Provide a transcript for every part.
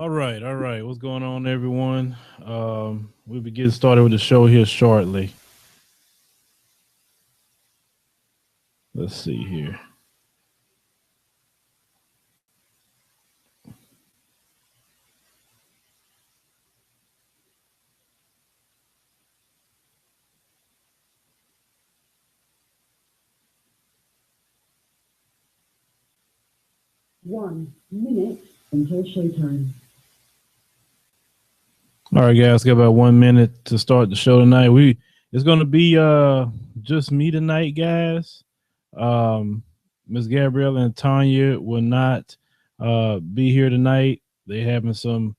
All right. What's going on, everyone? We'll be getting started with the show here shortly. Let's see here. One minute until showtime. All right, guys, got about 1 minute to start the show tonight. It's gonna be just me tonight, guys. Miss Gabrielle and Tanya will not be here tonight. They having some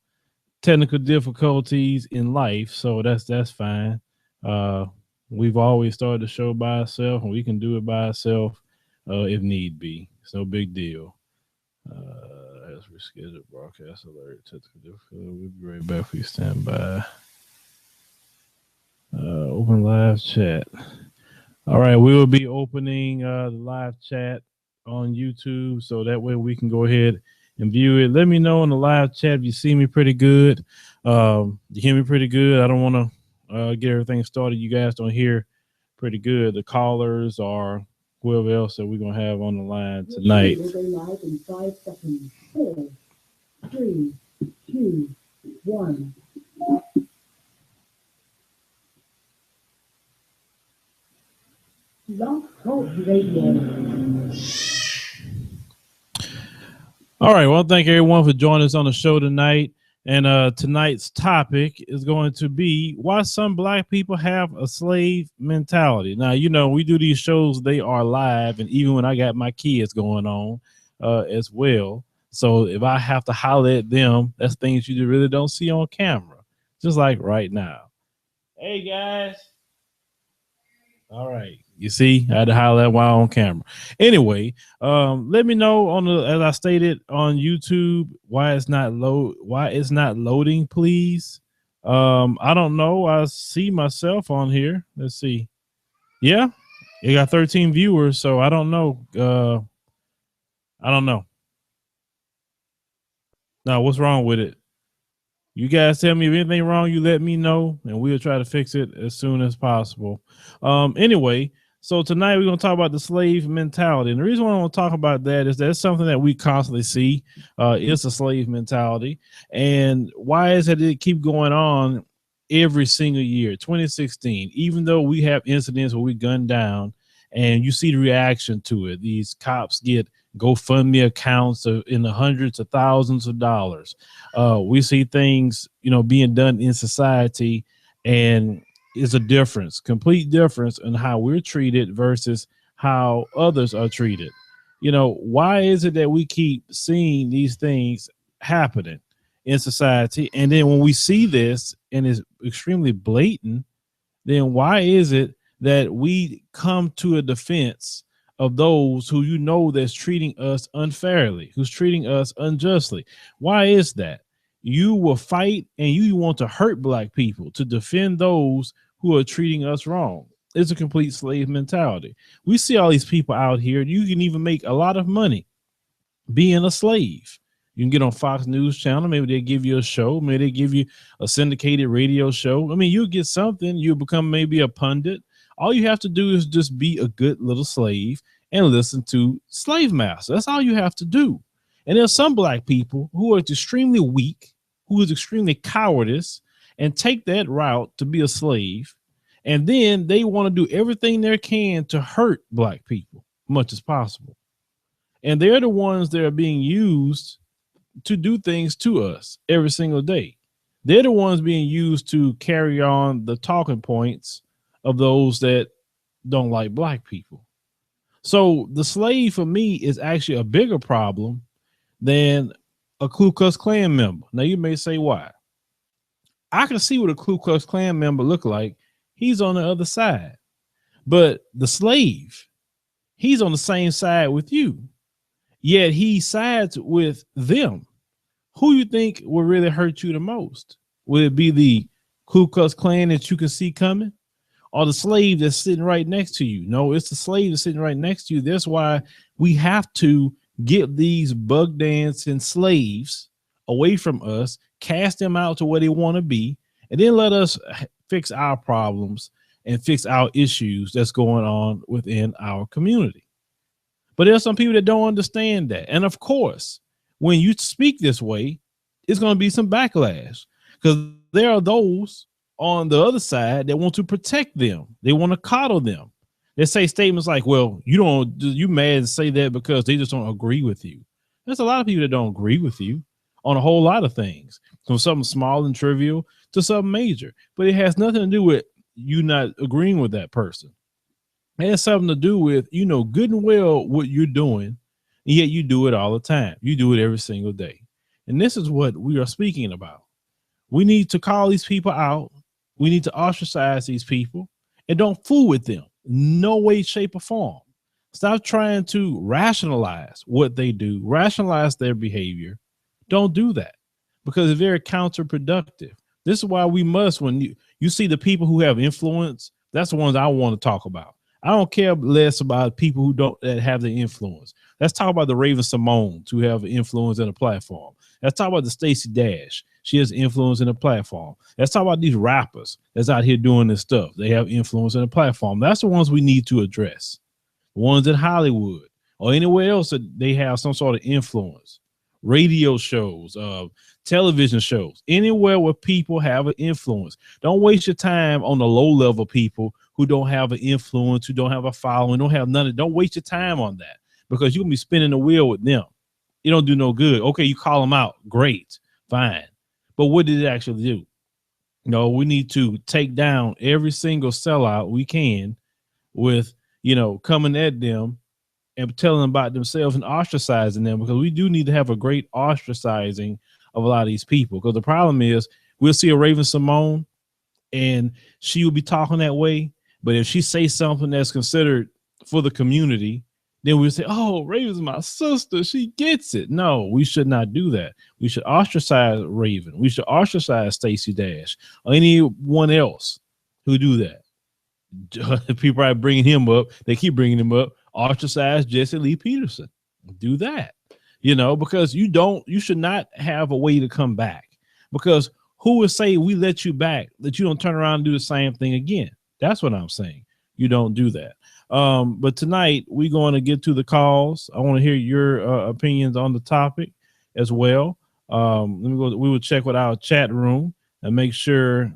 technical difficulties in life, so that's fine. Uh, we've always started the show by ourselves, and we can do it by ourselves if need be. It's no big deal. As rescheduled broadcast alert. Technical difficulty. We'll be right back for you. Stand by. Open live chat. All right, we will be opening the live chat on YouTube, so that way we can go ahead and view it. Let me know in the live chat if you see me pretty good. You hear me pretty good. I don't want to get everything started. You guys don't hear pretty good. The callers or whoever else that we're gonna have on the line tonight. We'll go live in 5 seconds. 4, 3, 2, 1. Love Talk Radio. All right. Well, thank everyone for joining us on the show tonight. And tonight's topic is going to be why some black people have a slave mentality. Now, you know, we do these shows, they are live, and even when I got my kids going on as well. So if I have to holler at them, that's things you really don't see on camera, just like right now. Hey, guys. All right. You see, I had to holler at while on camera. Anyway, let me know on the, as I stated on YouTube, why it's not loading, please. I don't know. I see myself on here. Let's see. Yeah, it got 13 viewers, so I don't know. I don't know. Now, what's wrong with it? You guys tell me if anything wrong, you let me know, and we'll try to fix it as soon as possible. Anyway, so tonight we're going to talk about the slave mentality. And the reason why I want to talk about that is that's something that we constantly see. It's a slave mentality. And why is it keep going on every single year? 2016, even though we have incidents where we gun down and you see the reaction to it. These cops get GoFundMe accounts in the hundreds of thousands of dollars. We see things, you know, being done in society, and it's a difference, complete difference in how we're treated versus how others are treated. You know, why is it that we keep seeing these things happening in society? And then when we see this and it's extremely blatant, then why is it that we come to a defense of those who you know that's treating us unfairly, who's treating us unjustly? Why is that? You will fight and you want to hurt black people to defend those who are treating us wrong. It's a complete slave mentality. We see all these people out here. You can even make a lot of money being a slave. You can get on Fox News Channel. Maybe they give you a show. Maybe they give you a syndicated radio show. I mean, you'll get something. You'll become maybe a pundit. All you have to do is just be a good little slave and listen to Slave Master. That's all you have to do. And there's some black people who are extremely weak, who is extremely cowardice, and take that route to be a slave. And then they want to do everything they can to hurt black people as much as possible. And they're the ones that are being used to do things to us every single day. They're the ones being used to carry on the talking points of those that don't like black people. So the slave for me is actually a bigger problem than a Ku Klux Klan member. Now you may say why. I can see what a Ku Klux Klan member look like. He's on the other side. But the slave, he's on the same side with you. Yet he sides with them. Who you think will really hurt you the most? Will it be the Ku Klux Klan that you can see coming, or the slave that's sitting right next to you? No, it's the slave that's sitting right next to you. That's why we have to get these bug dancing slaves away from us, cast them out to where they want to be, and then let us fix our problems and fix our issues that's going on within our community. But there's some people that don't understand that. And of course, when you speak this way, it's going to be some backlash because there are those on the other side that want to protect them. They want to coddle them. They say statements like, well, you mad and say that because they just don't agree with you. There's a lot of people that don't agree with you on a whole lot of things, from something small and trivial to something major. But it has nothing to do with you not agreeing with that person. It has something to do with, good and well what you're doing, and yet you do it all the time. You do it every single day. And this is what we are speaking about. We need to call these people out. We need to ostracize these people and don't fool with them. No way, shape, or form. Stop trying to rationalize what they do, rationalize their behavior. Don't do that because it's very counterproductive. This is why we must, when you see the people who have influence, that's the ones I want to talk about. I don't care less about people who don't that have the influence. Let's talk about the Raven Simones who have influence in a platform. Let's talk about the Stacey Dash. She has influence in a platform. Let's talk about these rappers that's out here doing this stuff. They have influence in a platform. That's the ones we need to address. The ones in Hollywood or anywhere else that they have some sort of influence. Radio shows, television shows, anywhere where people have an influence. Don't waste your time on the low level people who don't have an influence, who don't have a following, don't have none of it. Don't waste your time on that because you're gonna be spinning the wheel with them. It don't do no good. Okay, you call them out, great, fine. But what did it actually do? No, we need to take down every single sellout we can with, coming at them and telling them about themselves and ostracizing them, because we do need to have a great ostracizing of a lot of these people. Because the problem is we'll see a Raven Simone and she will be talking that way. But if she says something that's considered for the community, then we'll say, oh, Raven's my sister. She gets it. No, we should not do that. We should ostracize Raven. We should ostracize Stacey Dash or anyone else who do that. People are bringing him up. They keep bringing him up. Ostracize Jesse Lee Peterson. Do that, because you should not have a way to come back, because who would say we let you back that you don't turn around and do the same thing again? That's what I'm saying. You don't do that. But tonight we're going to get to the calls. I want to hear your opinions on the topic as well. Let me go. We will check with our chat room and make sure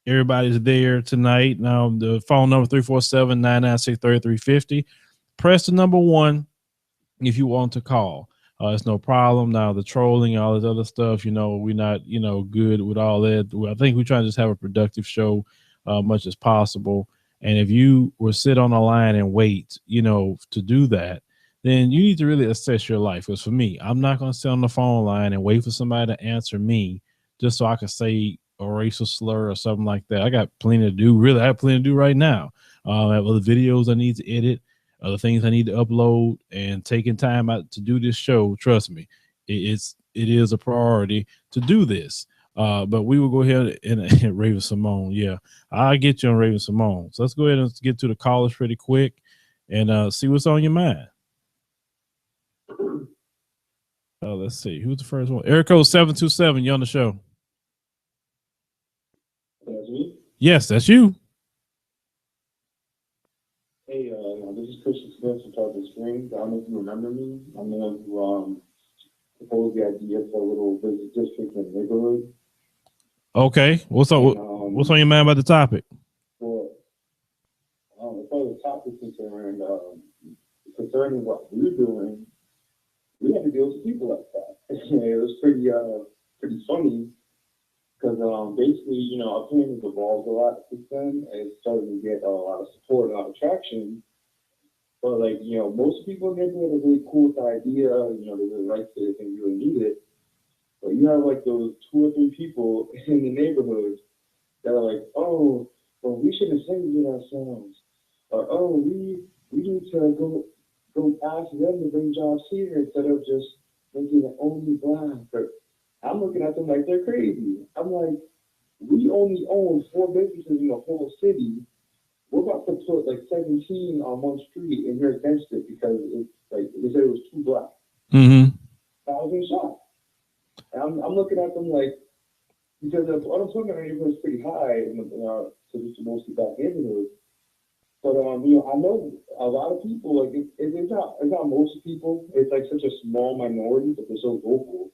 everybody's there tonight. Now, the phone number 347-996-3350. Press the number 1 if you want to call. It's no problem. Now, the trolling, all this other stuff, we're not, good with all that. I think we try to just have a productive show much as possible. And if you will sit on the line and wait, to do that, then you need to really assess your life. Because for me, I'm not going to sit on the phone line and wait for somebody to answer me just so I can say a racial slur or something like that. I got plenty to do. Really, I have plenty to do right now. I have other videos I need to edit, other things I need to upload, and taking time out to do this show. Trust me, it is a priority to do this. But we will go ahead and Raven Simone. Yeah, I'll get you on Raven Simone. So let's go ahead and get to the callers pretty quick and see what's on your mind. Let's see. Who's the first one? Eric code 727. You on the show? That's me? Yes, that's you. Hey, this is Christian Smith from Target Springs. I don't know if you remember me. I'm the one who proposed the idea for a little business district in the neighborhood. Okay. What's on your mind about the topic? Well, as far as the topic concerned, concerning what we're doing, we had to deal with people like that. It was pretty funny. Because basically, our plan has evolved a lot since then, and it's starting to get a lot of support, a lot of traction. But most people in the neighborhood are really cool with the idea. They really like it, they really need it. But you have those 2 or 3 people in the neighborhood that are like, oh, well, we should have segregated ourselves, or oh, we need to go ask them to bring jobs here instead of just making it only black. Or, I'm looking at them like they're crazy. I'm like, we only own 4 businesses in the whole city. We're about to put 17 on one street, and you're against it because it's they said it was too black. Mm-hmm. 1,000 shots. And I'm looking at them like, because unemployment rate is pretty high in our mostly black neighborhoods. But I know a lot of people like it's not most people. It's like such a small minority, but they're so vocal.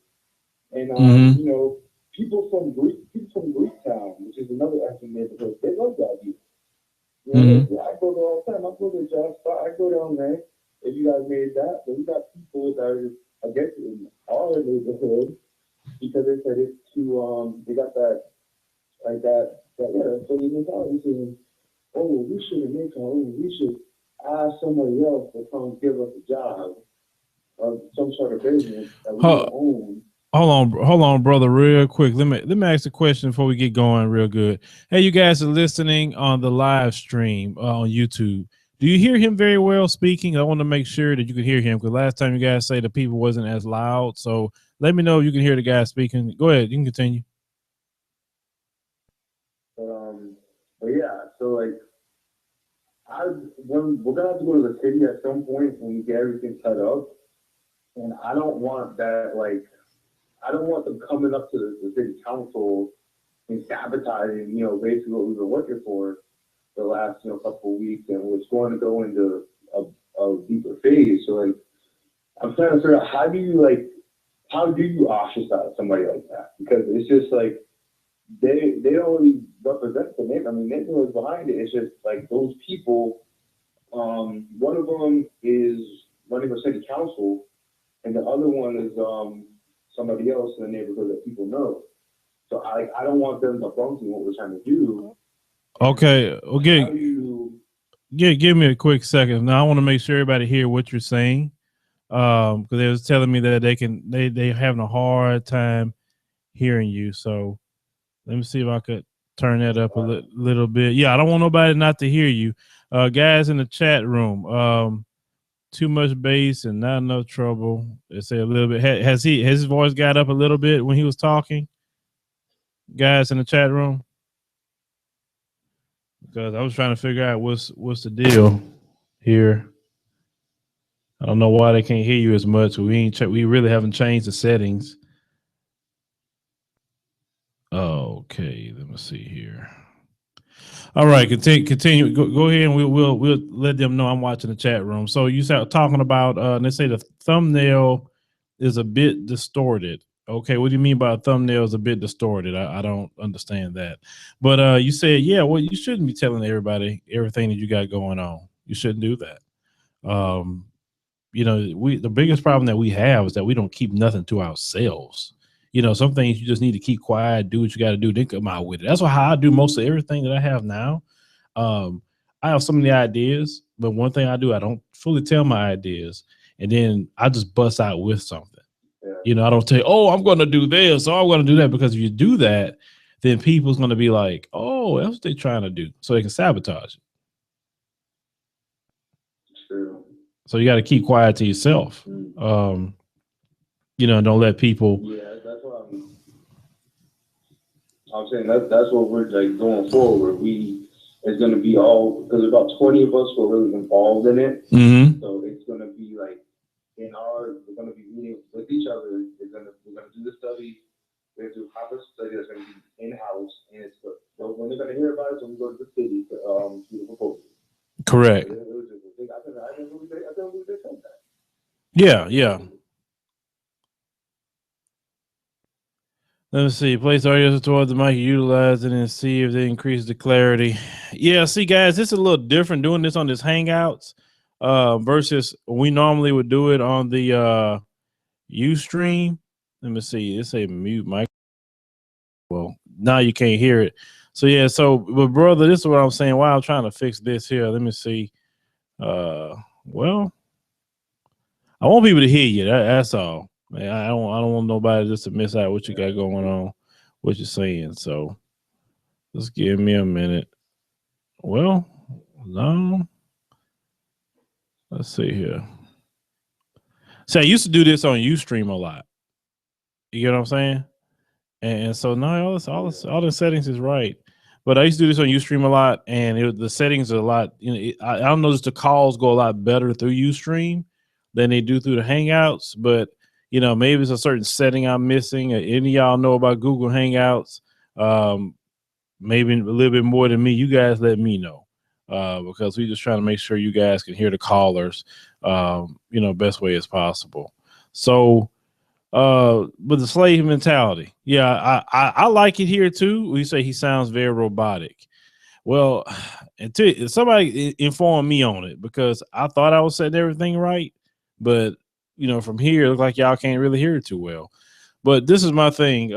And Mm-hmm. people from Greektown, which is another ethnic neighborhood, they love that view. Mm-hmm. Yeah, I go there all the time. I go to Jasper. I go down there. If you guys made that, but we got people that are against it in our neighborhood because they said it's too they got that like that yeah, so you mentality saying, oh, we shouldn't make our own. We should ask somebody else to come give us a job or some sort of business that we don't own. Hold on, brother, real quick. Let me ask a question before we get going real good. Hey, you guys are listening on the live stream on YouTube. Do you hear him very well speaking? I want to make sure that you can hear him because last time you guys say the people wasn't as loud. So let me know if you can hear the guy speaking. Go ahead, you can continue. But yeah, so like we're gonna have to go to the city at some point when we get everything set up, and I don't want that like I don't want them coming up to the city council and sabotaging, basically what we've been working for the last, couple of weeks, and it's going to go into a deeper phase. So like, I'm trying to figure out how do you ostracize somebody like that? Because it's just like they don't really represent the neighborhood. I mean, neighborhoods behind it. It's just like those people. One of them is running for city council, and the other one is somebody else in the neighborhood that people know. So I don't want them debunking what we're trying to do. Okay, okay. Give me a quick second. Now I want to make sure everybody hear what you're saying. Because they was telling me that they having a hard time hearing you. So let me see if I could turn that up a little bit. Yeah, I don't want nobody not to hear you. Guys in the chat room, too much bass and not enough trouble. They say a little bit. Has his voice got up a little bit when he was talking? Guys in the chat room? Because I was trying to figure out what's the deal here. I don't know why they can't hear you as much. We really haven't changed the settings. Okay, let me see here. All right, continue. Go ahead, and we'll let them know I'm watching the chat room. So you start talking about they say the thumbnail is a bit distorted. Okay, what do you mean by a thumbnail is a bit distorted? I don't understand that. But you said, yeah, well, you shouldn't be telling everybody everything that you got going on. You shouldn't do that. The biggest problem that we have is that we don't keep nothing to ourselves. Some things you just need to keep quiet, do what you got to do, then come out with it. That's how I do most of everything that I have now. I have so many ideas, but one thing I do, I don't fully tell my ideas, and then I just bust out with something. Yeah. I don't tell you, oh, I'm going to do this, or I'm going to do that, because if you do that, then people's going to be like, oh, that's what they're trying to do, so they can sabotage it. True. So you got to keep quiet to yourself. Don't let people. Yeah, that's what I'm saying. That's what we're like going forward. It's going to be all because about 20 of us were really involved in it. Mm-hmm. So it's going to be like we're going to be meeting with each other. We're going to do the study. We're going to do a conference study that's going to be in house, and it's so when they're going to hear about it, so we go to the city to do the proposal. Correct. I can't believe they said that. Yeah. Let me see. Place audio towards the mic, utilize it, and see if they increase the clarity. Yeah, see, guys, this is a little different doing this on this Hangouts versus we normally would do it on the Ustream. Let me see. It's a mute mic. Well, now you can't hear it. So yeah. But brother, this is what I'm saying. Why I'm trying to fix this here. Let me see. Well, I want people to hear you. That's all. Man, I don't want nobody just to miss out what you got going on, what you're saying. So just give me a minute. Well, no. Let's see here. See, I used to do this on Ustream a lot. You get what I'm saying? And so now all the settings is right. But I used to do this on Ustream a lot, and the settings are a lot. I don't notice the calls go a lot better through Ustream than they do through the Hangouts. But You know, maybe it's a certain setting I'm missing. Any of y'all know about Google Hangouts? Maybe a little bit more than me. You guys let me know, because we just trying to make sure you guys can hear the callers, you know, best way as possible. So, but the slave mentality, yeah, I like it here too. We say he sounds very robotic. Well, until somebody informed me on it, because I thought I was setting everything right, but you know, from here, it looks like y'all can't really hear it too well. But this is my thing.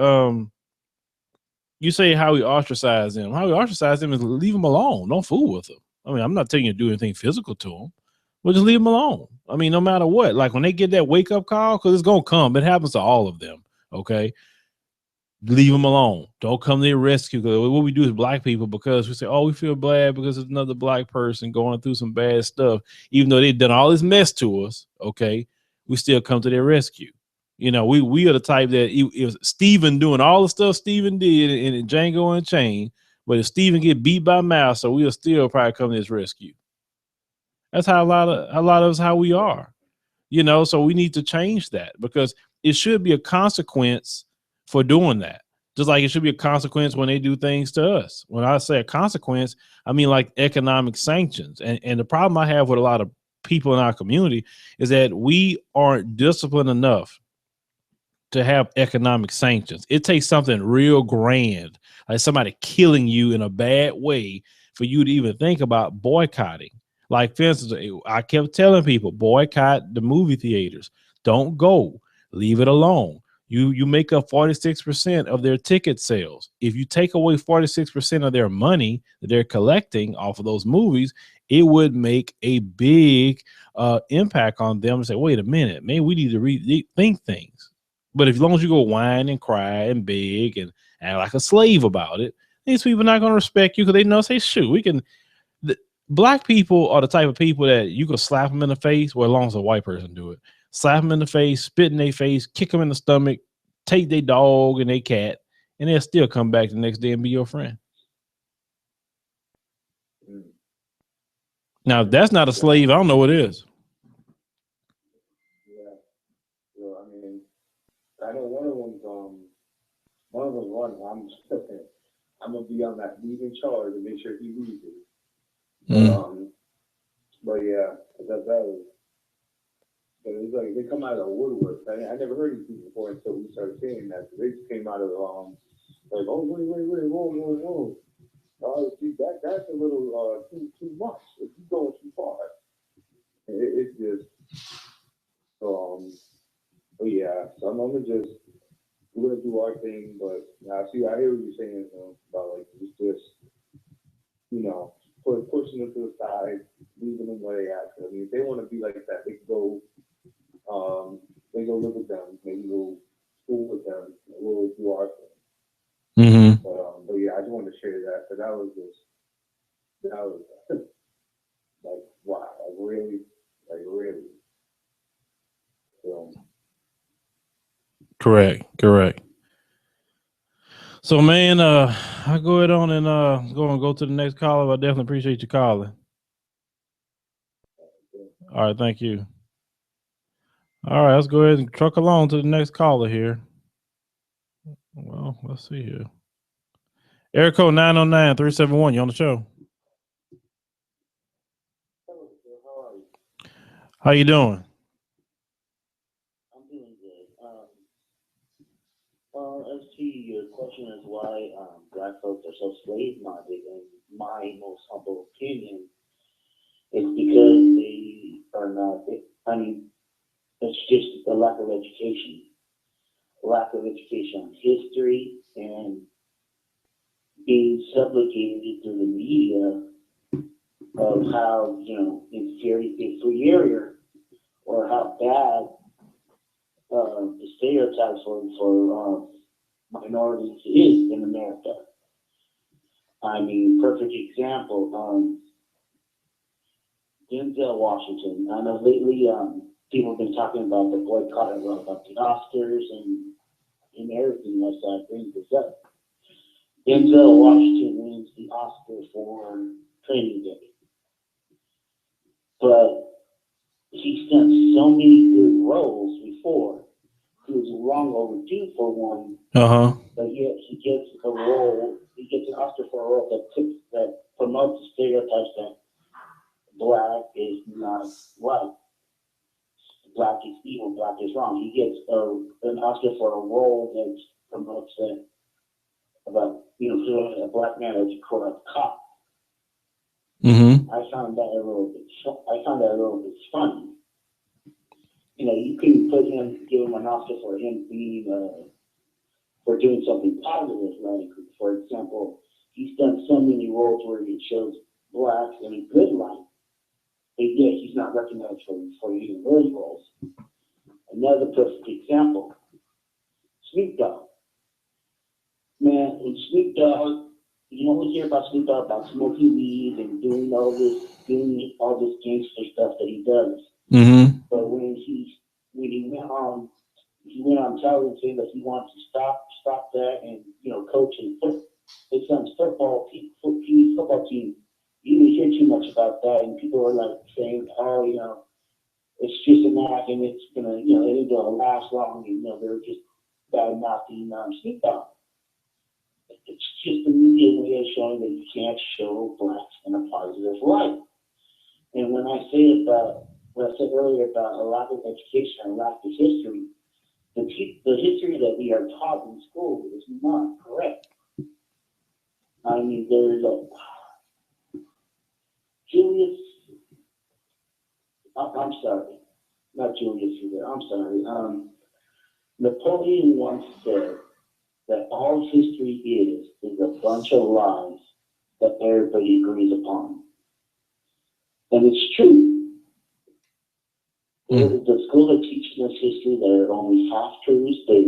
You say how we ostracize them. How we ostracize them is leave them alone. Don't fool with them. I mean, I'm not telling you to do anything physical to them, but just leave them alone. I mean, no matter what, like when they get that wake up call, because it's gonna come. It happens to all of them. Okay, leave them alone. Don't come to their rescue. What we do as black people, because we say, oh, we feel bad because it's another black person going through some bad stuff, even though they've done all this mess to us. Okay, we still come to their rescue. You know, we are the type that if Steven doing all the stuff Steven did in Django Unchained, but if Steven get beat by Mouse, so we'll still probably come to his rescue. That's how a lot of us how we are. You know, so we need to change that, because it should be a consequence for doing that. Just like it should be a consequence when they do things to us. When I say a consequence, I mean like economic sanctions. And the problem I have with a lot of people in our community is that we aren't disciplined enough to have economic sanctions. It takes something real grand, like somebody killing you in a bad way, for you to even think about boycotting. Like, for instance, I kept telling people, boycott the movie theaters. Don't go. Leave it alone. You make up 46% of their ticket sales. If you take away 46% of their money that they're collecting off of those movies, it would make a big impact on them, and say, wait a minute, maybe we need to rethink things. But if, as long as you go whine and cry and beg and act like a slave about it, these people are not going to respect you, because they know, say, shoot, we can. Black people are the type of people that you can slap them in the face, well, as long as a white person do it, slap them in the face, spit in their face, kick them in the stomach, take their dog and their cat, and they'll still come back the next day and be your friend. Now, if that's not a slave, I don't know what is. Yeah. Well, I mean, I know one of them one. I'm gonna be on that lead in charge and make sure he loses. But yeah, that was. But it's like they come out of the woodwork. I never heard these people before until we started saying that. So they just came out of like, oh wait, whoa. See, that's a little too much. If you going too far, it's just but yeah. So I'm gonna just we're gonna do our thing. But I hear what you're saying about like it's just pushing them to the side, leaving them where they at. I mean, if they want to be like that, they go live with them, maybe go school with them, and we'll do our thing. Mm-hmm. But yeah, I just wanted to share that, because that was like, wow, like really. So. Correct. So, man, I'll go ahead on and go to the next caller. I definitely appreciate you calling. All right, thank you. All right, let's go ahead and truck along to the next caller here. Well, let's see here. Area code 909-371. You on the show? How you doing? I'm doing good. As to your question is why black folks are so slave-minded, in my most humble opinion, it's because they are not. It's just a lack of education. Lack of education on history, and being subjugated through the media of how inferior or how bad the stereotypes for minorities is in America. I mean, perfect example, Denzel Washington. I know lately people have been talking about the boycott of the Oscars and everything else that brings this up. Denzel Washington wins the Oscar for Training Day. But he's done so many good roles before who's long overdue for one, Uh-huh. but yet he gets a role, he gets an Oscar for a role that promotes the stereotypes that black is not right. Black is evil, black is wrong. He gets an Oscar for a role that promotes that about, a black man as a corrupt cop. Mm-hmm. I found that a little bit funny. You can give him an Oscar for him being for doing something positive. Like, for example, he's done so many roles where he shows blacks in a good light, but yet he's not recognized for using those roles. Another perfect example, Snoop Dogg. Man, in Snoop Dogg, you only hear about Snoop Dogg about smoking weed and doing all this gangster stuff that he does. Mm-hmm. But when he went on television saying that he wants to stop that and coach his son's football team. You didn't hear too much about that, and people are like saying, "Oh, it's just an act, and it's gonna, it ain't gonna last long." And they're just bad mouthing Snoop Dogg. It's just a media way of showing that you can't show blacks in a positive light. And when I said earlier about a lack of education and lack of history, the history that we are taught in school is not correct. I mean, there's Julius. I'm sorry, not Julius Caesar. I'm sorry. Napoleon once said that all history is a bunch of lies that everybody agrees upon, and it's true. The schools are teaching us history that are only half truths. They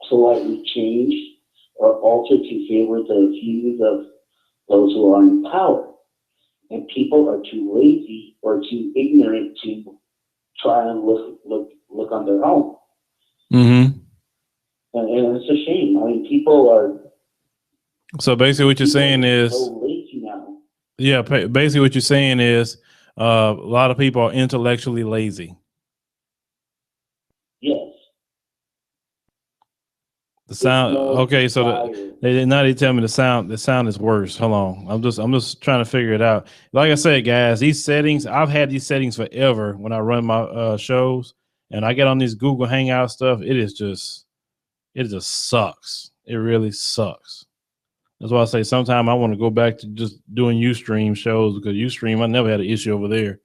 slightly changed or altered to favor the views of those who are in power. And people are too lazy or too ignorant to try and look on their own. Mm-hmm. And it's a shame. I mean, people are. So basically, what you're saying is, so lazy now. yeah. Basically, what you're saying is, a lot of people are intellectually lazy. Yes. The sound. Okay, so they tell me the sound is worse. Hold on, I'm just trying to figure it out. Like I said, guys, these settings, I've had these settings forever when I run my shows, and I get on these Google Hangout stuff. It just sucks. It really sucks. That's why I say sometimes I want to go back to just doing Ustream shows, because Ustream, I never had an issue over there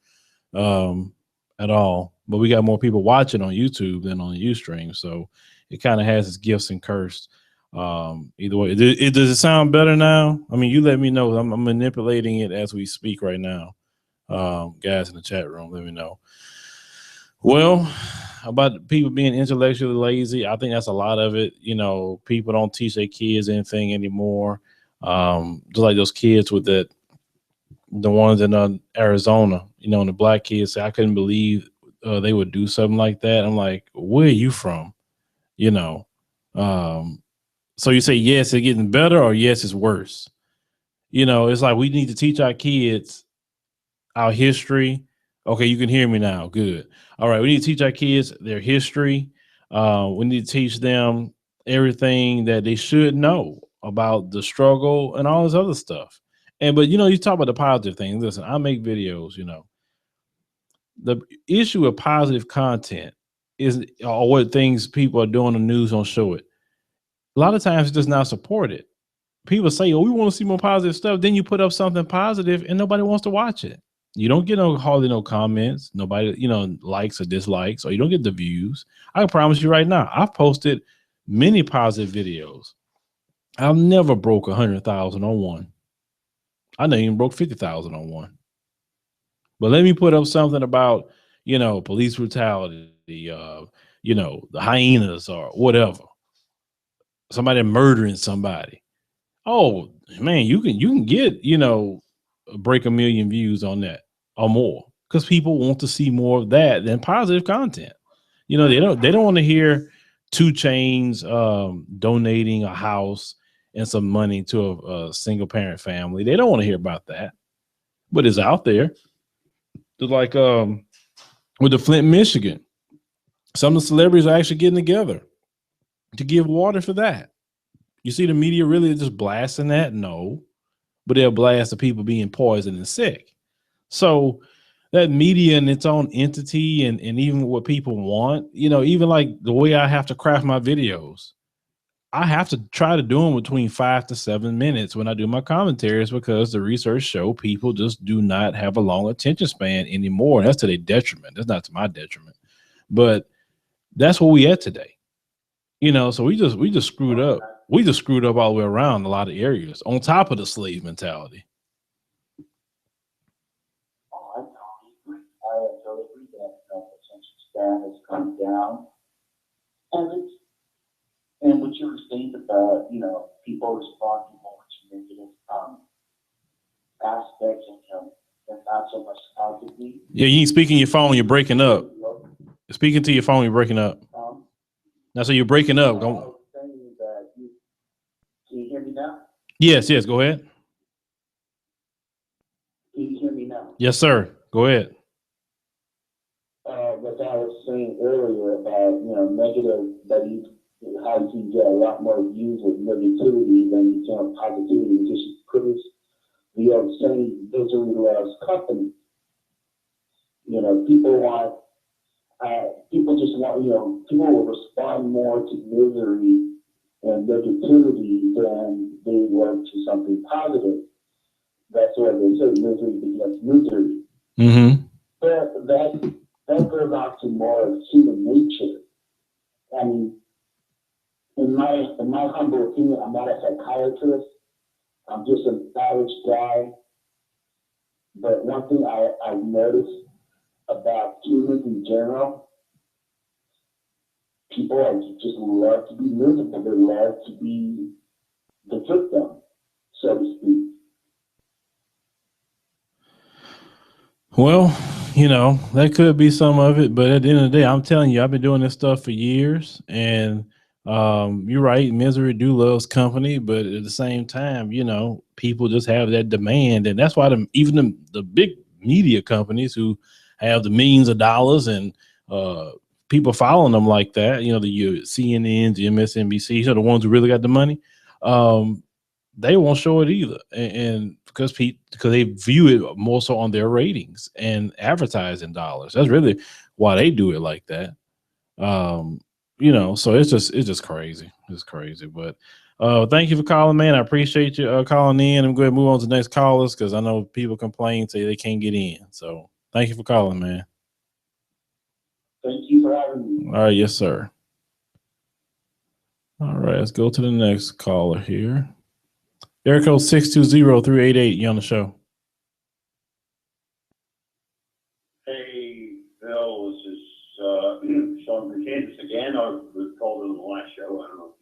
at all. But we got more people watching on YouTube than on Ustream, so it kind of has its gifts and curses. Either way, does it sound better now? I mean, you let me know. I'm manipulating it as we speak right now. Guys in the chat room, let me know. Well, about people being intellectually lazy, I think that's a lot of it. People don't teach their kids anything anymore. Just like those kids with the ones in Arizona, and the black kids say, I couldn't believe they would do something like that. I'm like, where are you from? So you say, yes, it's getting better, or yes, it's worse. It's like we need to teach our kids our history. Okay, you can hear me now. Good. All right, we need to teach our kids their history. We need to teach them everything that they should know about the struggle and all this other stuff. But you talk about the positive things. Listen, I make videos. The issue with positive content is, or what things people are doing on the news don't show it. A lot of times it's just not supported. People say, we want to see more positive stuff. Then you put up something positive and nobody wants to watch it. You don't get hardly no comments. Nobody, likes or dislikes, or you don't get the views. I can promise you right now, I've posted many positive videos. I've never broke 100,000 on one. I never even broke 50,000 on one. But let me put up something about, police brutality, the hyenas or whatever. Somebody murdering somebody. Oh man, you can get, break 1 million views on that or more, because people want to see more of that than positive content. They don't want to hear 2 Chainz donating a house and some money to a single parent family. They don't want to hear about that, but it's out there. Just like with the Flint, Michigan, some of the celebrities are actually getting together to give water for that. You see the media really just blasting that? No, but they'll blast the people being poisoned and sick. So that media and its own entity and even what people want, even like the way I have to craft my videos, I have to try to do them between 5 to 7 minutes when I do my commentaries, because the research show people just do not have a long attention span anymore. And that's to their detriment. That's not to my detriment, but that's where we at today. So we just screwed up. We just screwed up all the way around a lot of areas on top of the slave mentality. Oh, I totally agree. I totally agree that attention span has come down, and it's and what you were saying about people responding more to negative aspects and not so much positively. Yeah, you ain't speaking your phone. You're breaking up. Speaking to your phone, you're breaking up. Now, so you're breaking up. I was saying that can you hear me now? Yes, go ahead. Can you hear me now? Yes, sir. Go ahead. What I was saying earlier about negative, how you can get a lot more views with negativity than you can positivity, just proves the old saying, misery loves company. People just want, people will respond more to misery and negativity than they will to something positive. That's why they say misery begets misery. Mm-hmm. But that goes off to more of human nature. I mean, in my humble opinion, I'm not a psychiatrist. I'm just an average guy. But one thing I've noticed about humans in general, people just love to be miserable. They love to be the victim, so to speak. Well, that could be some of it, but at the end of the day, I'm telling you, I've been doing this stuff for years, and you're right, misery do loves company, but at the same time, people just have that demand, and that's why even the big media companies who have the millions of dollars and people following them like that, the CNNs, the MSNBCs are the ones who really got the money. They won't show it either, and because they view it more so on their ratings and advertising dollars. That's really why they do it like that. So it's just crazy. It's crazy. But thank you for calling, man. I appreciate you calling in. I'm going to move on to the next callers because I know people complain, say they can't get in. So thank you for calling, man. Thank you for having me. All right, yes, sir. All right, let's go to the next caller here. Area code 620-388. You on the show? Hey, Bill, this is Sean from Kansas again. I was called in the last show. I don't know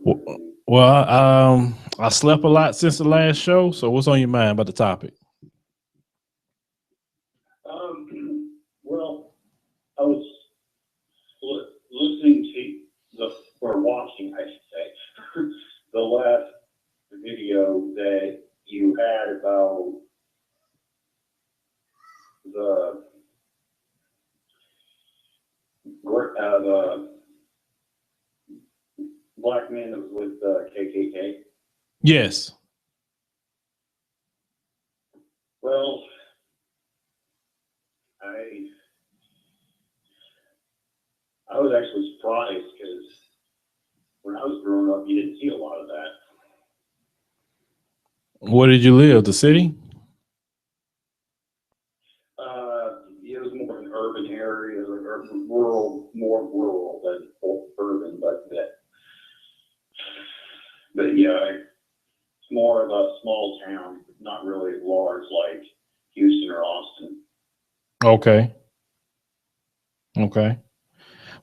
if you. Well, I slept a lot since the last show. So what's on your mind about the topic? Well, I was listening or watching, I should say, the last video that you had about the black man that was with KKK. Yes. Well, I was actually surprised because when I was growing up, you didn't see a lot of that. Where did you live? The city? It was more an urban area, or rural, more rural than urban, but yeah, it's more of a small town, not really large like Houston or Austin. Okay.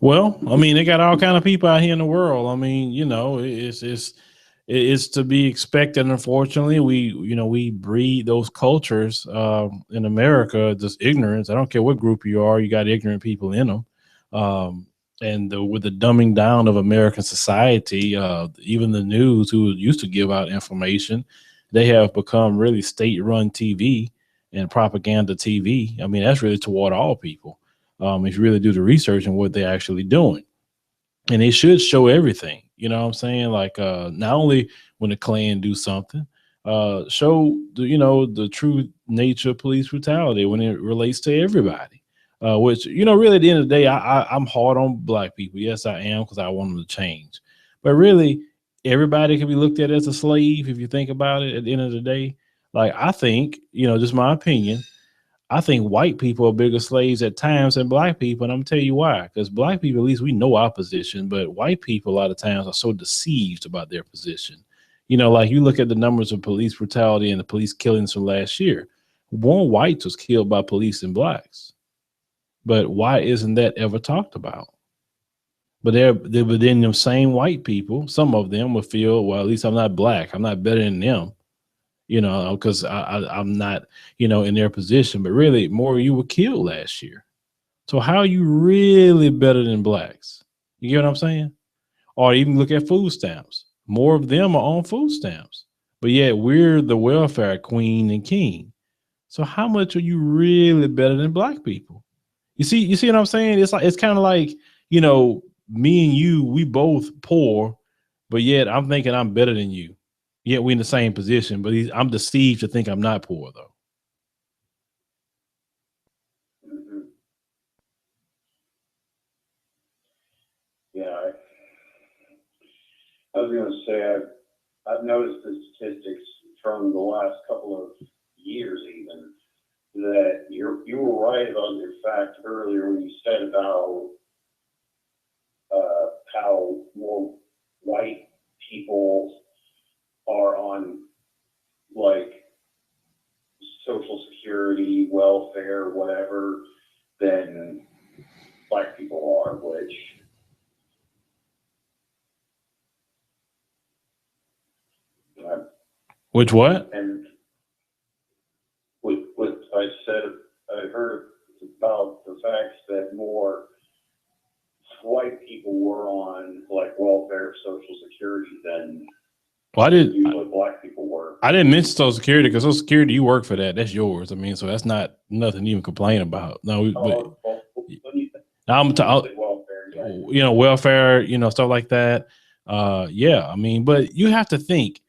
Well, I mean, they got all kind of people out here in the world. I mean, it's to be expected. Unfortunately, we breed those cultures in America, just ignorance. I don't care what group you are, you got ignorant people in them. With the dumbing down of American society, even the news, who used to give out information, they have become really state-run TV and propaganda TV. I mean, that's really toward all people. If you really do the research and what they're actually doing. and they should show everything. You know what I'm saying? Like not only when the Klan do something, show the true nature of police brutality when it relates to everybody. Which really at the end of the day, I'm hard on black people. Yes, I am, because I want them to change. But really, everybody can be looked at as a slave if you think about it. At the end of the day, like I think, just my opinion, I think white people are bigger slaves at times than black people, and I'm gonna tell you why. Because black people, at least we know our position, but white people a lot of times are so deceived about their position. Like you look at the numbers of police brutality and the police killings from last year. More whites was killed by police than blacks. But why isn't that ever talked about? But they're within them same white people. Some of them will feel, well, at least I'm not black. I'm not better than them. Because I'm not, in their position. But really, more of you were killed last year. So how are you really better than blacks? You get what I'm saying? Or even look at food stamps. More of them are on food stamps, but yet we're the welfare queen and king. So how much are you really better than black people? You see what I'm saying? It's kind of like, me and you, we both poor, but yet I'm thinking I'm better than you. Yet we're in the same position, but I'm deceived to think I'm not poor though. Mhm. Yeah, I was going to say, I've noticed the statistics from the last couple of years even, that you were right about your fact earlier when you said about how more white people are on like social security, welfare, whatever, than black people are, which Which what? and what I said, I heard about the fact that more white people were on like welfare, social security than Well, usually black people were. I didn't mention Social Security because Social Security, you work for that. That's yours. I mean, so that's not nothing to even complain about. No, but I'm talking, Welfare, yeah. welfare, stuff like that. Yeah, I mean, but you have to think,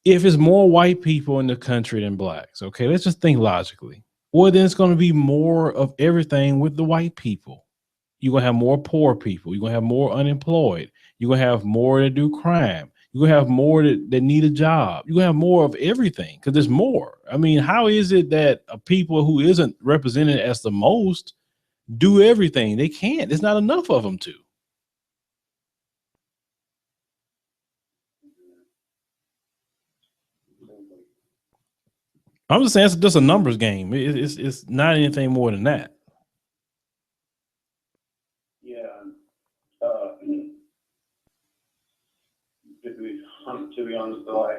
if it's more white people in the country than blacks, okay, let's just think logically. Well, then it's going to be more of everything with the white people. You're going to have more poor people. You're going to have more unemployed. You're going to have more that do crime. You're going to have more that need a job. You're going to have more of everything because there's more. I mean, how is it that a people who isn't represented as the most do everything? They can't. There's not enough of them to. I'm just saying it's just a numbers game. It's not anything more than that. Yeah. To be honest, though, I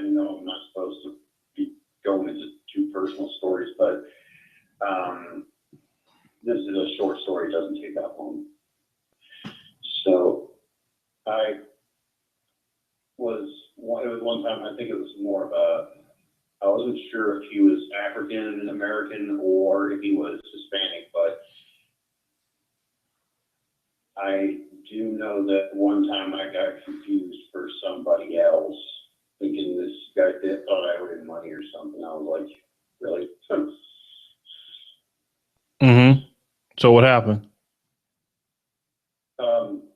know I'm not supposed to be going into too personal stories, but this is a short story. It doesn't take that long. So it was one time, I think it was more of I wasn't sure if he was African American or if he was Hispanic, but I do know that one time I got confused for somebody else, thinking this guy thought I owed him money or something. I was like, really? Mm-hmm. So what happened?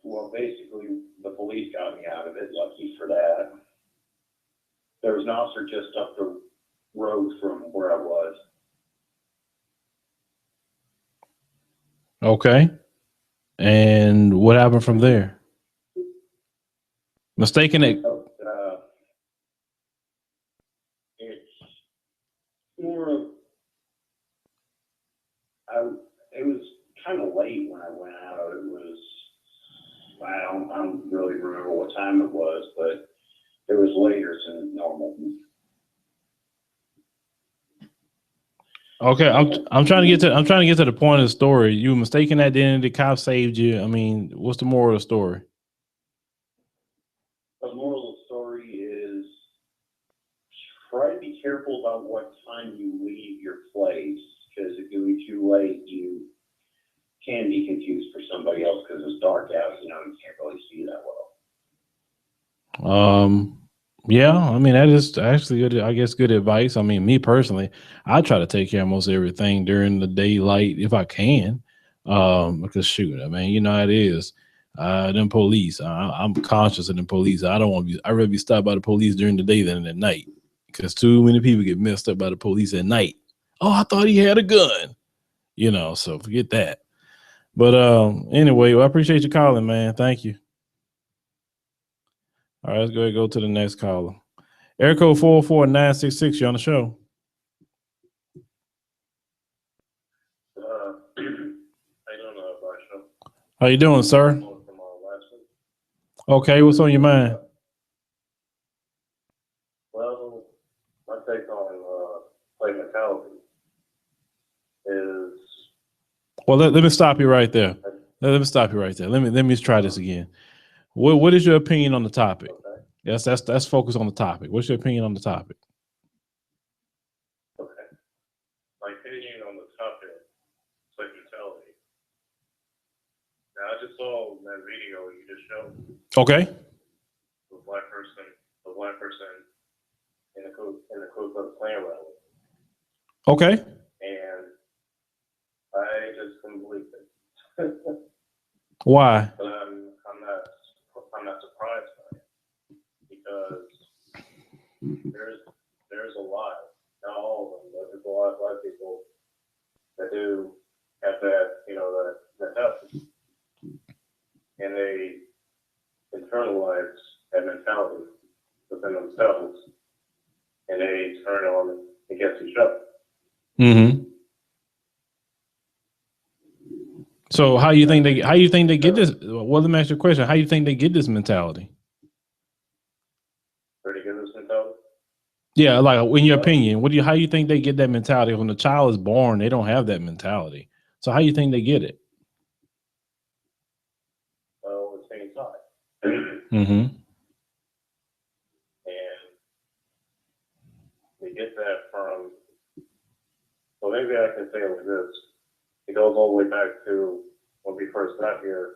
Well, basically, the police got me out of it. Lucky for that. There was an officer just up the road from where I was. Okay. And what happened from there? Mistaken it. It's more of, it was kind of late when I went out. It was, I don't really remember what time it was, but it was later than normal. Okay, I'm trying to get to the point of the story. You mistaken identity, the cop saved you. I mean, what's the moral of the story? The moral of the story is try to be careful about what time you leave your place, because if you leave too late, you can be confused for somebody else because it's dark out, you can't really see that well. Yeah, I mean, that is actually good, I guess, good advice. I mean, me personally, I try to take care of most everything during the daylight if I can. Because shoot, I mean, you know how it is. Them police, I'm conscious of them police. I don't want to be, I'd rather be stopped by the police during the day than at night because too many people get messed up by the police at night. Oh, I thought he had a gun, so forget that. But anyway, well, I appreciate you calling, man. Thank you. All right, let's go ahead and go to the next caller. Air code 44966, you're on the show. I don't know about show. How you doing, sir? From last week. Okay, what's on your mind? Well, my take on play mentality is. Well, let me stop you right there. Let me stop you right there. Let me try this again. What is your opinion on the topic? Okay. Yes, that's focus on the topic. What's your opinion on the topic? Okay. My opinion on the topic, play mentality. Now, I just saw that video you just showed. Okay. The black person in the Ku Klux Klan rally. Okay. And I just couldn't believe it. Why? But I'm not surprised by it because there's a lot, not all of them, but there's a lot of people that do have that health, and they internalize that mentality within themselves, and they turn on against each other. Mm-hmm. So how you think they get this? Well, let me ask you a question. How you think they get this mentality? Where to get this mentality? Yeah, like in your opinion, how you think they get that mentality? When the child is born, they don't have that mentality. So how you think they get it? Oh, it's inside. Mm-hmm. And they get that from, well, maybe I can say it like this. It goes all the way back to when we first got here,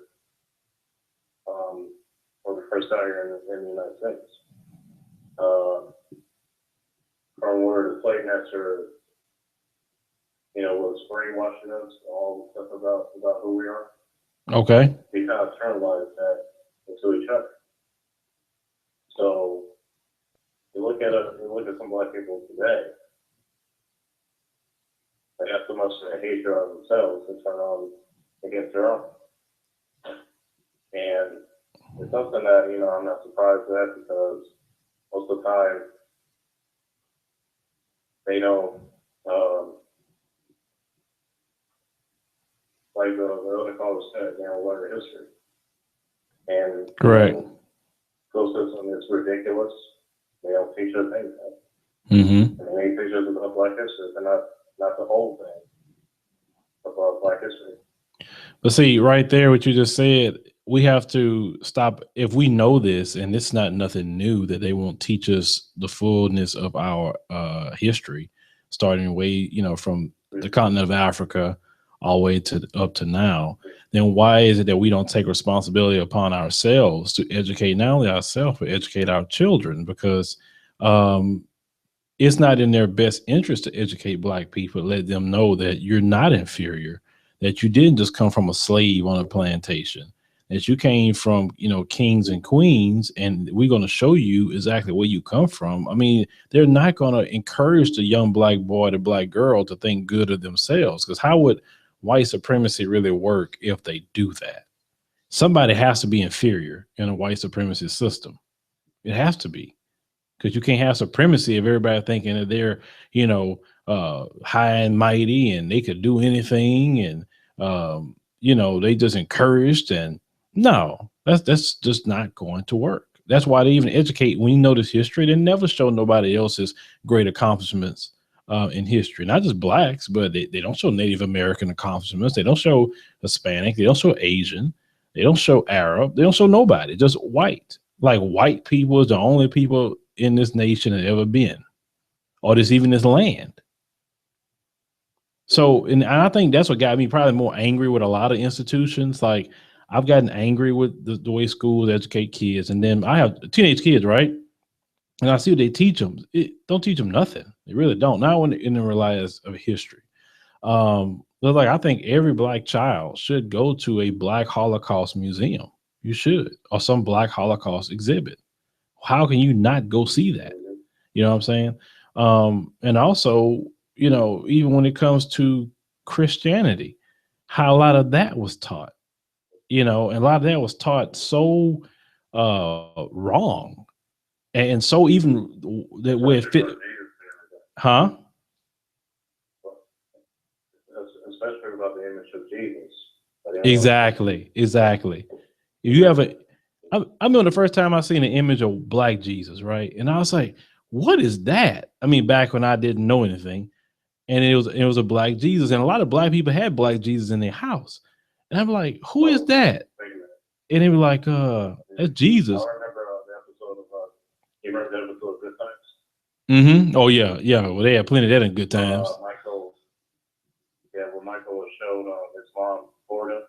in the United States. From where the slave master, was brainwashing us, all the stuff about who we are. Okay. We kind of internalized that into each other. So you look at some black people today, they have so much hatred of themselves and turn on against their own. And it's something that, I'm not surprised at because most of the time they don't, like the other caller said, they don't learn the history. And correct. School system is ridiculous. They don't teach us anything. Mm-hmm. And they teach us about Black history, but not the whole thing about Black history. But see, right there, what you just said, we have to stop. If we know this, and it's not nothing new, that they won't teach us the fullness of our history, starting way, from the continent of Africa all the way to up to now, then why is it that we don't take responsibility upon ourselves to educate not only ourselves, but educate our children? Because it's not in their best interest to educate Black people, let them know that you're not inferior, that you didn't just come from a slave on a plantation, that you came from, kings and queens, and we're going to show you exactly where you come from. I mean, they're not going to encourage the young Black boy, the Black girl to think good of themselves, because how would white supremacy really work if they do that? Somebody has to be inferior in a white supremacy system. It has to be. Because you can't have supremacy if everybody thinking that they're, high and mighty and they could do anything, and they just encouraged. And no, that's just not going to work. That's why they even educate. When you notice history, they never show nobody else's great accomplishments in history. Not just Blacks, but they don't show Native American accomplishments. They don't show Hispanic. They don't show Asian. They don't show Arab. They don't show nobody. Just white. Like white people is the only people in this nation that ever been, or this even this land. So, and I think that's what got me probably more angry with a lot of institutions. Like, I've gotten angry with the way schools educate kids, and then I have teenage kids, right? And I see what they teach them. It don't teach them nothing. They really don't. Not when in the reliance of history. But like I think every black child should go to a Black Holocaust museum. You should, or some Black Holocaust exhibit. How can you not go see that? You know what I'm saying? And also, you know, even when it comes to Christianity, how a lot of that was taught, you know, and a lot of that was taught so wrong and so even that where it fit, huh? Especially about the image of Jesus. Exactly, exactly. If you ever, I remember the first time I seen an image of Black Jesus, right? And I was like, "What is that?" I mean, back when I didn't know anything, and it was a Black Jesus, and a lot of Black people had Black Jesus in their house, and I'm like, "Who is that?" And they were like, "That's Jesus." I remember the episode of, you remember the episode of Good Times? Mm-hmm. Oh yeah, yeah. Well, they had plenty of that in Good Times. Michael, when Michael was shown his mom, Florida,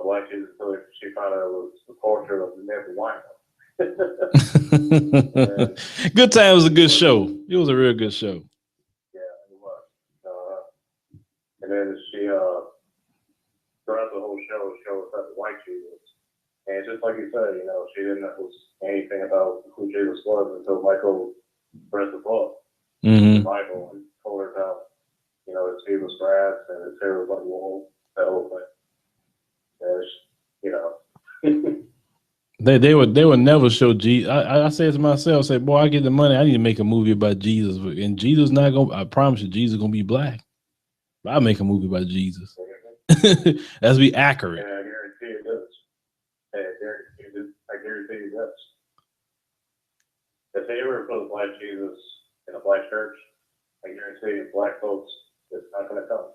Black Jesus, so she found out it was the culture of the Navy wino. Good Times was a good show. It was a real good show. Yeah, it was. And then she, throughout the whole show, showed us white Jesus. And just like you said, you know, she didn't know anything about who Jesus was until Michael read the book, the Bible, and told her about, you know, his feet was grass and his hair was like wool, that whole thing. And you know. They would never show Jesus. I said to myself, I said, boy, I get the money. I need to make a movie about Jesus. And Jesus not gonna, I promise you, Jesus gonna be Black. I'll make a movie about Jesus. Let's be accurate. And I guarantee it does. I guarantee it does. If they ever put a Black Jesus in a Black church, I guarantee you, Black folks, it's not going to come.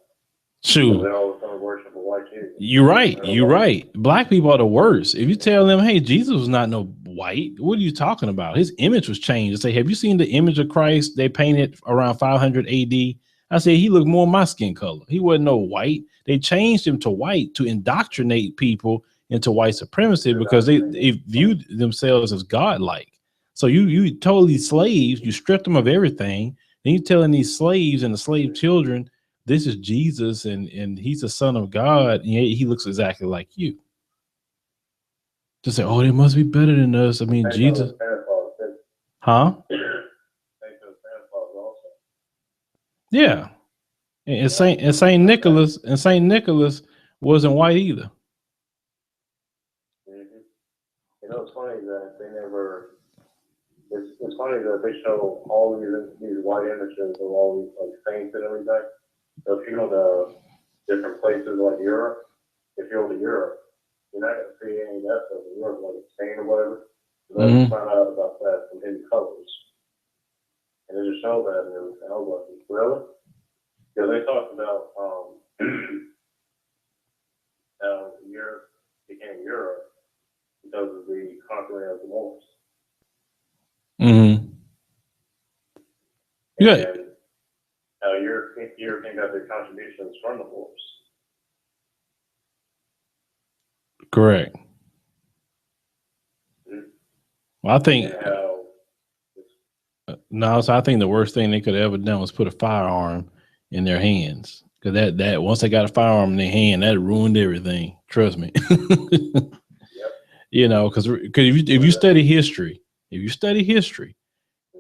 Shoot. They're always going to worship a white Jesus. You're right. You're right. Black people are the worst. If you tell them, hey, Jesus was not no white, what are you talking about? His image was changed. I say, have you seen the image of Christ they painted around 500 AD? I said, he looked more my skin color. He wasn't no white. They changed him to white to indoctrinate people into white supremacy because they viewed themselves as godlike. So you told these slaves, you stripped them of everything. Then you're telling these slaves and the slave children, this is Jesus and he's the son of God. And he looks exactly like you. To say, oh, they must be better than us. I mean, Jesus. Huh? Yeah. And Saint Nicholas wasn't white either. Mm-hmm. You know, it's funny that they never. It's funny that they show all these white images of all these like saints and everything. So if you go to different places like Europe, if you go to Europe, you're not going to see any of that stuff in Europe, like Spain or whatever. So I found out about that from Hidden Colors, and they just showed that, and I was like, really? Because they talked about how Europe became Europe because of the conquering of the Moors. Mm-hmm. Yeah. And how Europe got their contributions from the Moors. Correct. Mm-hmm. Well, I think so I think the worst thing they could have ever done was put a firearm in their hands. Because that once they got a firearm in their hand, that ruined everything. Trust me. Yep. You know, because if you study history,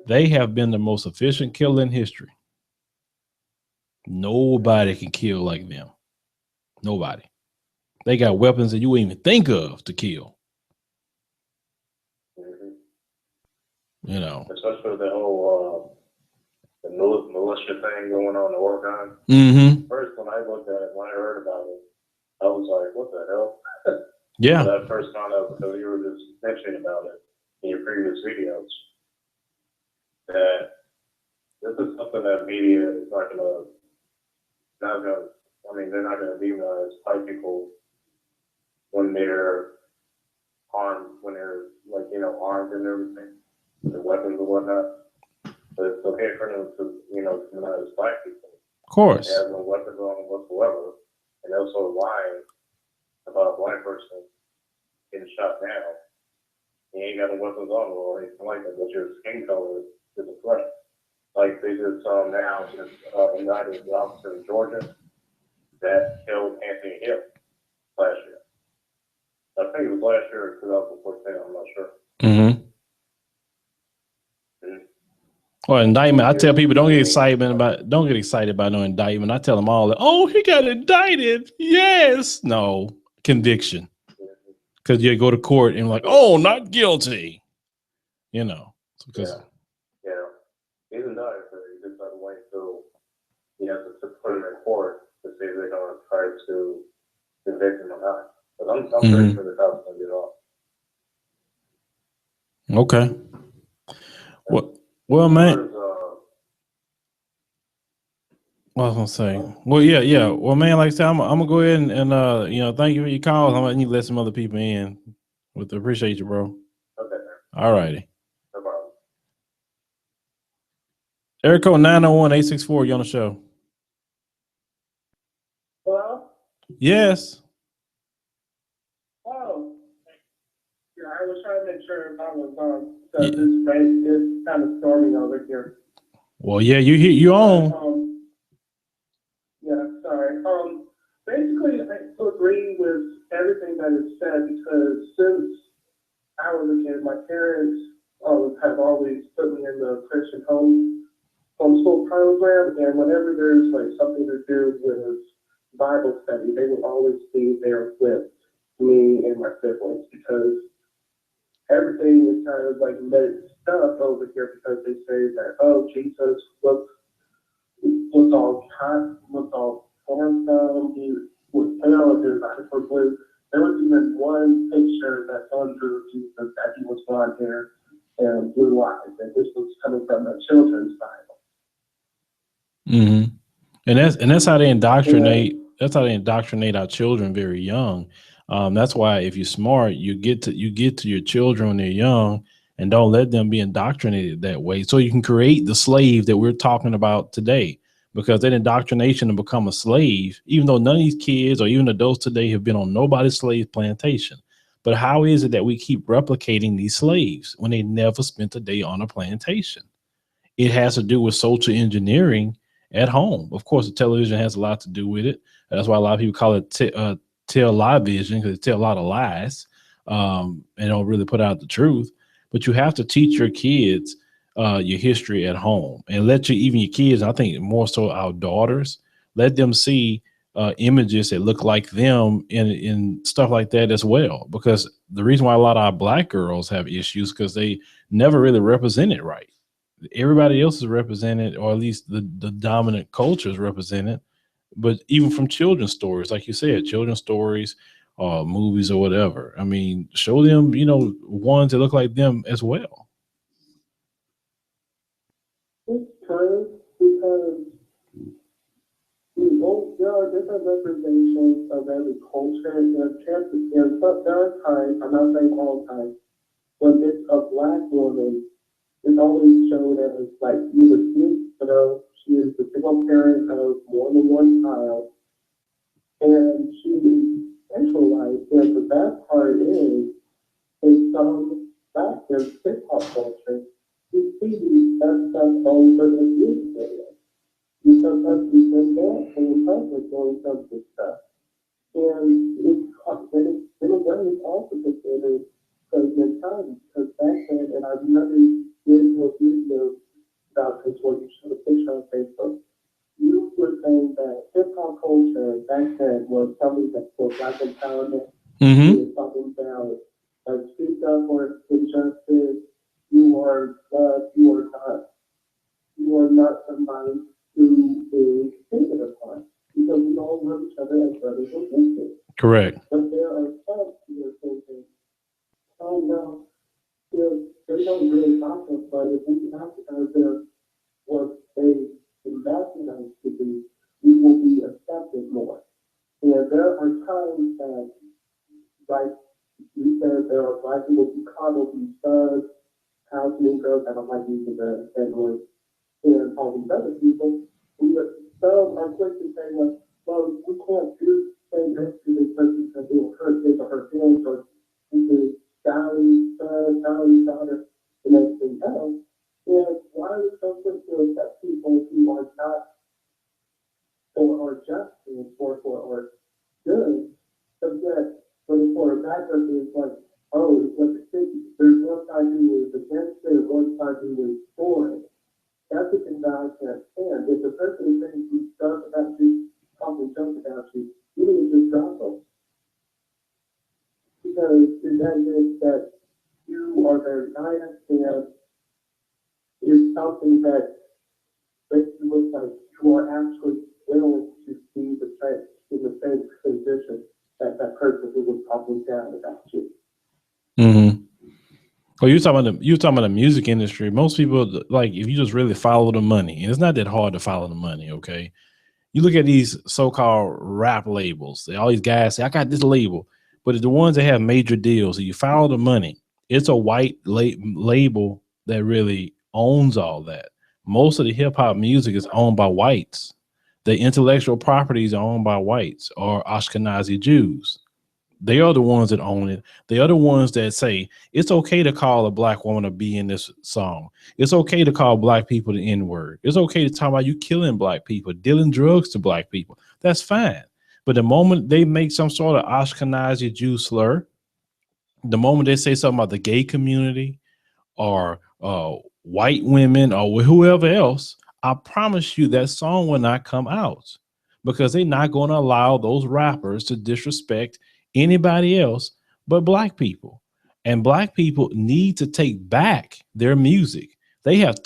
they have been the most efficient killer in history. Nobody can kill like them. Nobody. They got weapons that you wouldn't even think of to kill. Mm-hmm. You know, especially the whole the militia thing going on in Oregon. Mm-hmm. First, when I looked at it, when I heard about it, I was like, "What the hell?" Yeah. That first found out because you were just mentioning about it in your previous videos. That this is something that media is not gonna. I mean, they're not gonna demonize white people when they're armed, when they're like armed and everything, with weapons and whatnot. But it's okay for them to demonize black people. course. They have no weapons on them whatsoever. And they're sort of lying about a black person getting shot down. He ain't got no weapons on him or anything like that, but your skin color is a threat. Like they just now just indicted the officer in Georgia that killed Anthony Hill last year. I think it was last year or 2014, I'm not sure. Mm-hmm. Well, indictment. I tell people don't get excited about no indictment. I tell them all that. Oh, he got indicted. Yes. No conviction. Because you go to court and like, oh, not guilty. You know. Because yeah, he's indicted, but he just doesn't wait until he has to put him in court to see if they're going to try to convict him or not. But I'm pretty sure the cops going to get off. Okay. Well, man. What I was gonna say. Well, yeah. Well, man, like I said, I'm gonna go ahead and thank you for your calls. I'm gonna need to let some other people in. Appreciate you, bro. Okay. All righty. No problem. Area code 901-864. You on the show? Hello? Yes. Oh. Yeah, I was trying to make sure if I was on. So this rain is kind of stormy over here. Well, yeah, you on. Yeah, sorry. Basically, I agree with everything that is said because since I was a kid, my parents have always put me in the Christian homeschool program, and whenever there's like something to do with Bible study, they would always be there with me and my siblings because everything is kind of like mixed up over here because they say that Jesus was all handsome, he was pale, his eyes were blue. There was even one picture that someone drew of Jesus that he was blonde hair and blue eyes, and this was coming from a children's Bible. Mm-hmm. And that's how they indoctrinate. That's how they indoctrinate our children very young. That's why if you're smart, you get to your children when they're young, and don't let them be indoctrinated that way. So you can create the slave that we're talking about today. Because that indoctrination to become a slave, even though none of these kids or even adults today have been on nobody's slave plantation. But how is it that we keep replicating these slaves when they never spent a day on a plantation? It has to do with social engineering at home. Of course, the television has a lot to do with it. That's why a lot of people call it tell lie vision, because they tell a lot of lies and don't really put out the truth. But you have to teach your kids your history at home and let even your kids, I think more so our daughters, let them see images that look like them in stuff like that as well. Because the reason why a lot of our black girls have issues because they never really represented right. Everybody else is represented, or at least the dominant culture is represented. But even from children's stories, like you said, children's stories, movies or whatever. I mean, show them, ones that look like them as well. It's true because there are different representations of every culture, and there are times, I'm not saying all times, when it's a black woman, it's always shown as like she is the single parent of more than one child, and she is sexualized. And the bad part is, in some black and hip hop culture, you see that stuff over the music video. You sometimes see them dancing in public doing some of this stuff. And in a way, it's also considered pregnant time because back then, and I remember getting to a video about this where you showed a picture on Facebook. You were saying that hip hop culture back then was something that for black empowerment. Mm-hmm. It was talking about speak up for injustice. You are not somebody who is taken upon because we all love each other as brothers and sisters. Correct. But there are some who are thinking, oh well, they don't really talk us, but if we recognize what they recognize to be, we will be accepted more. And there are times that, like you said, there are black people who coddle these thugs, house Negroes, I don't like using the N-word, and all these other people. some are quick to say, well, we can't do say this to this person because it will hurt his or her feelings, or we could Sally's son, Sally's daughter, and everything else. And why are we so quick to accept people who are not or are just or good? But yet, when for a bad person, it's like, oh, it's like a city. There's one side who is against it, and one side who is for it. That's the thing that I can't stand. If the person is saying who stuff about you, talking junk about you, you need to just drop them. Because that is that you are very nice, and it's something that makes you look like you are actually willing to see the same in the same position that that person who was talking down about you. Mm-hmm. Well, you're talking about the music industry. Most people, like, if you just really follow the money, and it's not that hard to follow the money. Okay, you look at these so-called rap labels. All these guys say, "I got this label," but it's the ones that have major deals. So you follow the money. It's a white label that really owns all that. Most of the hip hop music is owned by whites. The intellectual properties are owned by whites or Ashkenazi Jews. They are the ones that own it. They are the ones that say it's okay to call a black woman a B in this song. It's okay to call black people the N-word. It's okay to talk about you killing black people, dealing drugs to black people. That's fine. But the moment they make some sort of Ashkenazi Jew slur, the moment they say something about the gay community or white women or whoever else, I promise you that song will not come out because they're not going to allow those rappers to disrespect anybody else but black people. And black people need to take back their music. They have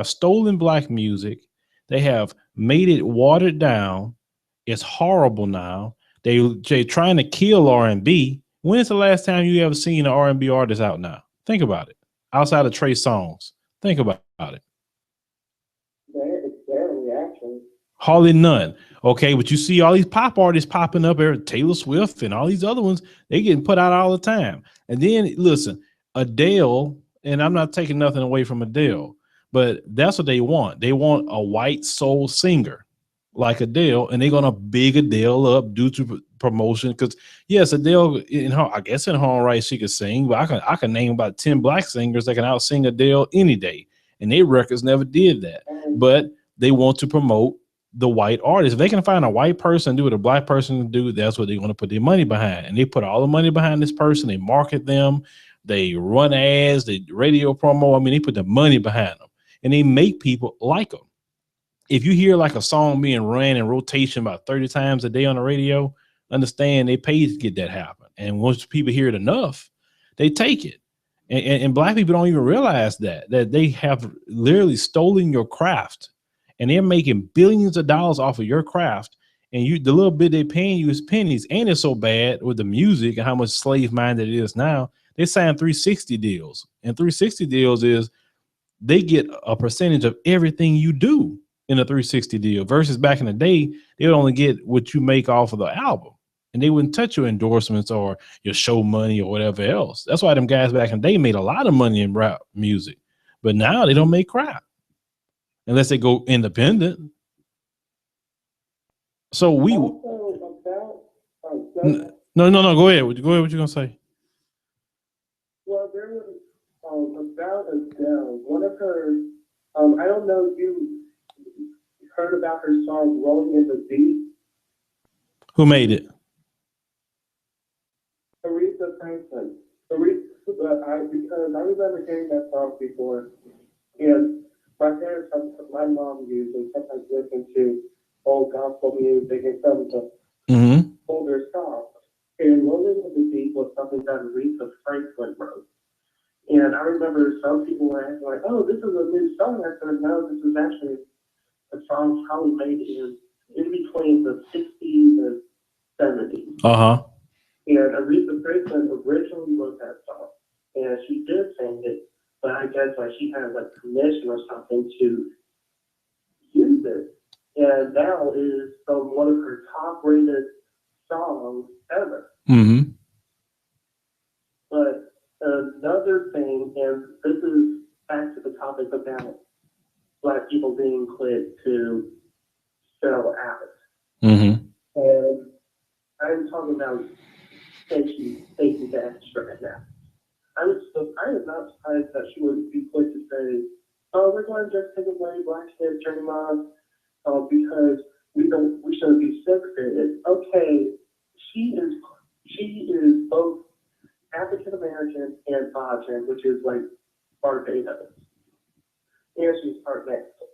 stolen black music. They have made it watered down. It's horrible now. They're trying to kill R&B. When's the last time you ever seen an R&B artist out now? Think about it. Outside of Trey Songz, think about it. Barely, actually. Hardly none. Okay, but you see all these pop artists popping up there, Taylor Swift and all these other ones, they getting put out all the time. And then listen, Adele, and I'm not taking nothing away from Adele, but that's what they want. They want a white soul singer like Adele, and they're gonna big Adele up due to promotion. Because yes, Adele in her, I guess in her own right, she could sing, but I can name about 10 black singers that can out sing Adele any day, and their records never did that. But they want to promote the white artist. If they can find a white person, do what a black person do, that's what they're going to put their money behind. And they put all the money behind this person. They market them. They run ads, they radio promo. I mean, they put the money behind them and they make people like them. If you hear like a song being ran in rotation about 30 times a day on the radio, understand they pay to get that happen. And once people hear it enough, they take it. And black people don't even realize that they have literally stolen your craft and they're making billions of dollars off of your craft. And you, the little bit they're paying you is pennies. And it's so bad with the music and how much slave minded it is now. They sign 360 deals, and 360 deals is they get a percentage of everything you do in a 360 deal versus back in the day, they would only get what you make off of the album. And they wouldn't touch your endorsements or your show money or whatever else. That's why them guys back in the day made a lot of money in rap music. But now they don't make crap unless they go independent. So we Also no. Go ahead. Go ahead. What you gonna say? well, there was about Adele. One of her, I don't know if you heard about her song "Rolling in the Deep." Who made it? Aretha Franklin. Because I remember hearing that song before, and my parents, my mom used and sometimes listen to old gospel music and some of the older songs. And "Rolling in the Deep" was something that Aretha Franklin wrote. And I remember some people were acting like, "Oh, this is a new song." I said, "No, this is actually a song probably made in between the 60s and 70s." And Aretha Franklin originally wrote that song, and she did sing it, but I guess like she had like permission or something to use it. And now it is one of her top-rated songs ever. But another thing, and this is back to the topic about Black people being quick to fell out. Mm-hmm. And I'm talking about Stacey Dash right now. I am not surprised that she would be quick to say, "Oh, we're going to just take away Black History Month because we shouldn't be segregated." Okay, she is both African American and Bajan, which is like Barbados, and she's part Mexican.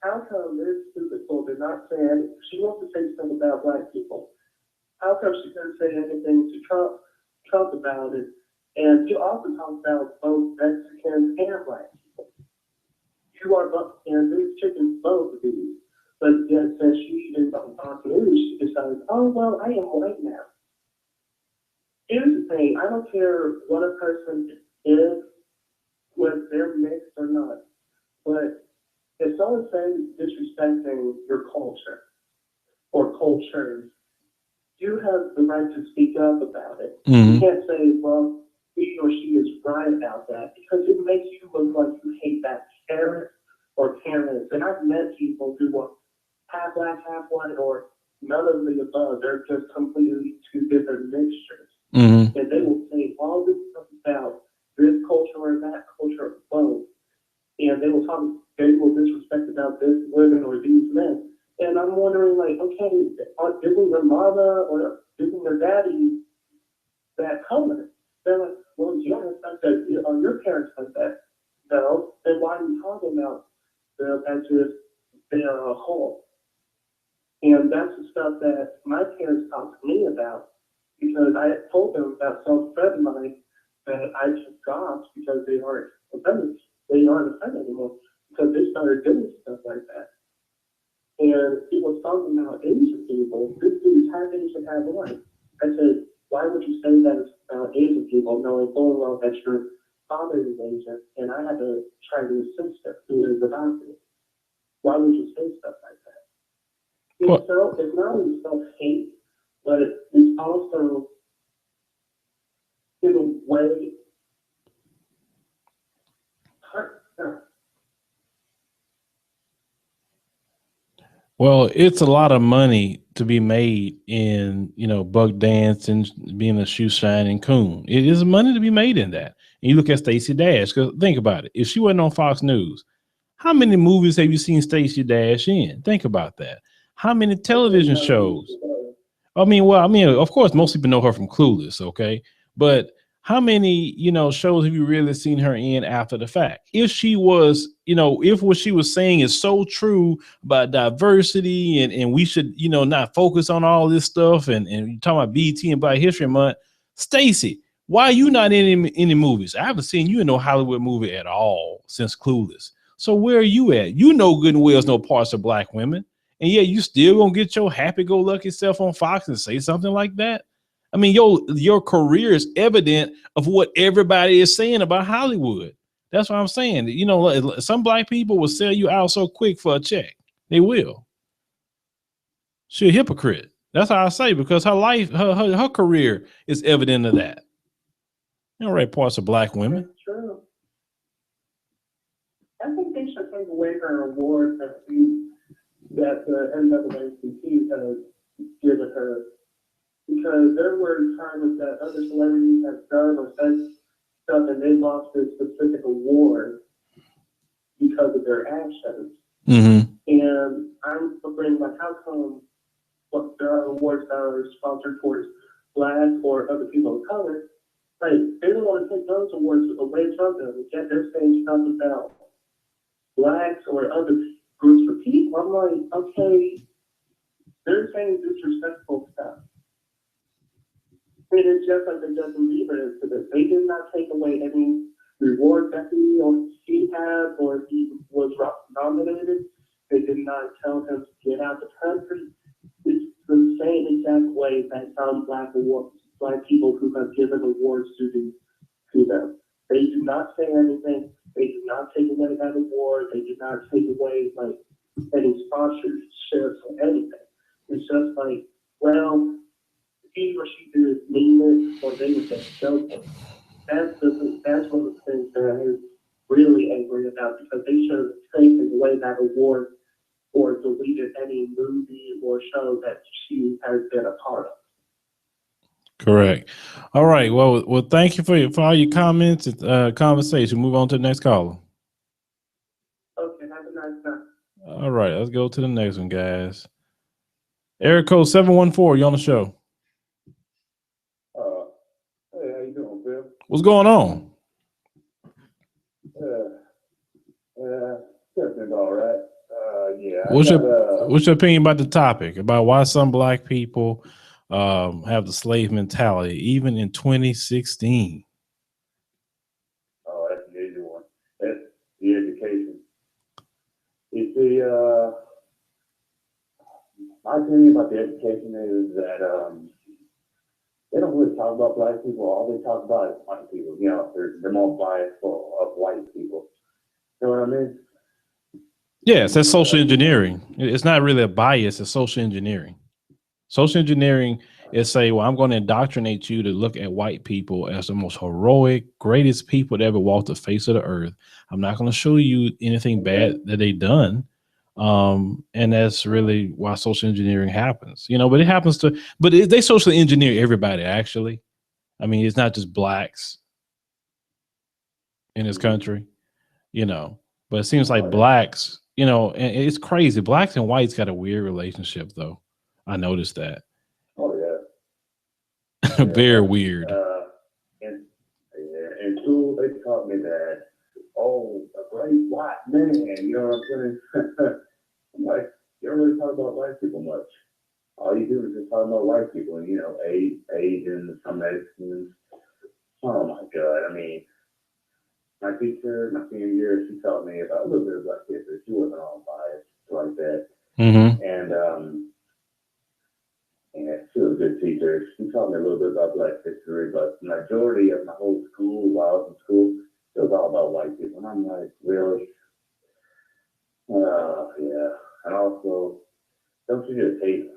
How come this stupid fool did not say anything? She wants to say something about Black people. How come she didn't say anything to Trump about it? And you also talk about both Mexicans and Black people. You are both, and these chickens both of these. But yet, since she is on Fox News, she decides, "Oh, well, I am white now." Here's the thing, I don't care what a person is, whether they're mixed or not, but if someone's saying disrespecting your culture or cultures, you have the right to speak up about it. Mm-hmm. You can't say, "Well, he or she is right about that," because it makes you look like you hate that parent or parents. And I've met people who are half black, half white, or none of the above. They're just completely two different mixtures. Mm-hmm. And they will say all this stuff about this culture or that culture or both. And they will disrespect about this women or these men. And I'm wondering, like, okay, isn't your mama or isn't your daddy that color? They're like, "Well, yeah, that your parents like that." No, then why are you talking about them as if they are a whole? And that's the stuff that my parents talked to me about, because I had told them about some friend of mine that I took jobs because they aren't offended. They aren't offended anymore because they started doing stuff like that. And he was talking about Asian people. This dude's half Asian, half white. I said, "Why would you say that about Asian people, knowing full well that your father is Asian and I have a Chinese sister who is adopted? Why would you say stuff like that?" Well, So it's not only self-hate, but it's also, in a way, hurt. well, it's a lot of money to be made in, buck dance and being a shoe shining coon. It is money to be made in that. And you look at Stacey Dash, because think about it. If she wasn't on Fox News, how many movies have you seen Stacey Dash in? Think about that. How many television shows? Of course, most people know her from Clueless, okay? But how many, shows have you really seen her in after the fact? If she was, if what she was saying is so true about diversity and we should, not focus on all this stuff and you're talking about BET and Black History Month, Stacey, why are you not in any movies? I haven't seen you in no Hollywood movie at all since Clueless. So where are you at? You know good and well there's no parts of Black women. And yeah, you still gonna get your happy-go-lucky self on Fox and say something like that? I mean, your career is evident of what everybody is saying about Hollywood. That's what I'm saying. Some Black people will sell you out so quick for a check. They will. She's a hypocrite. That's how I say, because her life, her career is evident of that. You don't rate parts of Black women. That's true. I think they should take away her award that the NAACP has given her, because there were times that other celebrities have done or said stuff and they lost this specific award because of their actions. Mm-hmm. And I'm wondering, like, how come there are awards that are sponsored towards Black or other people of color? Like, they don't want to take those awards away from them. Yet they're saying stuff about Blacks or other groups of people. I'm like, okay, they're saying disrespectful stuff. And it's just like the Justin Bieber incident. They did not take away any reward that he had or he was nominated. They did not tell him to get out of the country. It's the same exact way that some Black people who have given awards to them. They do not say anything. They do not take away that award. They do not take away like any sponsorships or anything. It's just like, well, he or she didn't mean it, or they were just joking. That's one of the things that I'm really angry about, because they should have taken away that award or deleted any movie or show that she has been a part of. Correct. All right. Well, thank you for all your comments and conversation. Move on to the next caller. Okay, have a nice time. All right, let's go to the next one, guys. Area code 714, you on the show. Hey, how you doing, Phil? What's going on? Everything's all right. Yeah. What's your opinion about the topic, about why some black people have the slave mentality, even in 2016? Oh, that's an easy one. That's the education. You see, my opinion about the education is that they don't really talk about black people. All they talk about is white people. You know, they're more biased of white people. You know what I mean? Yes, that's social engineering. It's not really a bias, it's social engineering. Social engineering is say, well, I'm going to indoctrinate you to look at white people as the most heroic, greatest people that ever walked the face of the earth. I'm not going to show you anything bad that they done. And that's really why social engineering happens, you know, but it happens to, they socially engineer everybody, actually. I mean, it's not just blacks in this country, you know, but it seems like blacks, you know, and it's crazy. Blacks and whites got a weird relationship, though. I noticed that. Oh, yeah. Very weird. In school, they taught me that, oh, a great white man, you know what I'm saying? I'm like, you don't really talk about white people much. All you do is just talk about white people, you know, Asians, some Mexicans. Oh my God, I mean, my teacher, my senior year, she taught me about a little bit of black history. She wasn't all biased like that. Mm-hmm. And she was a good teacher. She taught me a little bit about black history, but the majority of my whole school, while I was in school, it was all about white people. And I'm like, really? Yeah. And also, don't you just hate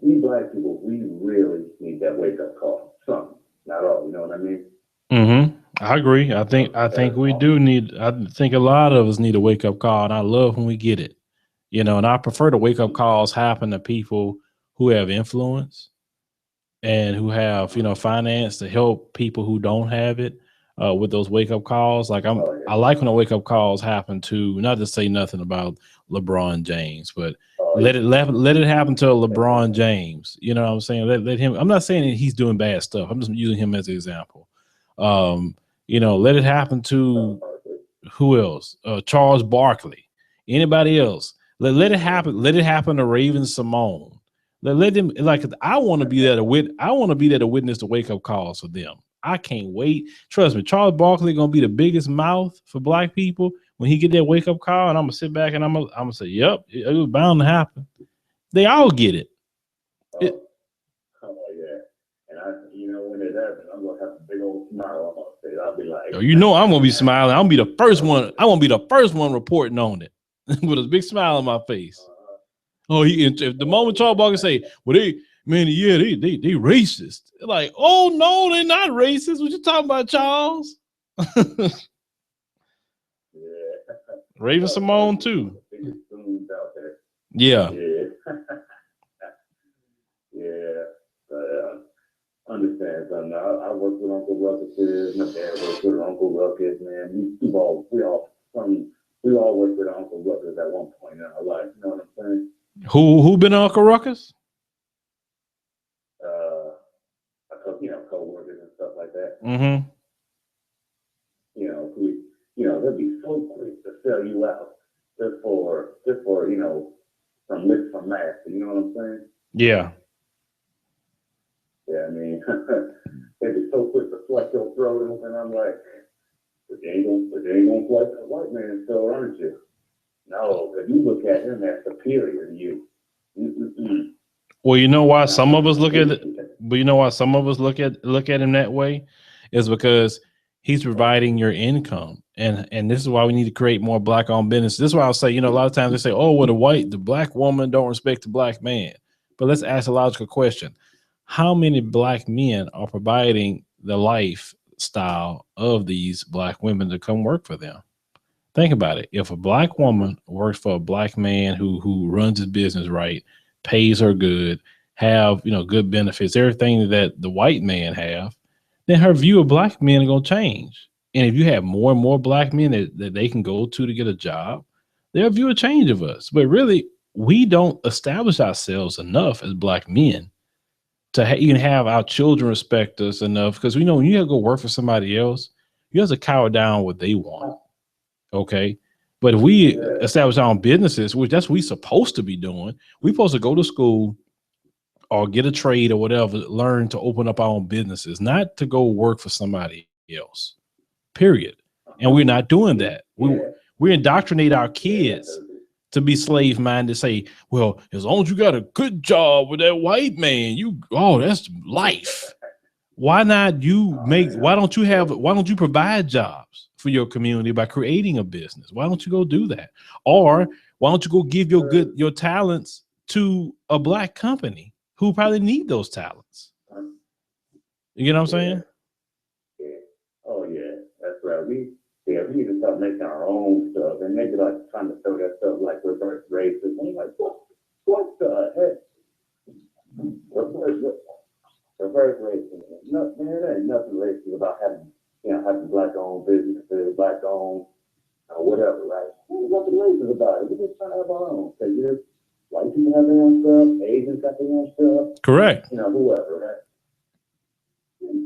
we black people, we really need that wake up call. Some, not all, you know what I mean? Mm-hmm. I agree. I think we do need, I think a lot of us need a wake up call, and I love when we get it. You know, and I prefer the wake up calls happen to people who have influence and who have, you know, finance to help people who don't have it with those wake up calls. Like I like when the wake up calls happen to, not to say nothing about LeBron James, but let it happen to LeBron James. You know what I'm saying? Let him. I'm not saying that he's doing bad stuff. I'm just using him as an example. You know, let it happen to who else? Charles Barkley. Anybody else? Let it happen. Let it happen to Raven Simone. Let them, like, I want to be there to witness the wake up calls for them. I can't wait. Trust me, Charles Barkley gonna be the biggest mouth for black people when he get that wake up call, and I'm gonna sit back and I'm gonna say, "Yep, it was bound to happen." They all get it. Yeah, and you know, when it happens, I'm gonna have a big old smile on my face. I'll be like, you know, I'm gonna be smiling. I'm gonna be the first one. I won't be the first one reporting on it with a big smile on my face. Oh, if the moment Charles Barkley say, "Well, they racist," they're like, "Oh no, they're not racist. What you talking about, Charles?" Raven Simone too. Yeah. Understand something. I work with Uncle Ruckus. My dad works with Uncle Ruckus, man. We all worked with Uncle Ruckus at one point in our life. You know what I'm saying? Who been Uncle Ruckus? You know, co-workers and stuff like that. Mm-hmm. You know, they'll be so quick to sell you out just for you know, from master. You know what I'm saying? Yeah. Yeah, I mean, they'd be so quick to flex your throat, and I'm like, but they ain't gonna flex a white man, so aren't you? No, if you look at him as superior to you. Mm-mm-mm. Well, you know why some of us look at it, but you know why some of us look at him that way is because he's providing your income. And this is why we need to create more black owned business. This is why I'll say, you know, a lot of times they say, oh, well, the black woman don't respect the black man. But let's ask a logical question. How many black men are providing the lifestyle of these black women to come work for them? Think about it. If a black woman works for a black man who runs his business right, pays her good, have good benefits, everything that the white man have, then her view of black men are gonna change. And if you have more and more black men that they can go to get a job, their view will change of us. But really, we don't establish ourselves enough as black men to even have our children respect us enough. Because we know when you have to go work for somebody else, you have to cower down what they want. Okay. But if we establish our own businesses, which that's what we supposed to be doing, we supposed to go to school or get a trade or whatever, learn to open up our own businesses, not to go work for somebody else. Period. And we're not doing that. We indoctrinate our kids to be slave minded, say, well, as long as you got a good job with that white man, that's life. Why don't you provide jobs for your community by creating a business? Why don't you go do that? Or why don't you go give your talents to a black company who probably need those talents? You know what I'm saying? Yeah. Oh yeah, that's right. We need to start making our own stuff, and maybe like trying to throw that stuff like reverse racism. I'm like, what the heck? Reverse racism. No, man, there ain't nothing racist about having black-owned businesses, black-owned whatever, right? There's nothing racist about it. We're just trying to have our own. Because white people have their own stuff, Asians got their own stuff. Correct. Whoever, right?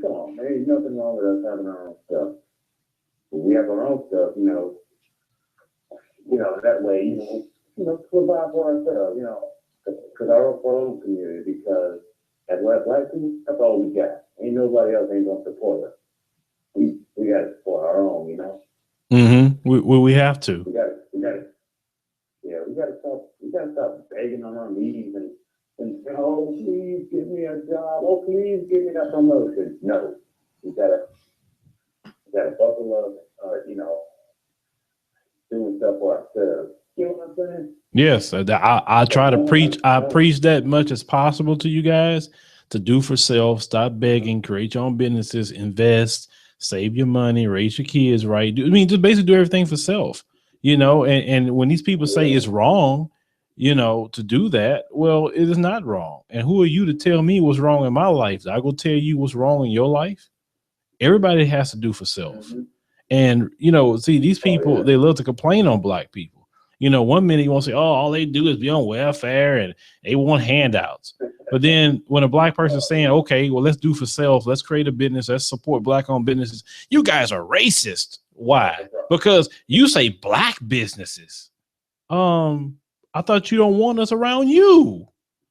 Come on, there ain't nothing wrong with us having our own stuff. We have our own stuff, that way, provide for ourselves, because our own community, because as black people, that's all we got. Ain't nobody else ain't gonna support us. We gotta support our own, Mm-hmm. We have to. We gotta stop begging on our knees and say, oh, please give me a job. Oh, please give me that promotion. No, we gotta buckle up, doing stuff for ourselves. You know what I'm saying? Yes, I try to preach. I preach that much as possible to you guys to do for self. Stop begging. Create your own businesses. Invest. Save your money. Raise your kids right. Just basically do everything for self. And when these people say it's wrong, to do that, well, it is not wrong. And who are you to tell me what's wrong in my life? I go tell you what's wrong in your life. Everybody has to do for self. Mm-hmm. And, see, these people, they love to complain on black people. 1 minute you want to say, oh, all they do is be on welfare and they want handouts. But then when a black person is saying, okay, well, let's do for self, let's create a business, let's support black-owned businesses. You guys are racist. Why? Because you say black businesses. I thought you don't want us around you.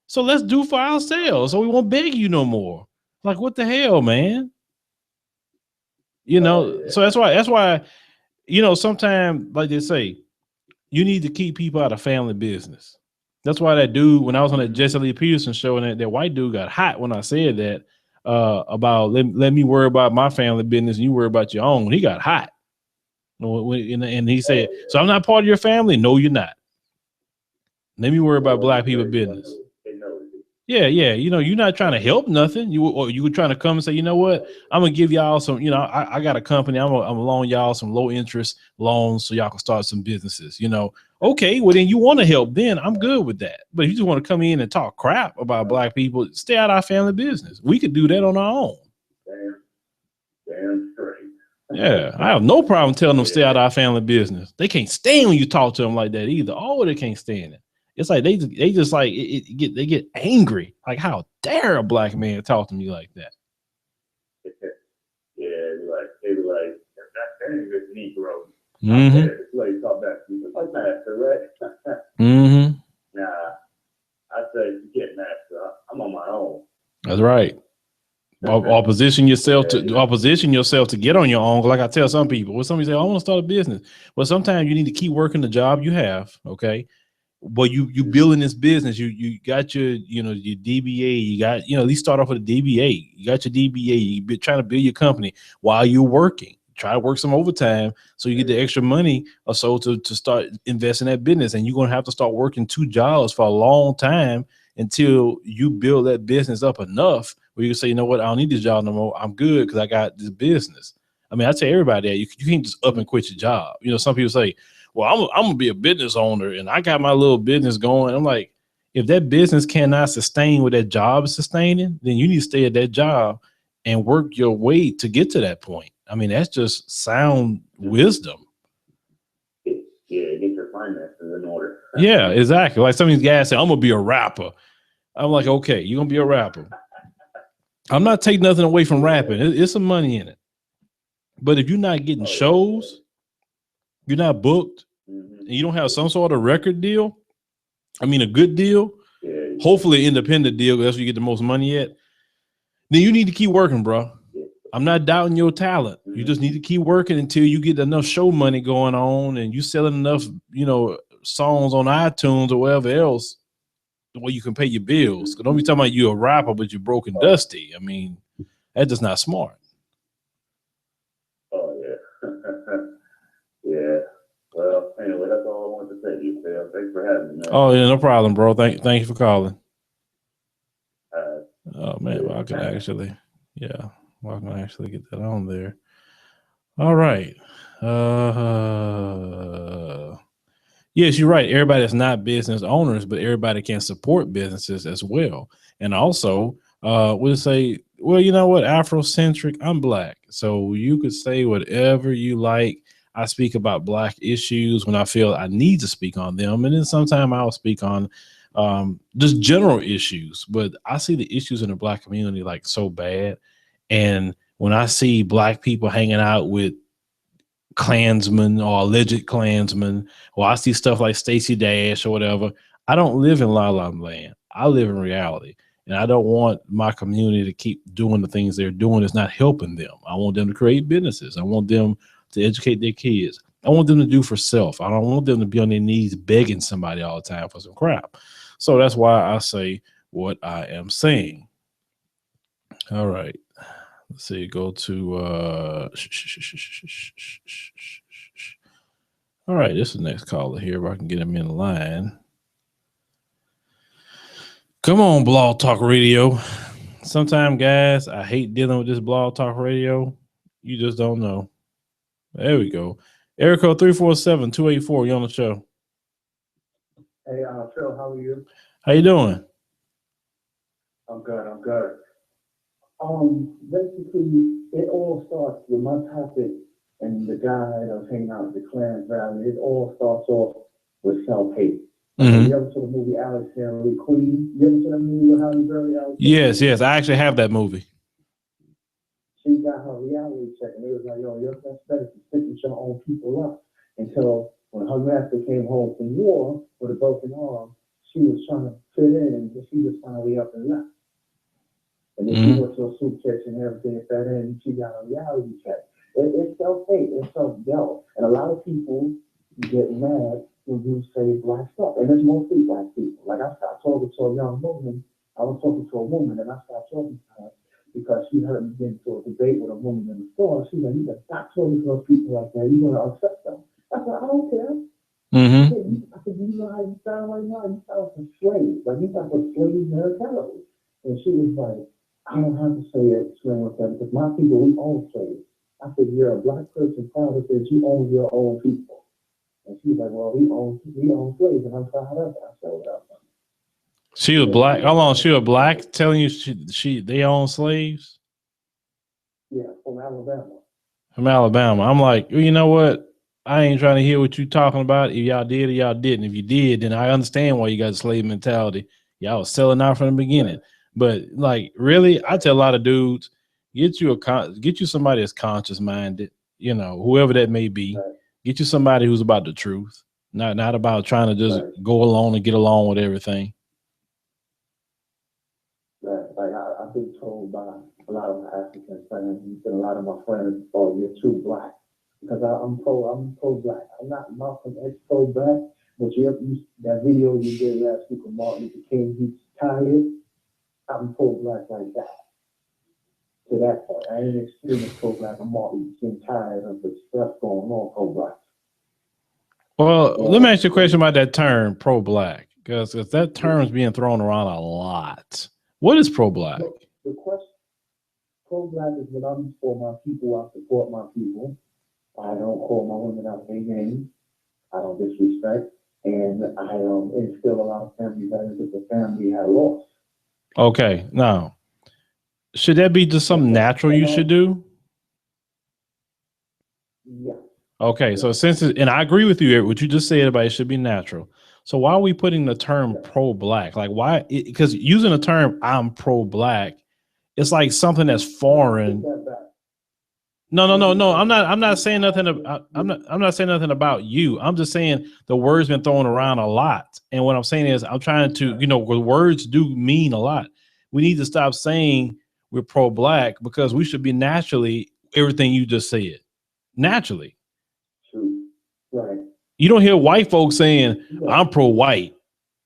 So let's do for ourselves. So we won't beg you no more. Like, what the hell, man? So that's why, sometimes, like they say, you need to keep people out of family business. That's why that dude, when I was on that Jesse Lee Peterson show, and that white dude got hot when I said that about let me worry about my family business and you worry about your own. He got hot. And he said, so I'm not part of your family? No, you're not. Let me worry about black people business. Yeah. You're not trying to help nothing. You were trying to come and say, you know what? I'm gonna give y'all some. I got a company. I'm gonna loan y'all some low interest loans so y'all can start some businesses. Okay, well then you want to help. Then I'm good with that. But if you just want to come in and talk crap about black people, stay out of our family business. We could do that on our own. Damn straight. Yeah, I have no problem telling them stay out of our family business. They can't stand when you talk to them like that either. Oh, they can't stand it. It's like they just like they get angry. Like, how dare a black man talk to me like that? Yeah, they were like that ain't good Negro. Mm-hmm. Like talk back to you, like master, right? Mm-hmm. Nah, I say get master. I'm on my own. That's right. Or position yourself to get on your own. Like I tell some people, when somebody say, I want to start a business. Well, sometimes you need to keep working the job you have. Okay. But you building this business, you got your DBA, you got, at least start off with a DBA. You got your DBA, you're trying to build your company while you're working. Try to work some overtime so you get the extra money or so to start investing in that business. And you're going to have to start working 2 jobs for a long time until you build that business up enough where you can say, you know what, I don't need this job no more. I'm good because I got this business. I mean, I tell everybody that you can't just up and quit your job. You know, some people say, well, I'm gonna be a business owner and I got my little business going. I'm like, if that business cannot sustain what that job is sustaining, then you need to stay at that job and work your way to get to that point. I mean, that's just sound wisdom. Yeah, get your finances in order. Yeah, exactly. Like some of these guys say, I'm gonna be a rapper. I'm like, okay, you're gonna be a rapper. I'm not taking nothing away from rapping. It's some money in it. But if you're not getting shows, you're not booked, and you don't have some sort of record deal, I mean, a good deal, hopefully an independent deal, that's where you get the most money at, then you need to keep working, bro. I'm not doubting your talent. You just need to keep working until you get enough show money going on and you selling enough, you know, songs on iTunes or wherever else where you can pay your bills. Don't be talking about you a rapper, but you're broke and dusty. I mean, that's just not smart. Oh, yeah. Yeah. Well, anyway, that's all I wanted to say to you, Phil. Thanks for having me, man. Oh, yeah, no problem, bro. Thank you for calling. Oh, man, well, I can actually, well, I can actually get that on there. All right. Yes, you're right. Everybody is not business owners, but everybody can support businesses as well. And also, we'll say, well, you know what? Afrocentric, I'm Black. So you could say whatever you like. I speak about Black issues when I feel I need to speak on them. And then sometime I'll speak on just general issues. But I see the issues in the Black community like so bad. And when I see Black people hanging out with Klansmen or alleged Klansmen, or I see stuff like Stacey Dash or whatever, I don't live in La La Land. I live in reality. And I don't want my community to keep doing the things they're doing. It's not helping them. I want them to create businesses. I want them to educate their kids. I want them to do for self. I don't want them to be on their knees begging somebody all the time for some crap. So that's why I say what I am saying. All right. Let's see, go to all right, this is the next caller here if I can get him in the line. Come on, Blog Talk Radio. Sometimes, guys, I hate dealing with this Blog Talk Radio. You just don't know. There we go. Area code 347-284, you on the show. Hey, Phil, how are you? How you doing? I'm good. Basically, it all starts with my topic and the guy that was hanging out at the Clarence Valley. It all starts off with self-hate. Mm-hmm. You ever saw the movie Alexander Queen? You ever saw that movie with Halle Berry? Yes. I actually have that movie. She got her reality check, and it was like, yo, your best bet is to stick with your own people up. Until when her master came home from war with a broken arm, she was trying to fit in, and she was finally up and left. And then she went to a soup kitchen and everything at that end, she got a reality check. It's self-hate, it's self-doubt. And a lot of people get mad when you say Black stuff. And it's mostly Black people. Like I stopped talking to a young woman. I was talking to a woman and I stopped talking to her because she heard me get into a debate with a woman in the store. She said, you gotta stop talking to those people like that. You're gonna upset them. I said, I don't care. I said, you know how you sound right now? You sound like a slave. Like you got a slave mentality. And she was like, I don't have to say it explain with them because my people, we own slaves. I said, you're a Black person proud of that you own your own people. And she's like, well, we own slaves, and I'm proud of it. I said, well, she was Black. How long? She was Black telling you they own slaves? Yeah, from Alabama. From Alabama. I'm like, you know what? I ain't trying to hear what you talking about. If y'all did or y'all didn't. If you did, then I understand why you got a slave mentality. Y'all was selling out from the beginning. Right. But like, really, I tell a lot of dudes, get you somebody that's conscious minded, you know, whoever that may be. Right. Get you somebody who's about the truth, not about trying to just go along and get along with everything. Right. Like I've been told by a lot of my African friends and a lot of my friends, oh, you're too Black. Because I'm pro-Black. I'm not Malcolm X pro-Black, but that video you did last week with Martin Luther King, he's tired. I'm pro-Black like that. To that point, I ain't extremely pro-Black. I'm Martin Luther King tired of the stuff going on pro-Black. Well, let me ask you a question about that term, pro-Black, because that term is being thrown around a lot. What is pro-Black? The question, pro-black is what I'm for my people. I support my people. I don't call my women out their names. I don't disrespect. And I instill a lot of family values that the family had lost. Okay, now, should that be just something natural you should do? Yeah. Okay, so since it, and I agree with you, Eric, what you just said about it should be natural. So why are we putting the term pro-black? Like why? Because using the term "I'm pro-black," it's like something that's foreign. No. I'm not saying nothing. I'm not saying nothing about you. I'm just saying the word's been thrown around a lot, and what I'm saying is I'm trying to, the words do mean a lot. We need to stop saying we're pro-black because we should be naturally everything you just said. Naturally. True. Right. You don't hear white folks saying I'm pro-white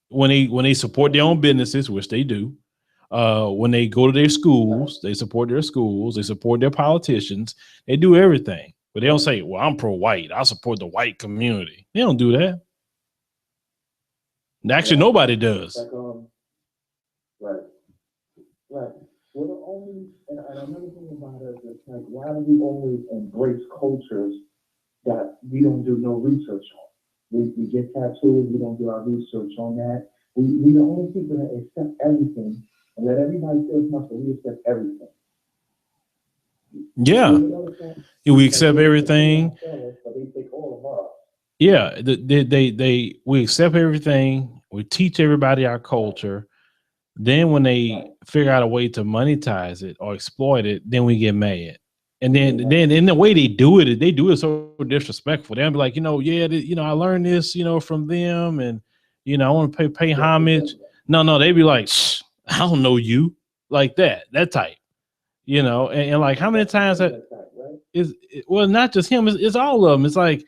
when they support their own businesses, which they do. When they go to their schools, they support their schools, they support their politicians, they do everything. But they don't say, well, I'm pro-white, I support the white community. They don't do that. Actually, nobody does. Right. Right. Well, the only, and another thing about it is like, why do we always embrace cultures that we don't do no research on? We get tattoos, we don't do our research on that. We the only people that accept everything and let everybody feel comfortable. We accept everything. Yeah. We accept everything. But they take all of ours. Yeah, we accept everything. We teach everybody our culture. Then when they figure out a way to monetize it or exploit it, then we get mad. And then in the way they do it so disrespectful. They'll be like, I learned this, from them, and I want to pay homage. No, they be like, I don't know you, like that type, and like how many times well, not just him, it's all of them. It's like,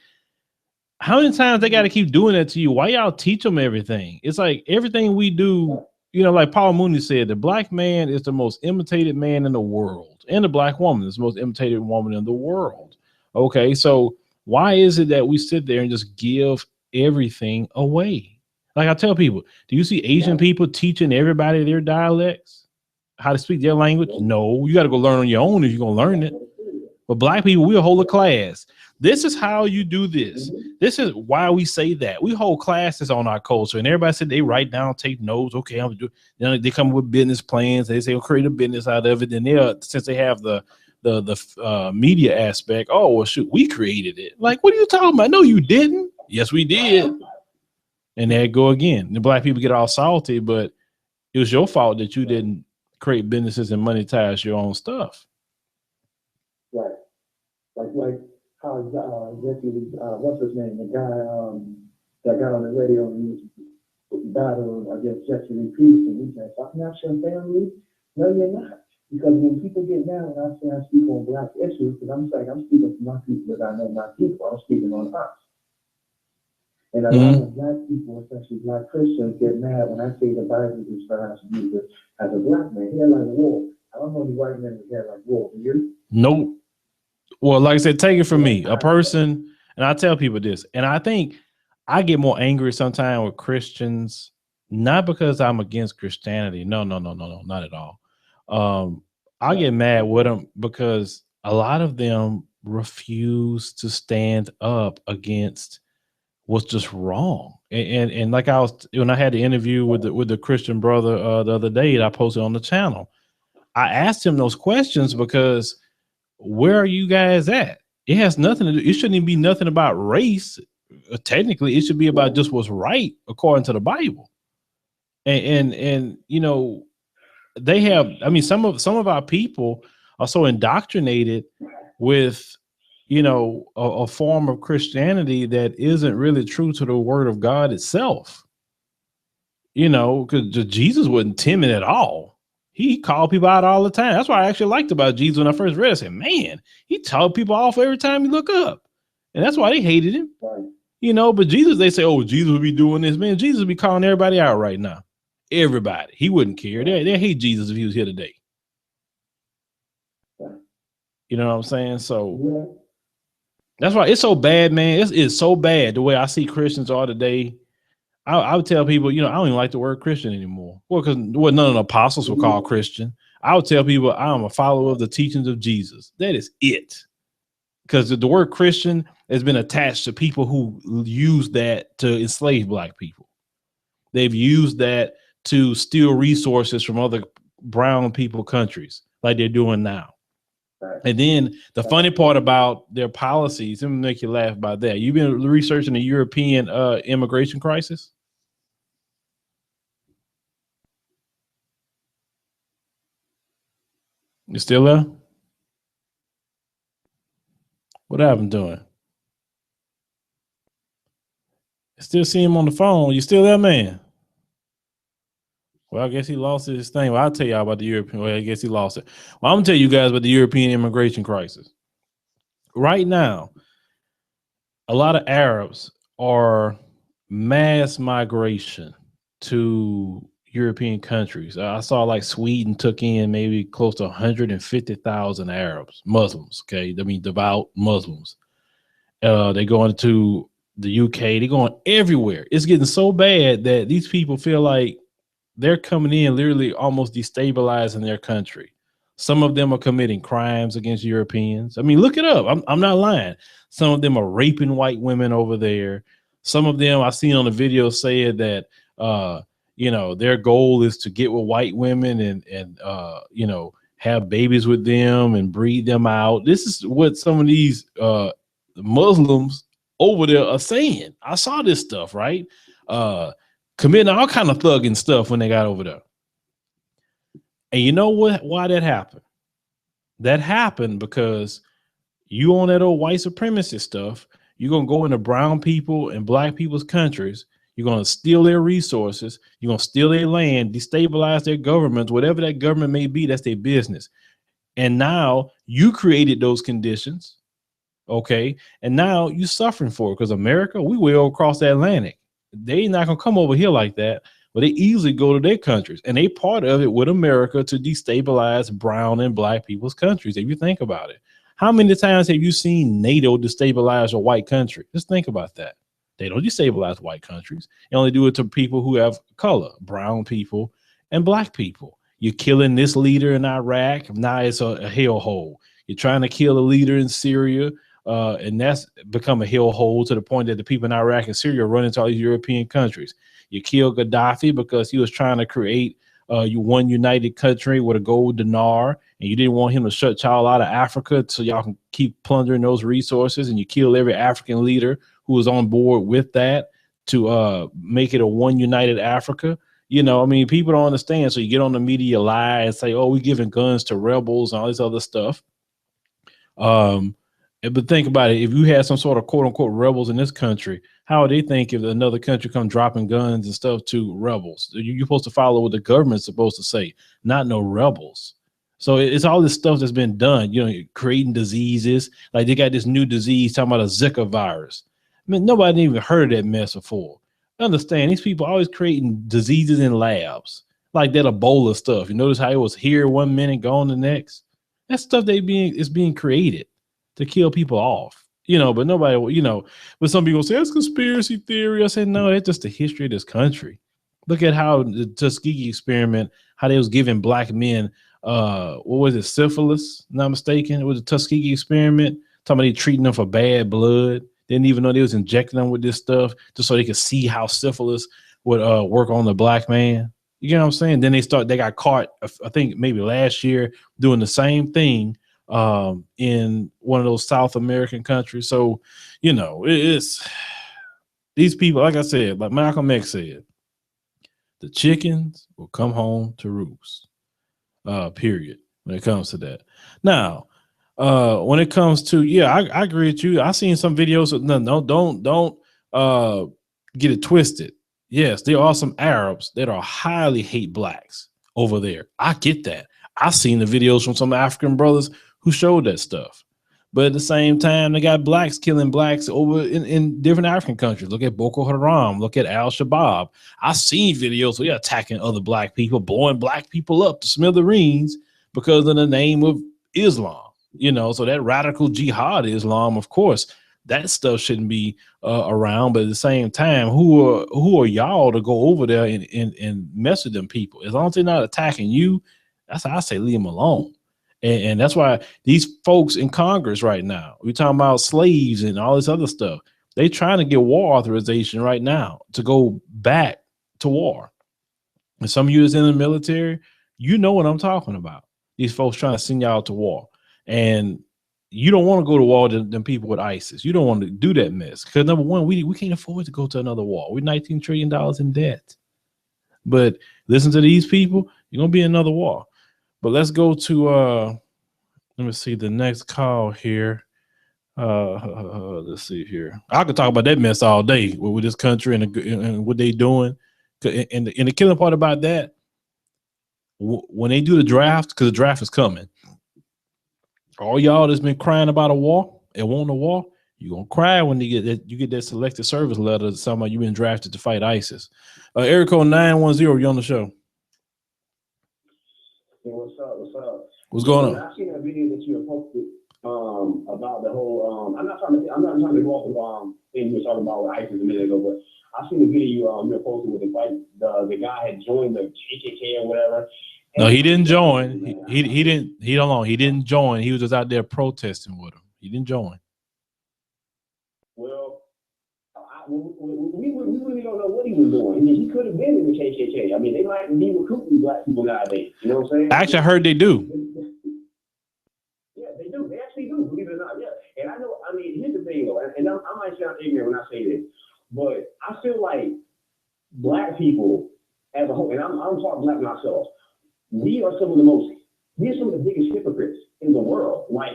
how many times they got to keep doing that to you? Why y'all teach them everything? It's like everything we do, like Paul Mooney said, the black man is the most imitated man in the world, and the black woman is the most imitated woman in the world. Okay, so why is it that we sit there and just give everything away? Like I tell people, do you see Asian people teaching everybody their dialects, how to speak their language? No, you got to go learn on your own if you're going to learn it. But black people, we'll hold a class. This is how you do this. This is why we say that. We hold classes on our culture, and everybody said they write down, take notes. Okay, I'm gonna do. They come up with business plans. They say, "We'll create a business out of it." And since they have the media aspect, oh well, shoot, we created it. Like, what are you talking about? No, you didn't. Yes, we did. And there you go again. The black people get all salty, but it was your fault that you didn't create businesses and monetize your own stuff. Right. Like how Jesse, what's his name? The guy that got on the radio and he was battling against Jesse Lee Peterson. He said, "I'm not your family." No, you're not. Because when people get mad when I say I speak on black issues, because I'm saying I'm speaking for my people that I know my people. I'm speaking on us. And a lot of black people, especially black Christians, get mad when I say the Bible describes Jesus as a black man. Hair like a wolf. I don't know any white men with hair like wolf. Do you? Nope. Well, like I said, take it from me, a person, and I tell people this, and I think I get more angry sometimes with Christians, not because I'm against Christianity. No, not at all. I get mad with them because a lot of them refuse to stand up against what's just wrong. And like when I had the interview with the Christian brother the other day that I posted on the channel, I asked him those questions because where are you guys at? It has nothing to do. It shouldn't even be nothing about race. Technically, it should be about just what's right according to the Bible. And they have. I mean, some of our people are so indoctrinated with, a form of Christianity that isn't really true to the Word of God itself. Because Jesus wasn't timid at all. He called people out all the time. That's what I actually liked about Jesus when I first read it. I said, man, he told people off every time you look up. And that's why they hated him. But Jesus, they say, oh, Jesus will be doing this. Man, Jesus will be calling everybody out right now. Everybody. He wouldn't care. They hate Jesus if he was here today. You know what I'm saying? So that's why it's so bad, man. It's so bad the way I see Christians are today. I would tell people, I don't even like the word Christian anymore. Well, because none of the apostles were called Christian. I would tell people I'm a follower of the teachings of Jesus. That is it. Because the word Christian has been attached to people who use that to enslave black people. They've used that to steal resources from other brown people countries like they're doing now. And then the funny part about their policies, let me make you laugh about that. You've been researching the European immigration crisis? You still there? What happened to him? Still see him on the phone. You still there, man? Well, I guess he lost his thing. Well, I'll tell y'all about the European. Well, I guess he lost it. Well, I'm gonna tell you guys about the European immigration crisis. Right now, a lot of Arabs are mass migration to European countries. I saw like Sweden took in maybe close to 150,000 Arabs, Muslims. Okay, I mean devout Muslims. They going to the UK. They're going everywhere. It's getting so bad that these people feel like they're coming in literally almost destabilizing their country. Some of them are committing crimes against Europeans. I mean, look it up. I'm not lying. Some of them are raping white women over there. Some of them I've seen on the video said that, their goal is to get with white women and have babies with them and breed them out. This is what some of these Muslims over there are saying. I saw this stuff, right? Committing all kind of thugging stuff when they got over there. And you know what? Why that happened? That happened because you on that old white supremacist stuff. You're going to go into brown people and black people's countries. You're going to steal their resources. You're going to steal their land, destabilize their governments, whatever that government may be, that's their business. And now you created those conditions. Okay. And now you're suffering for it because America, we will across the Atlantic. They not going to come over here like that, but they easily go to their countries. And they part of it with America to destabilize brown and black people's countries. If you think about it, how many times have you seen NATO destabilize a white country? Just think about that. They don't destabilize white countries. They only do it to people who have color, brown people and black people. You're killing this leader in Iraq. Now it's a hellhole. You're trying to kill a leader in Syria. And that's become a hellhole to the point that the people in Iraq and Syria run into all these European countries. You killed Gaddafi because he was trying to create one united country with a gold dinar, and you didn't want him to shut y'all out of Africa so y'all can keep plundering those resources, and you kill every African leader who was on board with that to make it a one united Africa. You know, I mean, people don't understand. So you get on the media, lie and say, oh, we're giving guns to rebels and all this other stuff. But think about it. If you had some sort of quote unquote rebels in this country, how would they think if another country come dropping guns and stuff to rebels? You're supposed to follow what the government's supposed to say, not no rebels. So it's all this stuff that's been done, creating diseases. Like they got this new disease talking about a Zika virus. I mean, nobody even heard of that mess before. Understand, these people always creating diseases in labs, like that Ebola stuff. You notice how it was here 1 minute, gone the next? That stuff is being created to kill people off, but nobody, but some people say it's conspiracy theory. I said, no, that's just the history of this country. Look at how the Tuskegee experiment, how they was giving black men, what was it, syphilis, not mistaken. It was a Tuskegee experiment, talking about they treating them for bad blood. Didn't even know they was injecting them with this stuff just so they could see how syphilis would work on the black man. You know what I'm saying? Then they got caught, I think maybe last year, doing the same thing in one of those South American countries. So, it's these people, like I said, like Malcolm X said, the chickens will come home to roost, period, when it comes to that. Now, when it comes to, I agree with you. I seen some videos of don't get it twisted. Yes, there are some Arabs that are highly hate blacks over there. I get that. I seen the videos from some African brothers who showed that stuff. But at the same time, they got blacks killing blacks over in different African countries. Look at Boko Haram. Look at Al-Shabaab. I've seen videos where they're attacking other black people, blowing black people up to smithereens because in the name of Islam. So that radical jihad Islam, of course, that stuff shouldn't be around. But at the same time, who are y'all to go over there and mess with them people? As long as they're not attacking you, That's how I say leave them alone. And that's why these folks in Congress right now, we're talking about slaves and all this other stuff. They trying to get war authorization right now to go back to war. And some of you that's in the military, you know what I'm talking about. These folks trying to send y'all to war. And you don't want to go to war with them people with ISIS. You don't want to do that mess. Because number one, we can't afford to go to another war. We're $19 trillion in debt. But listen to these people, you're gonna be in another war. But let's go to let me see the next call here. Let's see here. I could talk about that mess all day with this country and what they doing. And the killing part about that, when they do the draft, because the draft is coming, all y'all that's been crying about a war and wanting a war, you're gonna cry when you get that selected service letter talking about you've been drafted to fight ISIS. Eric code 910, you on the show. Hey, what's up? What's up? What's going on? I've seen that video that you have posted about the whole. I'm not trying to go off things you were talking about with ISIS a minute ago, but I've seen the video you were posting with the guy had joined the KKK or whatever. No, he didn't join. He didn't join. He was just out there protesting with him. He didn't join. Well, we really don't know what he was doing. I mean, he could have been in the KKK. I mean, they might be recruiting black people nowadays. You know what I'm saying? Actually, I heard they do. Yeah, they do. They actually do, believe it or not. Yeah. And I know, I mean, here's the thing, though, and I might sound ignorant when I say this, but I feel like black people as a whole, and I'm part black myself, we're some of the biggest hypocrites in the world. Like,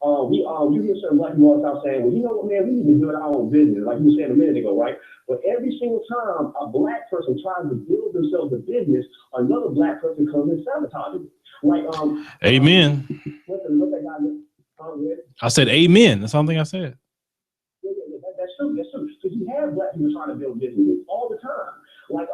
you hear certain black people all the time saying, well, you know what, man, we need to build our own business, like you said a minute ago, right? But every single time a black person tries to build themselves a business, another black person comes and sabotages it. Like, amen. What's that guy? I said amen. That's the only thing I said. Yeah, that's true. That's true. Because you have black people trying to build businesses all the time. Like,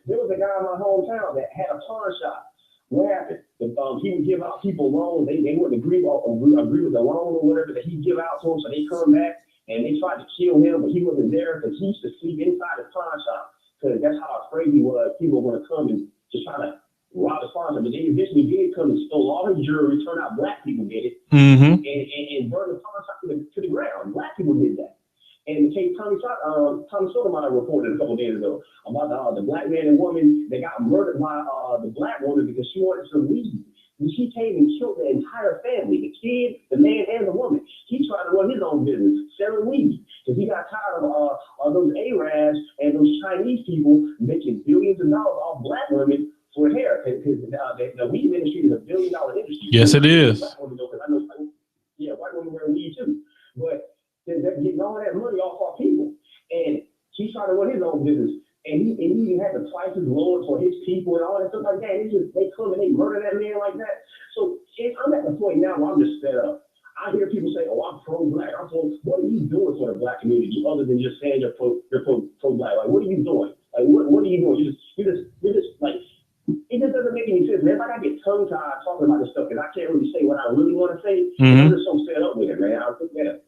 there was a guy in my hometown that had a pawn shop. What happened? He would give out people loans. They wouldn't agree with the loan or whatever that he'd give out to them. So they come back and they tried to kill him, but he wasn't there because he used to sleep inside his pawn shop because that's how afraid he was. People were going to come and just try to rob his pawn shop. But they eventually did come and stole all his jewelry. Turned out black people did it and burned the pawn shop to the ground. Black people did that. And the case Tommy Sotomayor reported a couple days ago about the black man and woman that got murdered by the black woman because she wanted to leave. And she came and killed the entire family, the kid, the man, and the woman. He tried to run his own business, selling weed, because he got tired of those Arabs and those Chinese people making billions of dollars off black women for hair. Because the weed industry is $1 billion industry. Yes, it is. Yeah, white women wear weed too. But they're getting all that money off our people. And he's trying to run his own business. And he even had the prices lowered for his people and all that stuff like that. And they come and they murder that man like that. So I'm at the point now where I'm just fed up. I hear people say, oh, I'm pro-black. What are you doing for the black community other than just saying you're pro-black? Like, what are you doing? Like, what are you doing? You're just like, it just doesn't make any sense, man. If I gotta get tongue-tied talking about this stuff because I can't really say what I really want to say, I'm just so fed up with it, man. I think that.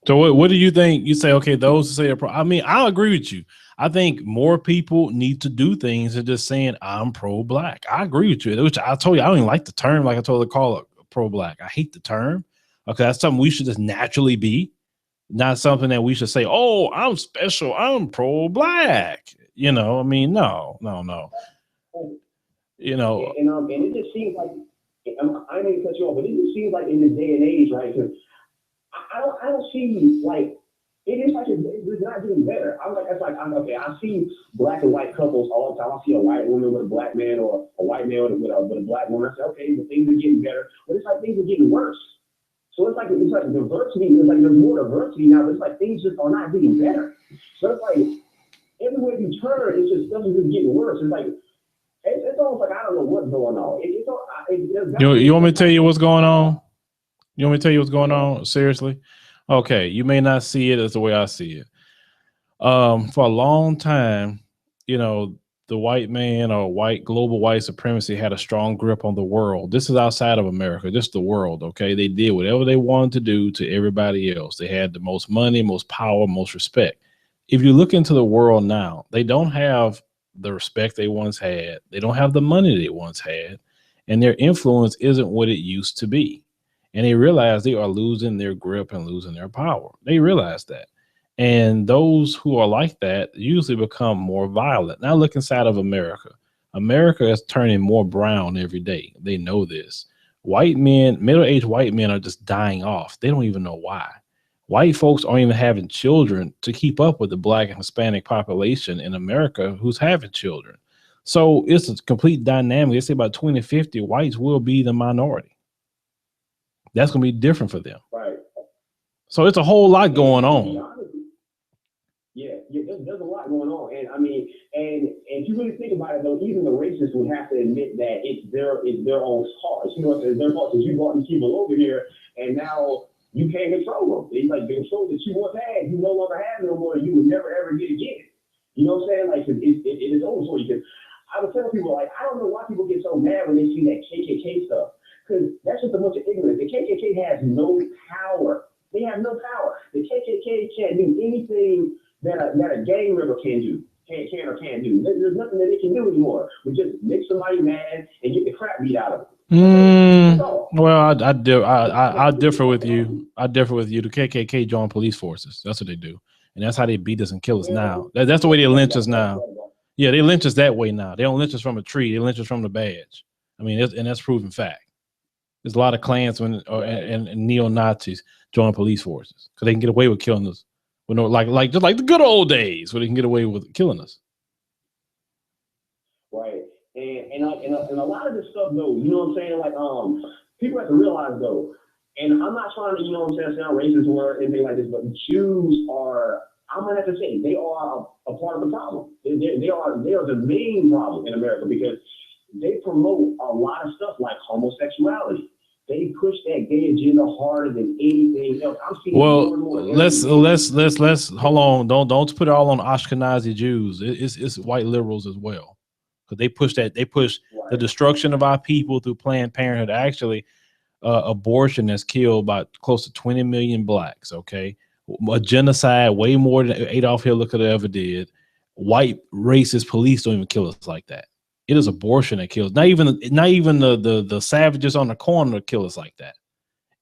So what do you think? You say, okay, those who say they're pro. I mean, I agree with you. I think more people need to do things than just saying I'm pro-black. I agree with you. Which I told you, I don't even like the term. Like I told her, call it pro-black. I hate the term. Okay, that's something we should just naturally be, not something that we should say, oh, I'm special. I'm pro-black. You know, I mean, no. You know, and it just seems like I didn't cut you off, but it just seems like in this day and age, right? Because I don't see like it is like it's not getting better. I see black and white couples all the time. I see a white woman with a black man or a white man with a black woman. I say, okay, the things are getting better, but it's like things are getting worse. So it's like diversity. It's like there's more diversity now, but it's like things just are not getting better. So it's like everywhere you turn, it's just stuff is just getting worse. It's like it's almost like I don't know what's going on. You want me to tell you what's going on? You want me to tell you what's going on? Seriously? Okay, you may not see it as the way I see it. For a long time, you know, the white man or global white supremacy had a strong grip on the world. This is outside of America, just the world, okay? They did whatever they wanted to do to everybody else. They had the most money, most power, most respect. If you look into the world now, they don't have the respect they once had. They don't have the money they once had. and their influence isn't what it used to be. And they realize they are losing their grip and losing their power. They realize that. And those who are like that usually become more violent. Now look inside of America. America is turning more brown every day. They know this. White men, middle-aged white men are just dying off. They don't even know why. White folks aren't even having children to keep up with the Black and Hispanic population in America who's having children. So it's a complete dynamic. They say about 2050, whites will be the minority. That's going to be different for them. Right. So it's a whole lot going on. Yeah, there's a lot going on, and I mean, and if you really think about it, though, even the racists would have to admit that it's their own fault. You know, it's their fault because you brought these people over here, and now you can't control them. It's like the control that you once had, you no longer have no more. You would never ever get again. You know what I'm saying? Like it is over for you. Because I was telling people, like, I don't know why people get so mad when they see that KKK stuff, because that's just a bunch of ignorance. The KKK has no power. They have no power. The KKK can't do anything that a gang member can do, can or can't do. There's nothing that they can do anymore. We just make somebody mad and get the crap beat out of them. Well, I differ with you. I differ with you. The KKK joined police forces. That's what they do, and that's how they beat us and kill us now. That's the way they lynch us now. Yeah, they lynch us that way now. They don't lynch us from a tree. They lynch us from the badge. I mean, and that's proven fact. There's a lot of Klansmen and neo-Nazis join police forces because they can get away with killing us. Just like the good old days where they can get away with killing us. Right. And a lot of this stuff though, you know what I'm saying? Like people have to realize though, and I'm not trying to, you know what I'm saying, sound racist or anything like this, but Jews are, I'm gonna have to say, they are a part of the problem. They are the main problem in America because they promote a lot of stuff like homosexuality. They push that gay agenda harder than anything else. I'm seeing let's hold on. Don't put it all on Ashkenazi Jews. It's white liberals as well, because they push the destruction of our people through Planned Parenthood. Actually, abortion has killed about close to 20 million blacks. Okay, a genocide way more than Adolf Hitler could have ever did. White racist police don't even kill us like that. It is abortion that kills. Not even the savages on the corner kill us like that.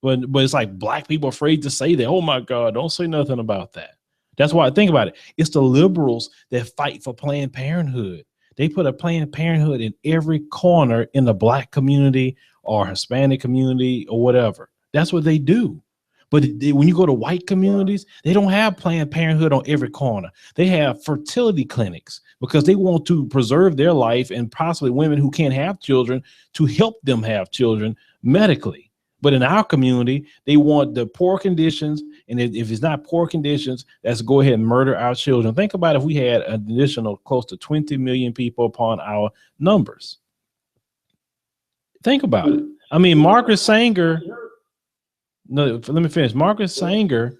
But it's like black people afraid to say that. Oh my God, don't say nothing about that. That's why I think about it. It's the liberals that fight for Planned Parenthood. They put a Planned Parenthood in every corner in the black community or Hispanic community or whatever. That's what they do. But when you go to white communities, they don't have Planned Parenthood on every corner. They have fertility clinics because they want to preserve their life and possibly women who can't have children to help them have children medically. But in our community, they want the poor conditions. And if it's not poor conditions, let's go ahead and murder our children. Think about if we had an additional close to 20 million people upon our numbers. Think about it. I mean, Margaret Sanger. No, let me finish. Margaret Sanger,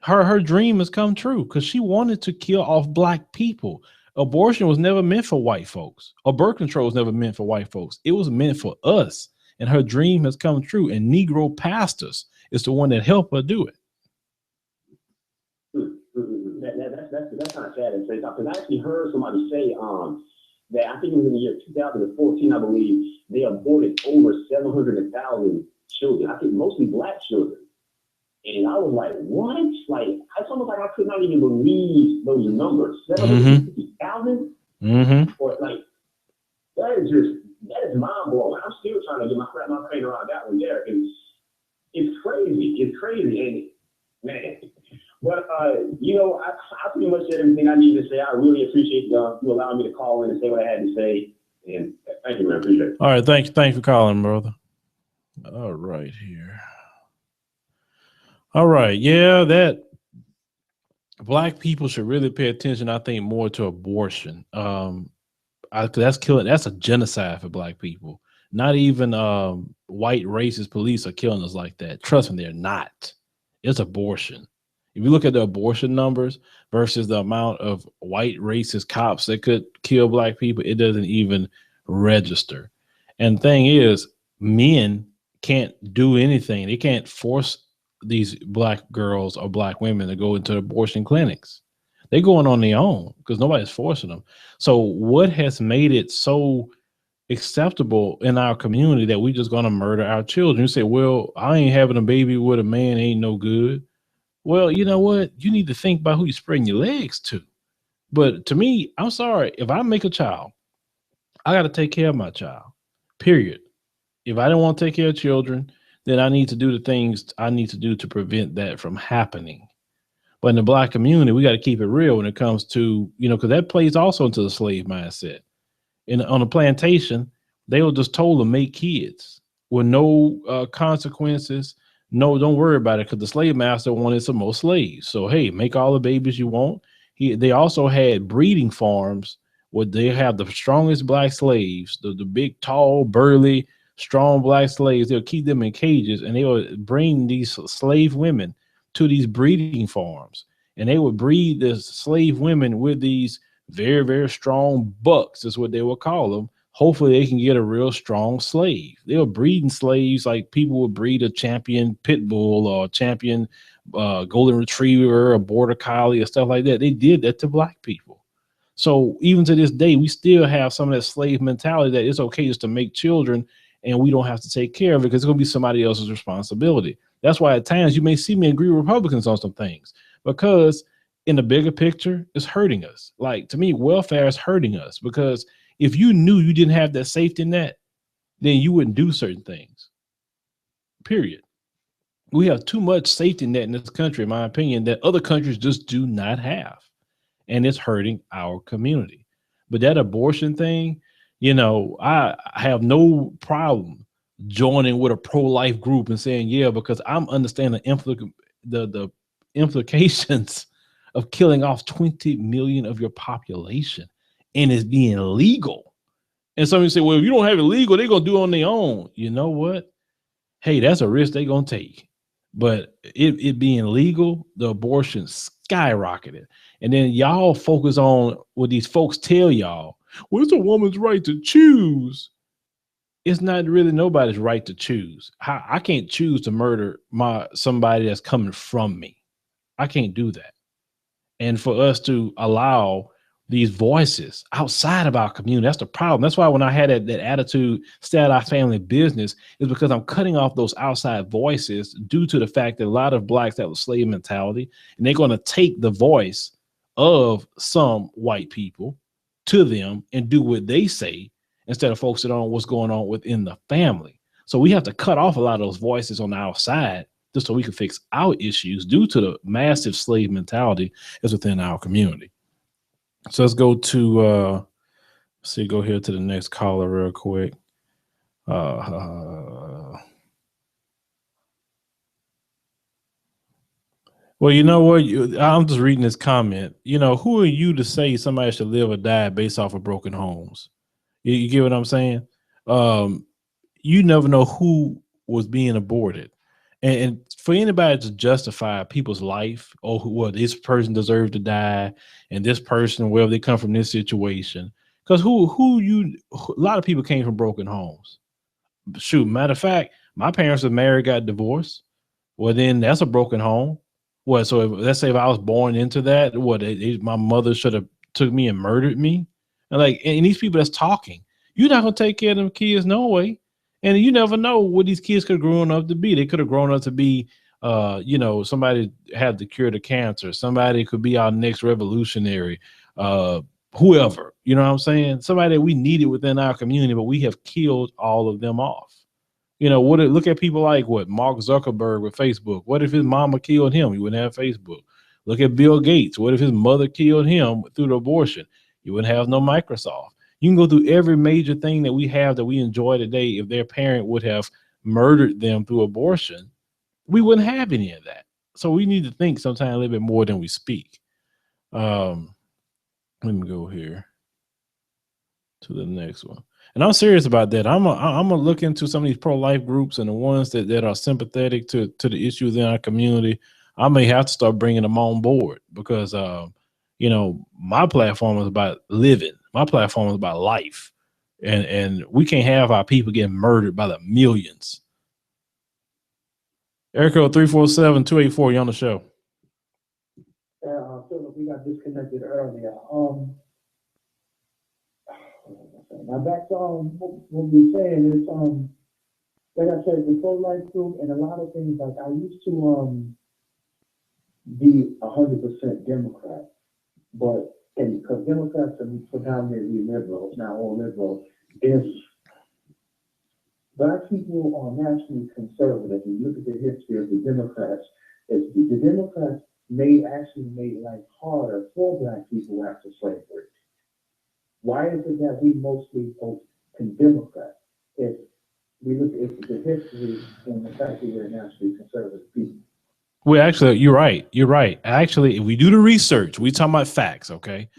her dream has come true because she wanted to kill off black people. Abortion was never meant for white folks, or birth control was never meant for white folks. It was meant for us, and her dream has come true. And Negro pastors is the one that helped her do it. That's kind of sad to say, because I actually heard somebody say that I think it was in the year 2014, I believe, they aborted over 700,000 children. I think mostly black children. And I was like, what? Like, it's almost like I could not even believe those numbers. 750,000? Or like, that is mind blowing. I'm still trying to get my brain around that one there. It's crazy. It's crazy. And man, but you know, I pretty much said everything I needed to say. I really appreciate you allowing me to call in and say what I had to say. And thank you, man. Appreciate it. All right, thanks for calling, brother. All right, here. All right, yeah, that black people should really pay attention, I think, more to abortion. That's killing. That's a genocide for black people. Not even white racist police are killing us like that. Trust me, they're not. It's abortion. If you look at the abortion numbers versus the amount of white racist cops that could kill black people, it doesn't even register. And the thing is, men can't do anything. They can't force these black girls or black women to go into abortion clinics. They're going on their own because nobody's forcing them. So what has made it so acceptable in our community that we just gonna murder our children. You say, well, I ain't having a baby with a man ain't no good. Well, you know what? You need to think about who you spreading your legs to. But to me, I'm sorry, if I make a child, I got to take care of my child. Period. If I don't want to take care of children, then I need to do the things I need to do to prevent that from happening. But in the black community, we got to keep it real when it comes to, because that plays also into the slave mindset. On a plantation, they were just told to make kids with no consequences. No, don't worry about it because the slave master wanted some more slaves. So hey, make all the babies you want. They also had breeding farms where they have the strongest black slaves, the big, tall, burly, strong black slaves. They'll keep them in cages and they would bring these slave women to these breeding farms, and they would breed the slave women with these very, very strong bucks, is what they would call them. Hopefully, they can get a real strong slave. They were breeding slaves like people would breed a champion pit bull or a champion golden retriever, a border collie, or stuff like that. They did that to black people. So even to this day, we still have some of that slave mentality that it's okay just to make children and we don't have to take care of it because it's going to be somebody else's responsibility. That's why at times you may see me agree with Republicans on some things because in the bigger picture, it's hurting us. Like to me, welfare is hurting us because if you knew you didn't have that safety net, then you wouldn't do certain things. Period. We have too much safety net in this country, in my opinion, that other countries just do not have. And it's hurting our community. But that abortion thing, I have no problem joining with a pro-life group and saying, yeah, because I'm understanding the implications of killing off 20 million of your population and it's being legal. And somebody say, well, if you don't have it legal, they're going to do it on their own. You know what? Hey, that's a risk they're going to take. But it being legal, the abortion skyrocketed. And then y'all focus on what these folks tell y'all. Well, it's a woman's right to choose. It's not really nobody's right to choose. I can't choose to murder somebody that's coming from me. I can't do that. And for us to allow these voices outside of our community, that's the problem. That's why when I had that attitude, stay out of our family business, is because I'm cutting off those outside voices due to the fact that a lot of blacks have a slave mentality, and they're going to take the voice of some white people to them and do what they say instead of focusing on what's going on within the family. So we have to cut off a lot of those voices on the outside just so we can fix our issues due to the massive slave mentality that's within our community. So let's go to go here to the next caller real quick. Well, you know what? I'm just reading this comment. Who are you to say somebody should live or die based off of broken homes? You get what I'm saying? You never know who was being aborted. And for anybody to justify people's life, this person deserved to die, and this person, wherever they come from this situation, because a lot of people came from broken homes. Shoot, matter of fact, my parents were married, got divorced. Well, then that's a broken home. So let's say if I was born into that, my mother should have took me and murdered me. And these people that's talking, you're not gonna take care of them kids, no way. And you never know what these kids could have grown up to be. They could have grown up to be, somebody had the cure to cancer. Somebody could be our next revolutionary, whoever, you know what I'm saying? Somebody that we needed within our community, but we have killed all of them off. Look at people like Mark Zuckerberg with Facebook. What if his mama killed him? He wouldn't have Facebook. Look at Bill Gates. What if his mother killed him through the abortion? You wouldn't have no Microsoft. You can go through every major thing that we have that we enjoy today. If their parent would have murdered them through abortion, we wouldn't have any of that. So we need to think sometimes a little bit more than we speak. Let me go here to the next one. And I'm serious about that. I'm gonna look into some of these pro-life groups and the ones that are sympathetic to the issues in our community. I may have to start bringing them on board because, my platform is about living. My platform is about life. And we can't have our people getting murdered by the millions. Erico 347-284, you on the show. Philip, we got disconnected earlier. Now back to what we were saying is like I said, the pro-life group and a lot of things. Like I used to be 100% Democrat, but and because Democrats are predominantly liberals, not all liberals, if Black people are nationally conservative, you look at the history of the Democrats, the Democrats actually made life harder for Black people after slavery. Why is it that we mostly vote in Democrat? If we look at the history and the fact that we're nationally conservative people. Well, actually, you're right. You're right. Actually, if we do the research, we talking about facts, okay?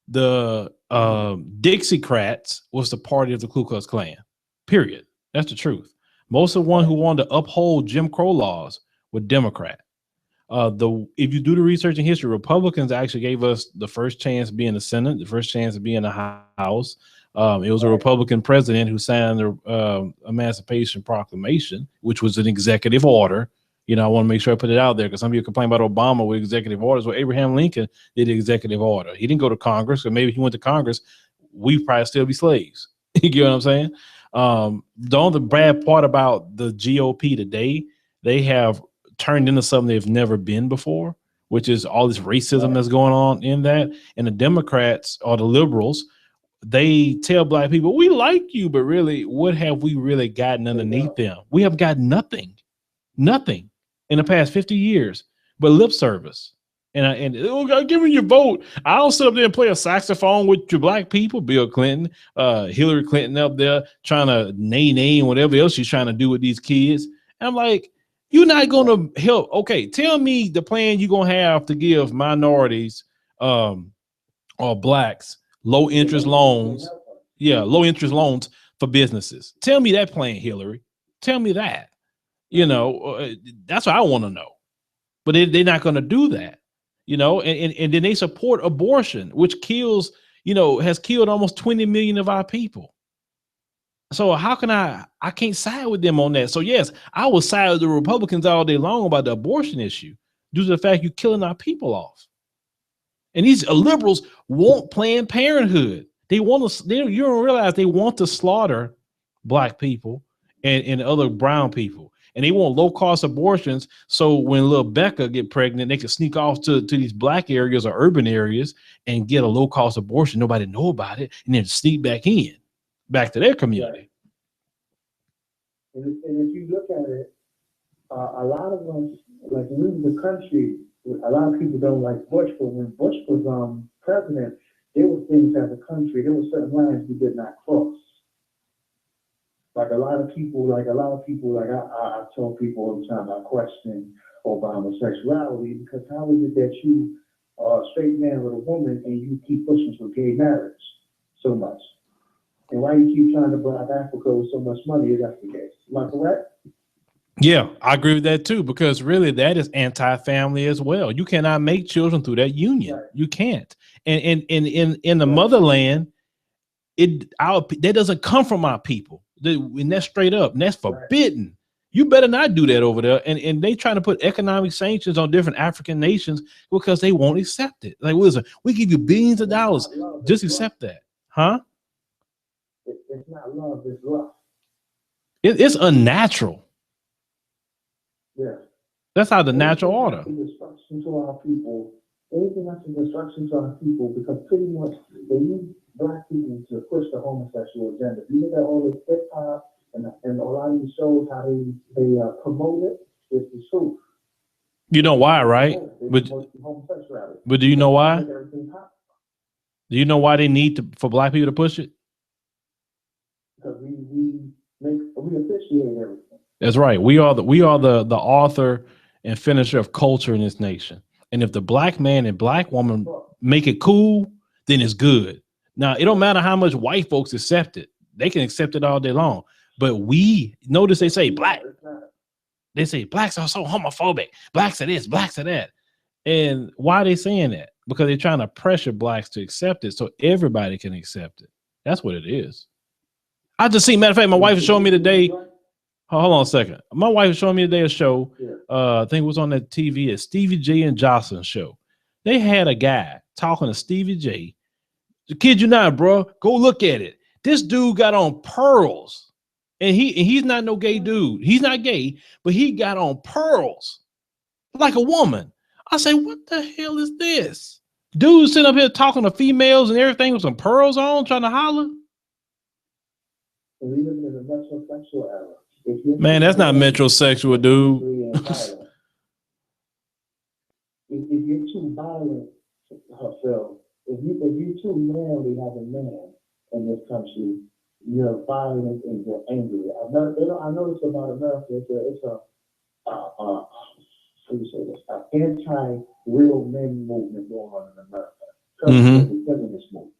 The Dixiecrats was the party of the Ku Klux Klan. Period. That's the truth. Most of the one who wanted to uphold Jim Crow laws were Democrat. If you do the research in history, Republicans actually gave us the first chance to be in the Senate, the first chance to be in the House. It was a Republican president who signed the Emancipation Proclamation, which was an executive order. You know, I want to make sure I put it out there because some people complain about Obama with executive orders. Well, Abraham Lincoln did the executive order. He didn't go to Congress, or maybe if he went to Congress, we'd probably still be slaves. You get what I'm saying? The only bad part about the GOP today, they have turned into something they've never been before, which is all this racism that's going on in that. And the Democrats or the liberals, they tell Black people, we like you, but really, what have we really gotten underneath them? We have got nothing in the past 50 years, but lip service. And give me your vote. I'll sit up there and play a saxophone with your Black people, Bill Clinton, Hillary Clinton up there trying to nay and whatever else she's trying to do with these kids. And I'm like, you're not going to help. Okay, tell me the plan you're going to have to give minorities or Blacks low interest loans. Yeah, low interest loans for businesses. Tell me that plan, Hillary. Tell me that. You know, that's what I want to know. But they're not going to do that. You know, and then they support abortion, which kills, you know, has killed almost 20 million of our people. So how can I can't side with them on that. So yes, I will side with the Republicans all day long about the abortion issue due to the fact you're killing our people off. And these liberals want Planned Parenthood. They want to, you don't realize they want to slaughter Black people and other brown people. And they want low cost abortions. So when little Becca get pregnant, they can sneak off to these Black areas or urban areas and get a low cost abortion. Nobody know about it. And then sneak back to their community. And if you look at it, a lot of us, like leaving the country, a lot of people don't like Bush, but when Bush was president, there were things as a country, there were certain lines we did not cross. Like a lot of people, I tell people all the time, I question Obama's sexuality because how is it that you are a straight man with a woman and you keep pushing for gay marriage so much? And why you keep trying to bribe Africa with so much money if that's the case? Am I correct? Yeah, I agree with that too, because really that is anti-family as well. You cannot make children through that union. Right. You can't. And in the motherland, that doesn't come from our people. And that's straight up, and that's forbidden. Right. You better not do that over there. And they trying to put economic sanctions on different African nations because they won't accept it. Like, listen, we give you billions of dollars, just accept that, huh? It's not love, it's lust. It's unnatural. Yeah. That's how the natural order. Destruction to our people. Anything that's a destruction to our people, because pretty much they use Black people to push the homosexual agenda. If you look at all this hip hop and a lot of these shows, how they promote it, it's the truth. You know why, right? But do you know why? Do you know why they need for Black people to push it? Because we appreciate everything. That's right. We are the author and finisher of culture in this nation. And if the Black man and Black woman make it cool, then it's good. Now, it don't matter how much white folks accept it. They can accept it all day long. But we notice they say Black. They say Blacks are so homophobic. Blacks are this, Blacks are that. And why are they saying that? Because they're trying to pressure Blacks to accept it so everybody can accept it. That's what it is. I just see, matter of fact, my wife is showing me today. Hold on a second. My wife is showing me today a show. I think it was on that TV, a Stevie J and Jocelyn show. They had a guy talking to Stevie J. The kid you not, bro. Go look at it. This dude got on pearls, and he's not no gay dude. He's not gay, but he got on pearls like a woman. I say, what the hell is this? Dude sitting up here talking to females and everything with some pearls on, trying to holler. We live in a metrosexual era. Man, that's not metrosexual, dude. If you're too violent, Phil, if you're too manly as a man in this country, you're violent and you're angry. I know this about America. It's a how do you say this? An anti-real men movement going on in America. The feminist movement.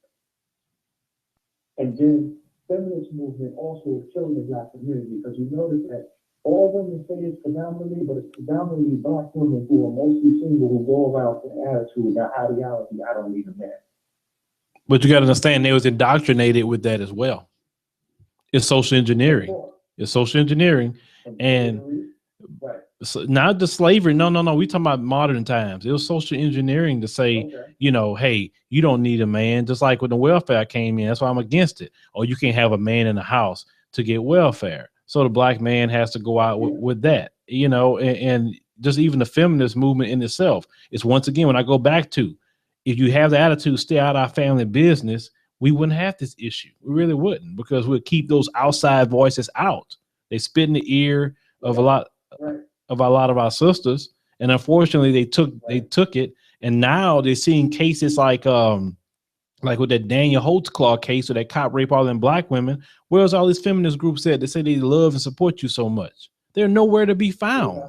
And then feminist movement also is killing the black community, because you notice that all women say it's predominantly, but it's predominantly black women who are mostly single, who go around with the attitude, the ideology, I don't need a man. But you got to understand, they was indoctrinated with that as well. It's social engineering. It's social engineering. And so not the slavery. No. We talking about modern times. It was social engineering to say, you know, hey, you don't need a man. Just like when the welfare came in, that's why I'm against it. Or you can't have a man in the house to get welfare. So the black man has to go out with that, you know, and just even the feminist movement in itself. It's once again, when I go back to, if you have the attitude, stay out of our family business, we wouldn't have this issue. We really wouldn't, because we'll keep those outside voices out. They spit in the ear of a lot of our sisters. And unfortunately they took it. And now they're seeing cases like with that Daniel Holtzclaw case, or that cop rape all them black women. Where's all these feminist groups at? They say they love and support you so much. They're nowhere to be found.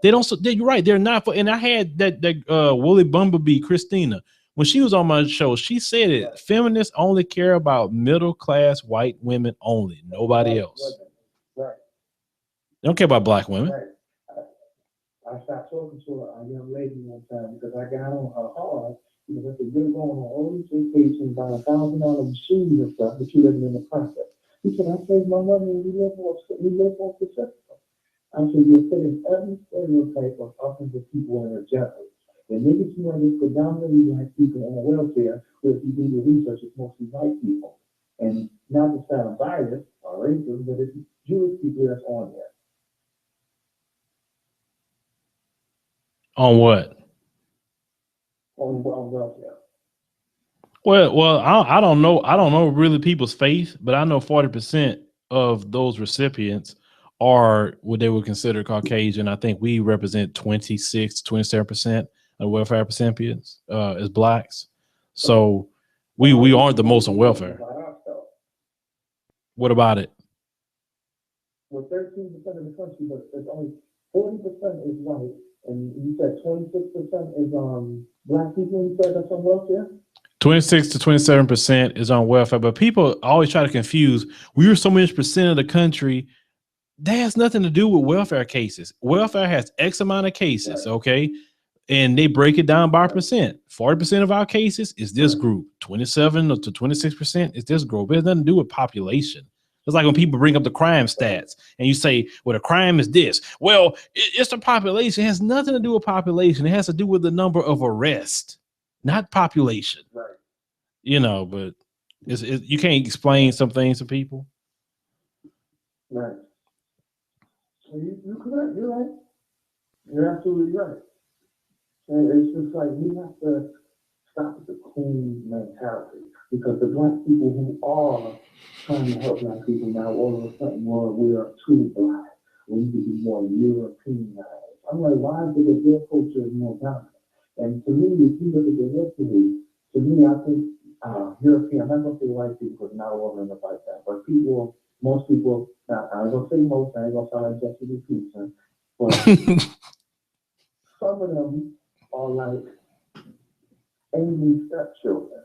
They don't. You're right. They're not for. And I had that Woolly Bumblebee, Christina, when she was on my show, she said it. Feminists only care about middle class white women only. Nobody else. They don't care about black women. I stopped talking to a young lady one time because I got on her hard. Because if you're going on all these vacations, buying $1,000 shoes and stuff, but you living in the process. He said, I saved my money and we live off the system. I said, you're fitting every stereotype of us as people in a general. The niggas who are predominantly black people on welfare, where if you do the research, it's mostly white people. And not to sound biased or racist, but it's Jewish people that's on there. On what? On welfare. Well, I don't know. I don't know really people's faith, but I know 40% of those recipients are what they would consider Caucasian. I think we represent 26, 27% of welfare recipients as blacks. So we aren't the most on welfare. What about it? Well, 13% of the country, but it's only 40% is white, and you said 26% is black people. You said that's on welfare. 26 to 27% is on welfare, but people always try to confuse. We are so much percent of the country. That has nothing to do with welfare cases. Welfare has X amount of cases, okay? And they break it down by percent. 40% of our cases is this group. 27 to 26% is this group. It has nothing to do with population. It's like when people bring up the crime stats and you say, well, the crime is this. Well, it's the population. It has nothing to do with population. It has to do with the number of arrests, not population. Right. You know, but you can't explain some things to people. Right. You're correct. You're right. You're absolutely right. And it's just like we have to stop with the coon mentality, because the black people who are trying to help black people now, all of a sudden, well, we are too black. We need to be more Europeanized. I'm like, why is it that their culture is more dominant? And to me, if you look at the history, to me, I think European, I'm not going to say white people because not all of them are like that, but people, most people, now I ain't going to say most, I ain't going to sound like Jesse the Peterson, but some of them are like angry stepchildren.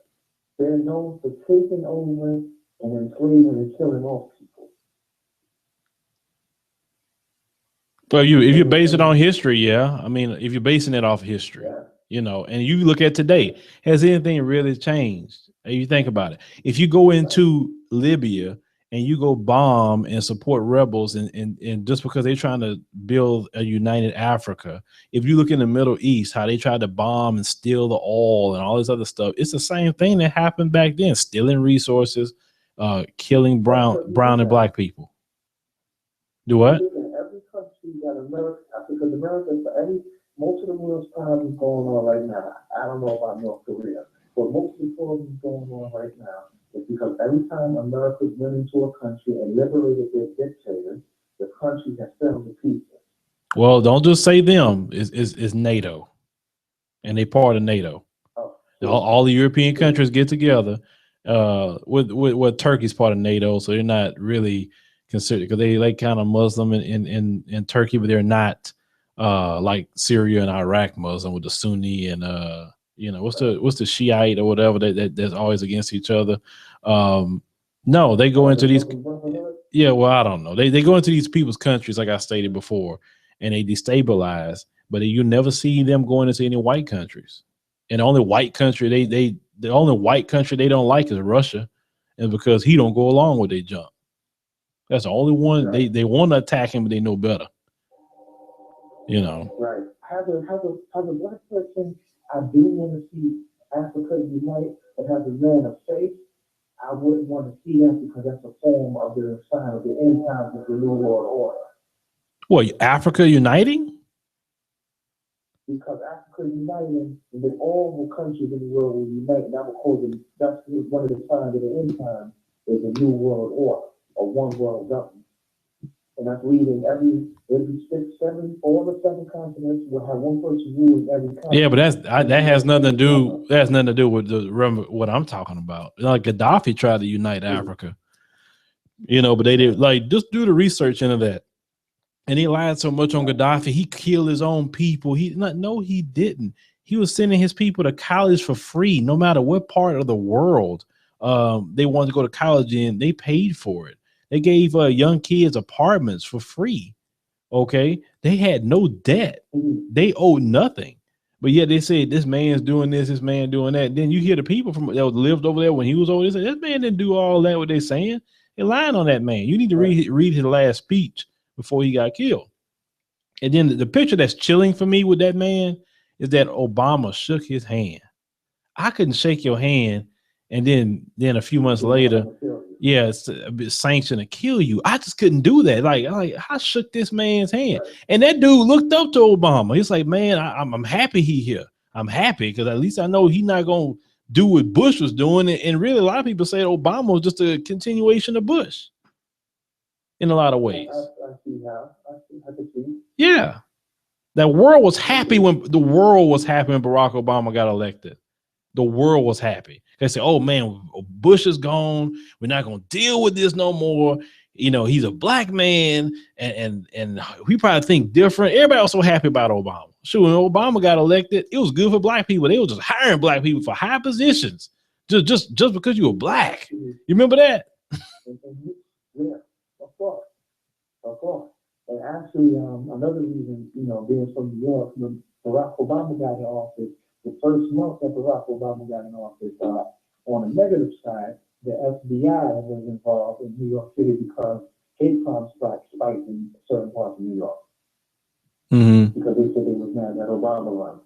They're known for taking over and enslaving and killing off people. Well, if you base it on history, yeah. I mean, if you're basing it off history, you know, and you look at today, has anything really changed? You think about it. If you go into Libya and you go bomb and support rebels and just because they're trying to build a united Africa, if you look in the Middle East, how they tried to bomb and steal the oil and all this other stuff, it's the same thing that happened back then, stealing resources, killing brown and black people. Do what? In every country that America, because America, most of the world's problems going on right now. I don't know about North Korea, but most of the problems going on right now is because every time America went into a country and liberated their dictators, the country has fell to pieces. Well, don't just say them. It's NATO, and they part of NATO. All the European countries get together. With Turkey's part of NATO, so they're not really considered because they like kind of Muslim in Turkey, but they're not like Syria and Iraq Muslim with the Sunni and what's the Shiite or whatever that's always against each other. No, they go into these. Yeah, well, I don't know. They go into these people's countries, like I stated before, and they destabilize. But you never see them going into any white countries. And the only white country the only white country they don't like is Russia, and because he don't go along with their jump. That's the only one they want to attack him, but they know better. You know. Right. As a black person, I do want to see Africa unite, but as a man of faith, I wouldn't want to see that because that's a form of the sign of the end times of the New World Order. What, Africa uniting? Because Africa uniting, and then all the countries in the world will unite, and that's one of the signs of the end times is the New World Order, or one world government. And that's leading every 6, 7, all the 7 continents will have one person ruling every continent. Yeah, but that has nothing to do. That has nothing to do with what I'm talking about. Like Gaddafi tried to unite Africa, but they did just do the research into that. And he lied so much on Gaddafi. He killed his own people. No, he didn't. He was sending his people to college for free, no matter what part of the world they wanted to go to college in. They paid for it. They gave young kids apartments for free. Okay, they had no debt. They owed nothing. But yet they said this man's doing this, this man doing that. Then you hear the people that lived over there when he was over there say this man didn't do all that. What they saying? They're lying on that man. You need to read his last speech before he got killed. And then the picture that's chilling for me with that man is that Obama shook his hand. I couldn't shake your hand, and then a few months later, it's sanctioned to kill you. I just couldn't do that. Like I shook this man's hand, and that dude looked up to Obama. He's like, man, I'm happy he here. I'm happy because at least I know he's not gonna do what Bush was doing. And really, a lot of people say Obama was just a continuation of Bush in a lot of ways. I see how. I can see. Yeah, the world was happy when Barack Obama got elected. The world was happy. They said, oh man, Bush is gone. We're not going to deal with this no more. He's a black man and we probably think different. Everybody was so happy about Obama. Sure, when Obama got elected, it was good for black people. They were just hiring black people for high positions just because you were black. You remember that? Yeah, of course. And actually, another reason, being from New York, when Barack Obama got in office, the first month that Barack Obama got in office, on the negative side, the FBI was involved in New York City because hate crime spiked in certain parts of New York. Mm-hmm. Because they said they was mad that Obama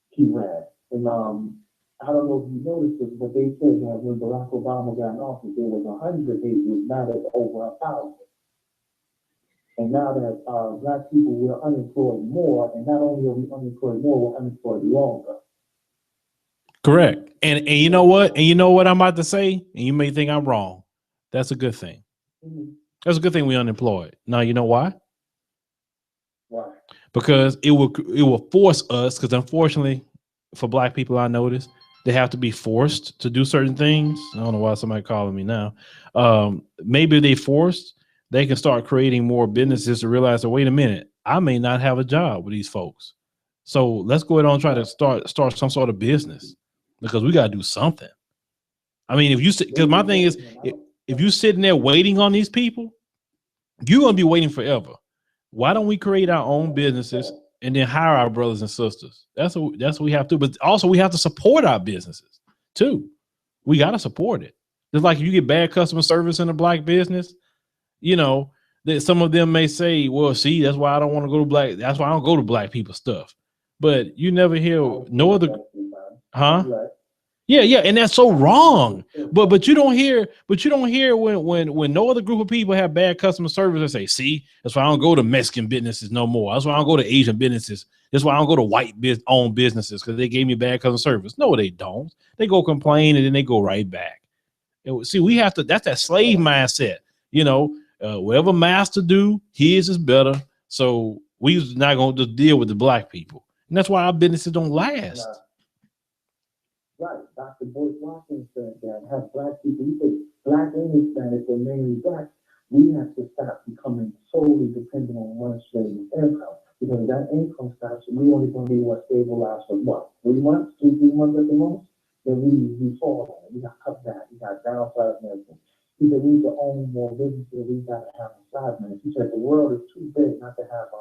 he ran. And I don't know if you noticed this, but they said that when Barack Obama got in office, there was 100 hate groups, now there's over 1,000. And now that black people, we're unemployed more, and not only are we unemployed more, we're unemployed longer. Correct. And you know what? And you know what I'm about to say? And you may think I'm wrong. That's a good thing. Mm-hmm. That's a good thing we're unemployed. Now, you know why? Why? Because it will force us, because unfortunately for black people, I noticed they have to be forced to do certain things. I don't know why somebody calling me now. Maybe they forced, they can start creating more businesses to realize that, wait a minute, I may not have a job with these folks. So let's go ahead and try to start some sort of business. Because we got to do something. I mean, because my thing is, if you're sitting there waiting on these people, you're going to be waiting forever. Why don't we create our own businesses and then hire our brothers and sisters? That's what we have to. But also we have to support our businesses too. We got to support it. Just like if you get bad customer service in a black business, that some of them may say, well, see, that's why I don't want to go to black. That's why I don't go to black people stuff. But you never hear no other. Huh? Yeah, and that's so wrong. But you don't hear when no other group of people have bad customer service. They say, see, that's why I don't go to Mexican businesses no more. That's why I don't go to Asian businesses. That's why I don't go to white owned businesses because they gave me bad customer service. No, they don't. They go complain and then they go right back. And see, we have to. That's that slave mindset. You know, whatever master do, his is better. So we not gonna just deal with the black people, and that's why our businesses don't last. Right. Dr. Boyce Watkins said that have black people, he said black and Hispanic, or mainly black, we have to stop becoming solely dependent on one stream of income. Because that income stops, we only going to be stabilized for what? 3 months, 3 months at the most? Then we fall on it. We got cut back. We got downside and everything. He said we need to own more businesses. We got to have a side business. He said the world is too big not to have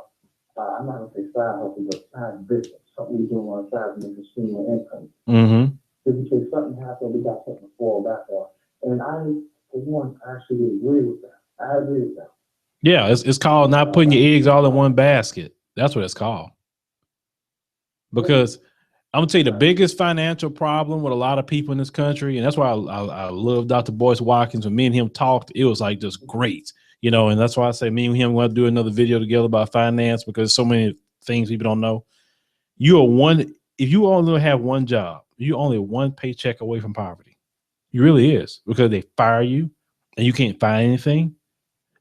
I'm not going to say side hustle, but side business. Something we do on the side to make a stream of income. Mm-hmm. In case something happens, we got something to fall back on. And I, for one, actually agree with that. I agree with that. Yeah, it's called not putting your eggs all in one basket. That's what it's called. Because I'm gonna tell you the biggest financial problem with a lot of people in this country, and that's why I love Dr. Boyce Watkins. When me and him talked, it was like just great, you know. And that's why I say me and him want to do another video together about finance because so many things people don't know. If you only have one job, you're only one paycheck away from poverty. You really is, because they fire you and you can't find anything.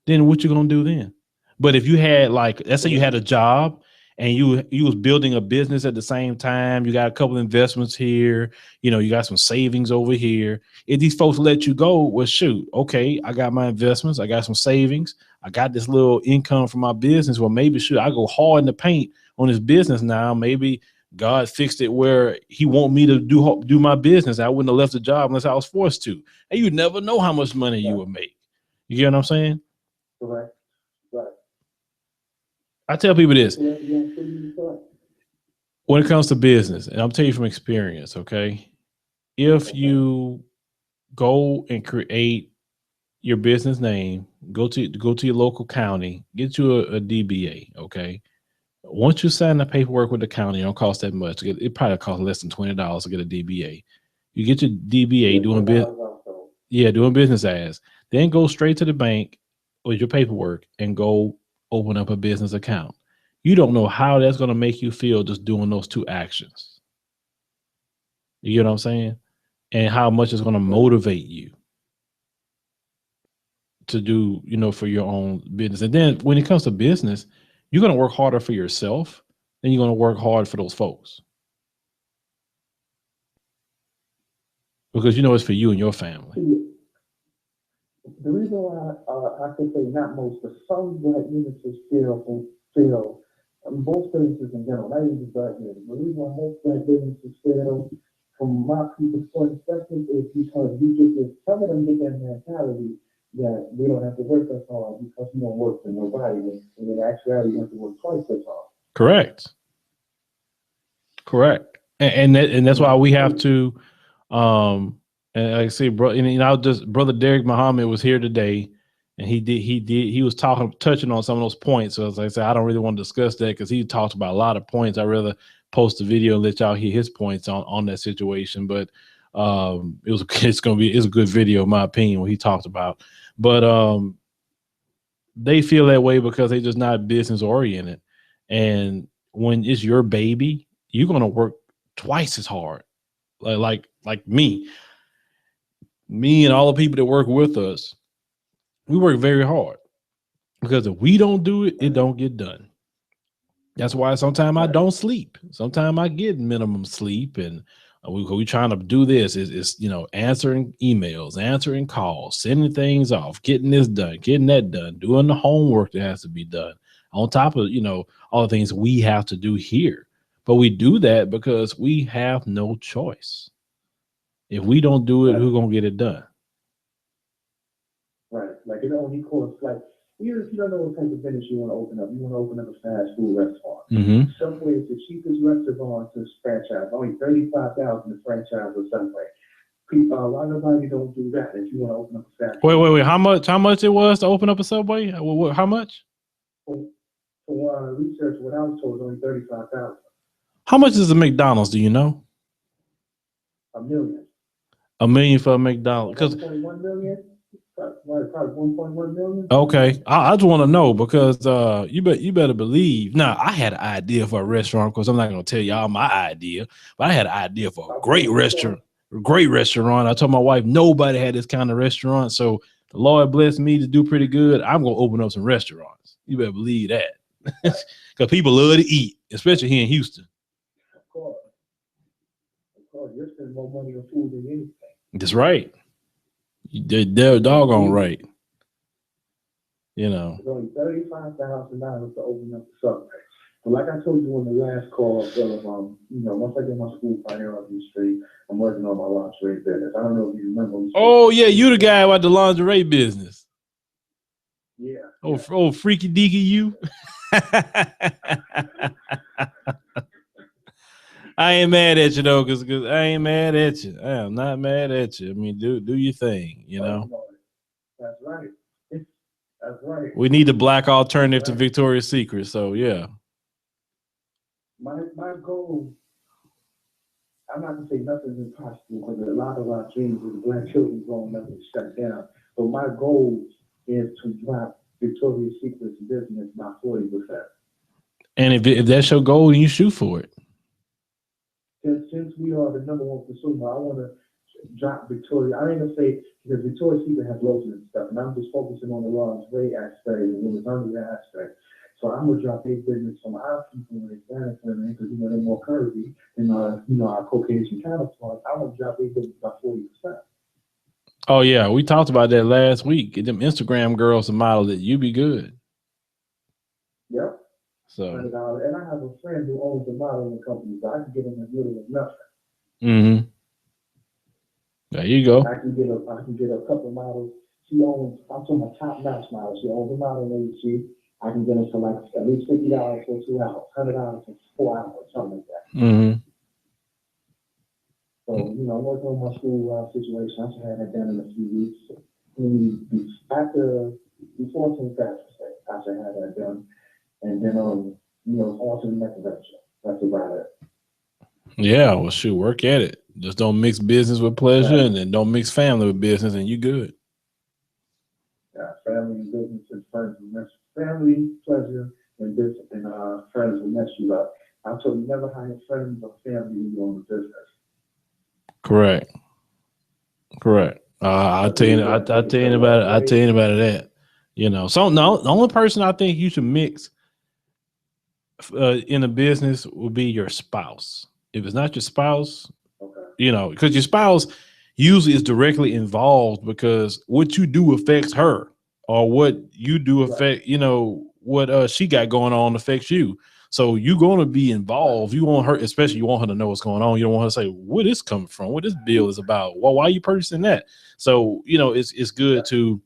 Then what you gonna do then? But if you had, like, let's say you had a job and you was building a business at the same time, you got a couple investments here, you know, you got some savings over here. If these folks let you go, well, shoot, okay, I got my investments, I got some savings, I got this little income from my business. Well, maybe I go hard in the paint on this business now. Maybe God fixed it where he want me to do my business. I wouldn't have left the job unless I was forced to. And you never know how much money you would make. You get what I'm saying? Correct. Right. I tell people this. When it comes to business, and I'm telling you from experience, okay? If you go and create your business name, go to your local county, get you a DBA, okay? Once you sign the paperwork with the county, it don't cost that much. It probably costs less than $20 to get a DBA. You get your DBA doing business as, then go straight to the bank with your paperwork and go open up a business account. You don't know how that's going to make you feel just doing those two actions. You get what I'm saying? And how much it's going to motivate you to do, you know, for your own business. And then when it comes to business, you're going to work harder for yourself than you're going to work hard for those folks. Because you know it's for you and your family. The reason why I can say not most, but some black businesses fail, most businesses in general, not even just black businesses. The reason why most black businesses fail, from my people's perspective, is because some of them get that mentality that we don't have to work as hard because we don't work for nobody. And in actuality, you have to work twice as hard. Correct. And that's why we have to, and like I say, bro, and, you know, Brother Derek Muhammad was here today, and he was touching on some of those points. So as I said, I don't really want to discuss that because he talked about a lot of points. I'd rather post the video and let y'all hear his points on that situation. But it's a good video, in my opinion, what he talked about. But they feel that way because they just not business oriented. And when it's your baby, you're gonna work twice as hard. Like me and all the people that work with us, we work very hard because if we don't do it, it don't get done. That's why sometimes I don't sleep. Sometimes I get minimum sleep, and we trying to do this is you know, answering emails, answering calls, sending things off, getting this done, getting that done, doing the homework that has to be done on top of, you know, all the things we have to do here. But we do that because we have no choice. If we don't do it, who's gonna get it done? Right. Like it only costs, like, even if you don't know what type of business you want to open up, you want to open up a fast food restaurant. Mm-hmm. Subway is the cheapest restaurant to franchise. Only $35,000 to franchise with Subway. Why nobody don't do that if you want to open up a fast food? Wait. How much it was to open up a Subway? How much? For research, what I was told, was only $35,000. How much is a McDonald's? Do you know? $1 million. $1 million for a McDonald's. Because 1.1 million. Probably 1.1 million. okay, I just want to know because you better believe. Now I had an idea for a restaurant. Of course, I'm not gonna tell y'all my idea, but I had an idea for a great restaurant. Great restaurant. I told my wife nobody had this kind of restaurant, so the Lord blessed me to do pretty good. I'm gonna open up some restaurants. You better believe that, because people love to eat, especially here in Houston. Of course, you're spending more money on food than anything. That's right. They're doggone right. You know. It's only $35,000 to open up the Subway. But like I told you on the last call, once I get my school priorities straight, I'm working on my lingerie business. I don't know if you remember. Oh yeah, you the guy about the lingerie business. Yeah. Oh, freaky deaky you. I ain't mad at you though, cause I ain't mad at you. I am not mad at you. I mean, do your thing, you know. That's right. That's right. We need the black alternative to Victoria's Secret, so yeah. My goal, I'm not gonna say nothing's impossible because a lot of our dreams as black children growing up is shut down. But my goal is to drop Victoria's Secret's business by 40%. And if that's your goal, then you shoot for it. Since we are the #1 consumer, I want to drop Victoria. I ain't gonna say because Victoria's Secret has lotions and stuff, and I'm just focusing on the lingerie aspect and the lingerie aspect. So I'm gonna drop their business from our people and Hispanic women because they're more curvy than our Caucasian counterparts. I want to drop their business by 40%. Oh yeah, we talked about that last week. Get them Instagram girls to model it. You be good. Yep. So. And I have a friend who owns a modeling company, so I can get him as little as nothing. Mm-hmm. There you go. I can get a couple of models. She owns. I'm talking about top-notch models. She owns a modeling agency. I can get them for like at least $50 for 2 hours, $100 for 4 hours, something like that. Mm-hmm. So I'm working on my school situation. I should have that done in a few weeks. Before St. Patrick's Day, I should have that done, and then on to the next venture. That's about it. Yeah, well, shoot, work at it. Just don't mix business with pleasure, right. and then don't mix family with business, and you good. Yeah, family and business and friends will mess. Family, pleasure, and business and friends will mess you up. I told you never hire friends or family when you're on the business. Correct. I'll tell you about that. So no, the only person I think you should mix in a business will be your spouse. If it's not your spouse, okay. Because your spouse usually is directly involved because what you do affects her, or what you do affect, what she got going on affects you. So you're going to be involved. You want her, especially you want her to know what's going on. You don't want her to say, where this coming from? What this bill is about? Well, why are you purchasing that? So, it's good to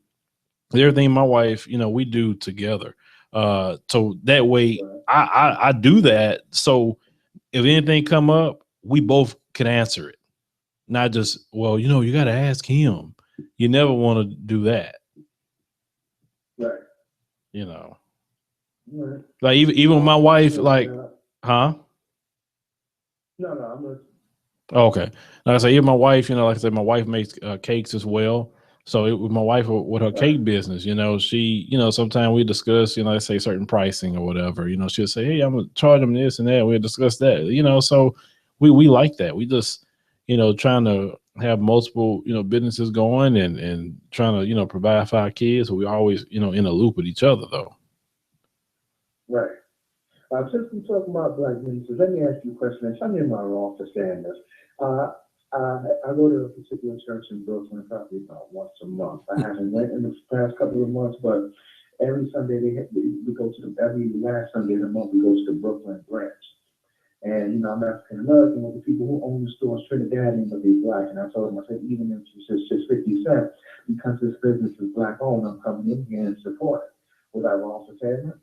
everything my wife, we do together. So that way I do that. So if anything come up, we both can answer it. Not just, well, you got to ask him. You never want to do that. Right. Right. Like even with my wife, like, huh? No, I'm listening. Okay. Like I say, even my wife, like I said, my wife makes cakes as well. So with my wife with her cake business, she, sometimes we discuss, let's say certain pricing or whatever, she'll say, hey, I'm gonna charge them this and that. We'll discuss that, so we like that. We just, trying to have multiple, businesses going and trying to, provide for our kids. So we always, in a loop with each other though. Right. Since we're talking about black businesses, let me ask you a question. And tell me am I wrong for saying this. I go to a particular church in Brooklyn probably about once a month. I haven't went in the past couple of months, but every Sunday we go to every last Sunday of the month we go to the Brooklyn branch. And I'm African American, with the people who own the store is Trinidadian, but they're black. And I told them, I said, even if it's just 50 cents, because this business is black owned, I'm coming in here and support it. Was I wrong for saying that?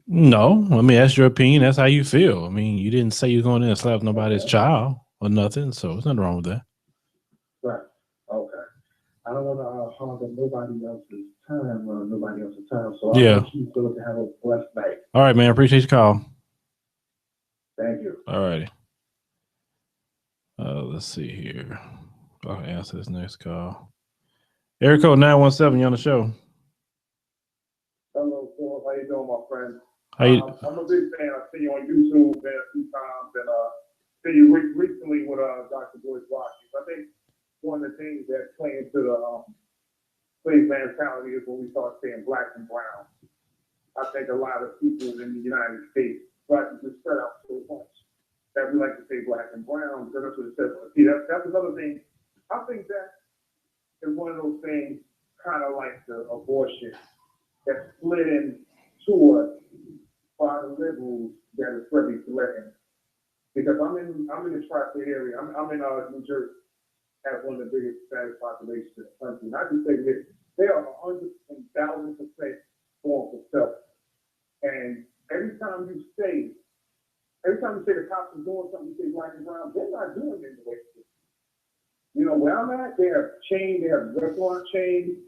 No, I mean, that's your opinion. That's how you feel. I mean, you didn't say you're going in and slap nobody's child or nothing, so there's nothing wrong with that. Right. Okay. I don't want to hog up nobody else's time, so I want you to have a blessed night. All right, man. I appreciate your call. Thank you. All righty. Let's see here. I'll answer this next call. Area code 917, you on the show. Hello, Phil. How you doing, my friend? How you? I'm a big fan. I see you on YouTube a few times, and see you recently with Dr. Boyce Watkins. I think one of the things that play into the slave mentality is when we start saying black and brown. I think a lot of people in the United States like to just spread out so much that we like to say black and brown because that's what it says. See, that's another thing. I think that is one of those things, kind of like the abortion that's split in two by the liberals that is very threatening. Because I'm in the tri-state area. I'm in New Jersey, has one of the biggest Spanish populations in the country. And I can say this, they are 100,000% born for self. And every time you say the cops are doing something, you say black and brown, they're not doing it in the way. You know, where I'm at, they have restaurant chains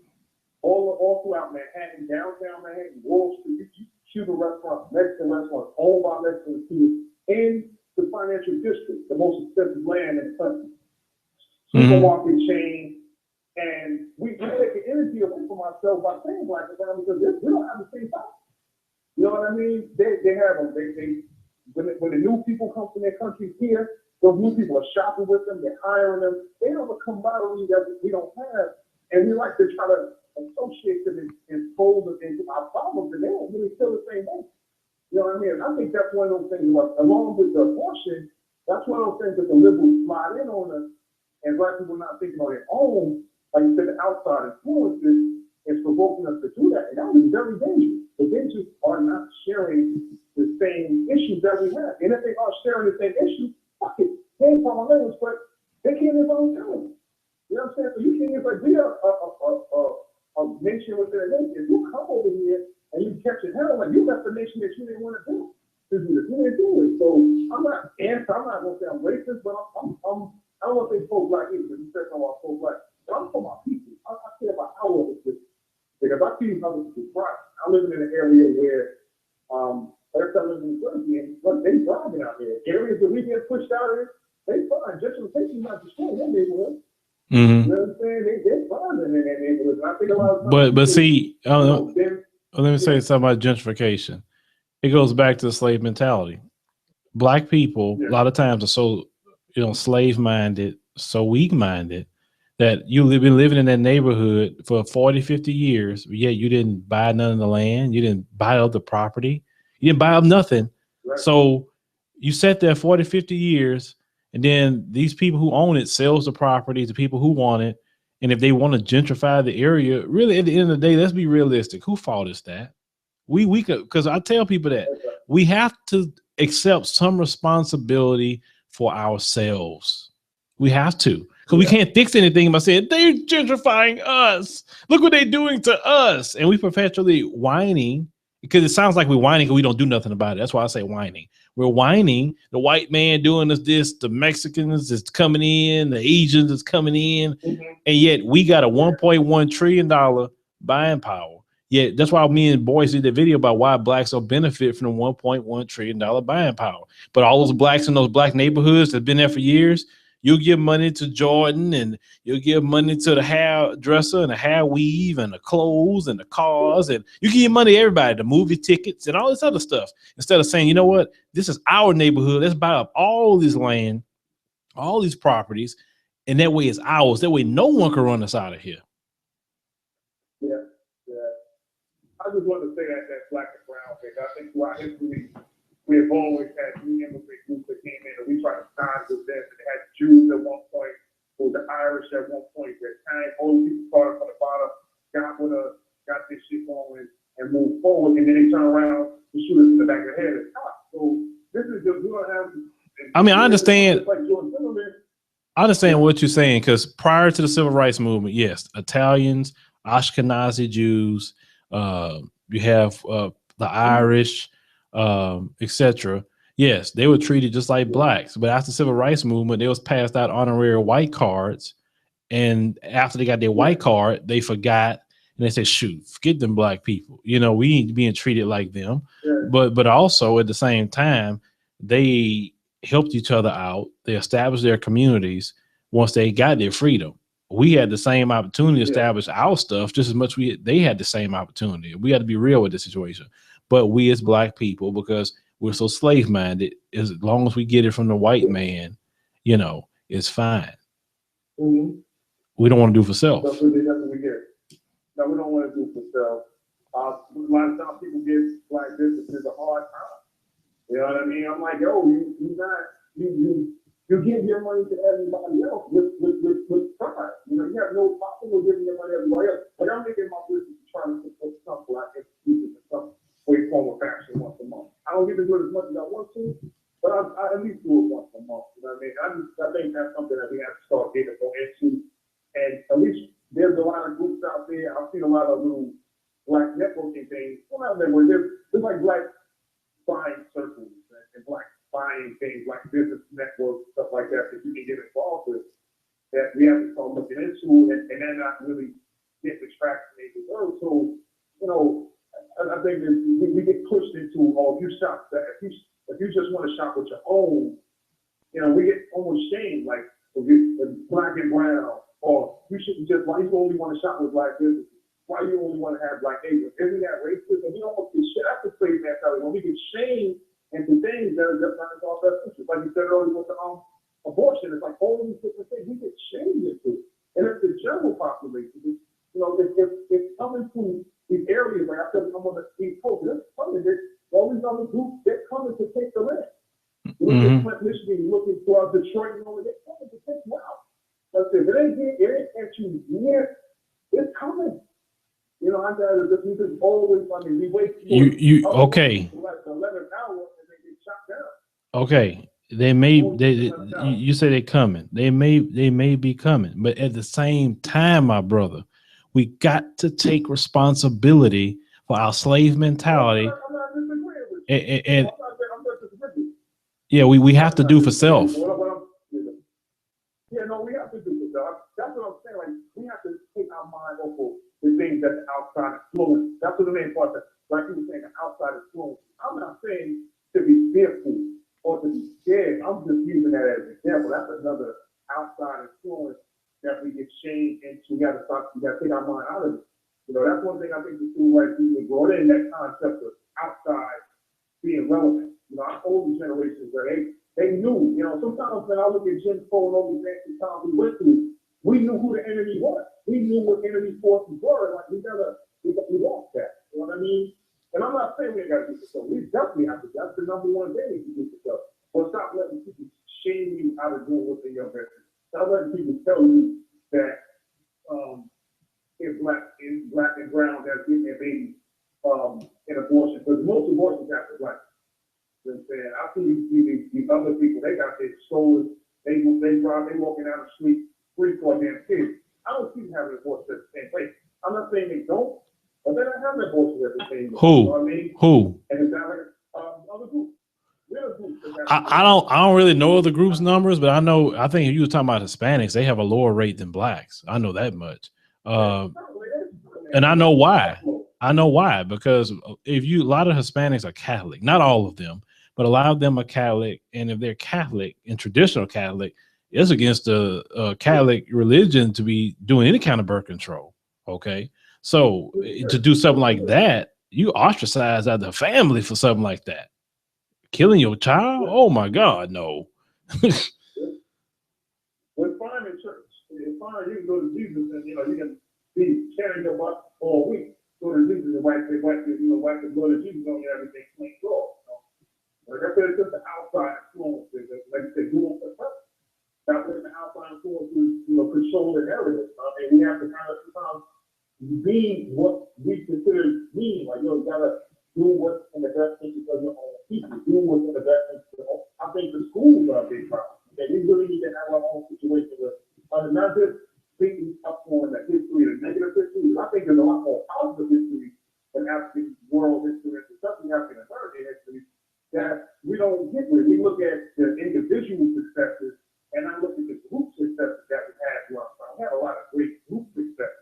all throughout Manhattan, downtown Manhattan, Wall Street. You shoot a restaurant, Mexican restaurant, owned by Mexican people in the financial district, the most expensive land in the country. Supermarket chain, and we take the energy away from ourselves by saying black and brown because we don't have the same thought. You know what I mean? They have them. When the new people come from their countries here, those new people are shopping with them, they're hiring them. They have a camaraderie that we don't have, and we like to try to associate them and fold them into our problems, and they don't really feel the same way. You know what I mean? I think that's one of those things, along with the abortion, that's one of those things that the liberals slide in on us, and black people not thinking on their own, like you said, the outside influences is provoking us to do that, and that is very dangerous. The dangers are not sharing the same issues that we have, and if they are sharing the same issues, fuck it. They ain't talking language, but they can't live on time. You know what I'm saying? So you can't live like we are a nation within a nation. If you come over here and you catch a hell, like you left the nation that you didn't want to do. You didn't do it. So I'm not gonna say I'm racist, but I don't want to say pro-black either, because you said something about pro-black. But I'm talking about people. I care about our other people. Because I see other people right. I'm living in an area where every time I live in Jersey, and look, they driving out there. Areas that we get pushed out of, they fine. Gentrification not destroying their neighborhood. You know what I'm saying? They're fine in their neighborhoods. I think a lot of times. But see, let me say something about gentrification. It goes back to the slave mentality. Black people, a lot of times, are so slave-minded, so weak-minded, that you've been living in that neighborhood for 40, 50 years, yet you didn't buy none of the land, you didn't buy up the property, you didn't buy up nothing. Right. So you sat there 40, 50 years, and then these people who own it sells the property to people who want it. And if they want to gentrify the area, really, at the end of the day, let's be realistic. Who fault is that? We could, because I tell people that we have to accept some responsibility for ourselves. We have to, because we can't fix anything by saying they're gentrifying us. Look what they're doing to us. And we perpetually whining, because it sounds like we're whining because we don't do nothing about it. That's why I say whining. We're whining. The white man doing us this, the Mexicans is coming in, the Asians is coming in, and yet we got a $1.1 trillion buying power. Yeah, that's why me and Boyce did the video about why blacks will benefit from the $1.1 trillion buying power. But all those blacks in those black neighborhoods that have been there for years, you'll give money to Jordan, and you'll give money to the hairdresser and the hair weave and the clothes and the cars, and you give money to everybody, the movie tickets and all this other stuff. Instead of saying, you know what, this is our neighborhood, let's buy up all this land, all these properties, and that way it's ours. That way no one can run us out of here. Yeah. I just wanted to say that black and brown thing. I think throughout history, we have always had new immigrant groups that came in, and we tried to side with them. And they had Jews at one point, or the Irish at one point. That time, all the people started from the bottom, got this shit going, and moved forward. And then they turn around and shoot us in the back of the head at the top. So this is just, we don't have. I mean, I understand. I understand what you're saying, because prior to the civil rights movement, yes, Italians, Ashkenazi Jews, you have the Irish, etc. Yes, they were treated just like blacks. But after the civil rights movement, they was passed out honorary white cards, and after they got their white card, they forgot, and they said, "Shoot, forget them black people. You know, we ain't being treated like them." Yeah. But also at the same time, they helped each other out. They established their communities. once they got their freedom. We had the same opportunity to establish our stuff just as much they had the same opportunity. We had to be real with the situation. But we as black people, because we're so slave minded, as long as we get it from the white man, you know, it's fine. Mm-hmm. We don't want to do for self. That's what we get. No, we don't want to do for self. A lot of times people get like this is a hard time. You know what I mean? I'm like, yo, you give your money to everybody else with pride. You know, you have no problem with giving your money to everybody else. Like I'm making my business trying to support something like excuses in some way, form, or fashion once a month. I don't get to do it as much as I want to, but I at least do it once a month. You know what I mean? I think that's something that we have to start getting into. And at least there's a lot of groups out there. I've seen a lot of little black networking things. Well, not networking. There's like black buying circles and black buying things like business networks, stuff like that you can get involved with. That we have to start looking into, and they're not really getting the traction they deserve. So, you know, I think that we get pushed into, oh, if you shop that, if you just want to shop with your own, you know, we get almost shamed, like black and brown, or you shouldn't just, why you only want to shop with black businesses? Why you only want to have black agents? Isn't that racist? And we don't want to get shit. That's the slave mentality. When we get shamed into things that are just not in our best interest, like you said earlier with the abortion, it's like all these different things we get shamed into, and it's the general population. You know, it's coming to these areas like I said, I'm on the East Coast. It's coming. All these other groups, they're coming to take the land. You look at Flint, Michigan, you look at Detroit, and all that, they're coming to take you out. But if it ain't at you yet, it's coming. You know, I got this is always, I mean, we wait for okay. Like the 11th hour and they get shot down. Okay. You say they're coming. They may be coming, but at the same time, my brother, we got to take responsibility for our slave mentality. I'm not disagreeing with you. And I'm not disagreeing. yeah, we have to do for self. Yeah, no, we have to do for self. That's what I'm saying. Like, we have to take our mind off of the things that the outside influence. That's what the main part. Like you were saying, the outside influence. I'm not saying to be fearful or to be scared. I'm just using that as an example. That's another outside influence that we get shamed into. We got to take our mind out of it. You know, that's one thing I think the civil rights people brought in, that concept of outside being relevant. You know, our older generations, where they knew, you know, sometimes when I look at Jim Crow and all these fancy times we went through, we knew who the enemy was. We knew what enemy forces were. Like, we lost that. You know what I mean? And I'm not saying we ain't got to do this. So we definitely have to. That's the number one thing we can do for stuff. But stop letting people shame you out of doing what's in your best. Stop letting people tell you that if black and brown that's getting their baby in abortion, because most abortions happen black. You know what I'm saying? I see these other people, they got their stolen, they walking down the street, free for a damn kid. I don't see them having abortions at the same place. I'm not saying they don't, but they're not having abortions at the same place. Who? You know what I mean? Who? And it's not like other groups. I don't really know the group's numbers, but I think if you were talking about Hispanics, they have a lower rate than blacks. I know that much. And I know why. Because a lot of Hispanics are Catholic, not all of them, but a lot of them are Catholic. And if they're Catholic and traditional Catholic, it's against the Catholic religion to be doing any kind of birth control. Okay. So to do something like that, you ostracize out of the family for something like that. Killing your child? Oh my God, no. It's fine in church. It's fine. You can go to Jesus and you can be carrying your butt all week. Go to Jesus and wipe the blood of Jesus on you, everything clean off. Like I said, it's just the outside influence. Like you said, do it for purpose. Stop letting the outside influences, control the narrative. And we have to kind of sometimes be what we consider being. Like, you gotta do what's in the best interest of your own people. Do what's in the best interest of your own. I think the schools are a big problem. Okay? We really need to have our own situation with not just thinking up on the history, the negative history. I think there's a lot more positive history than African world history, especially African American history, that we don't get with. We look at the individual successes and I look at the group successes that we had throughout time. We had a lot of great group success,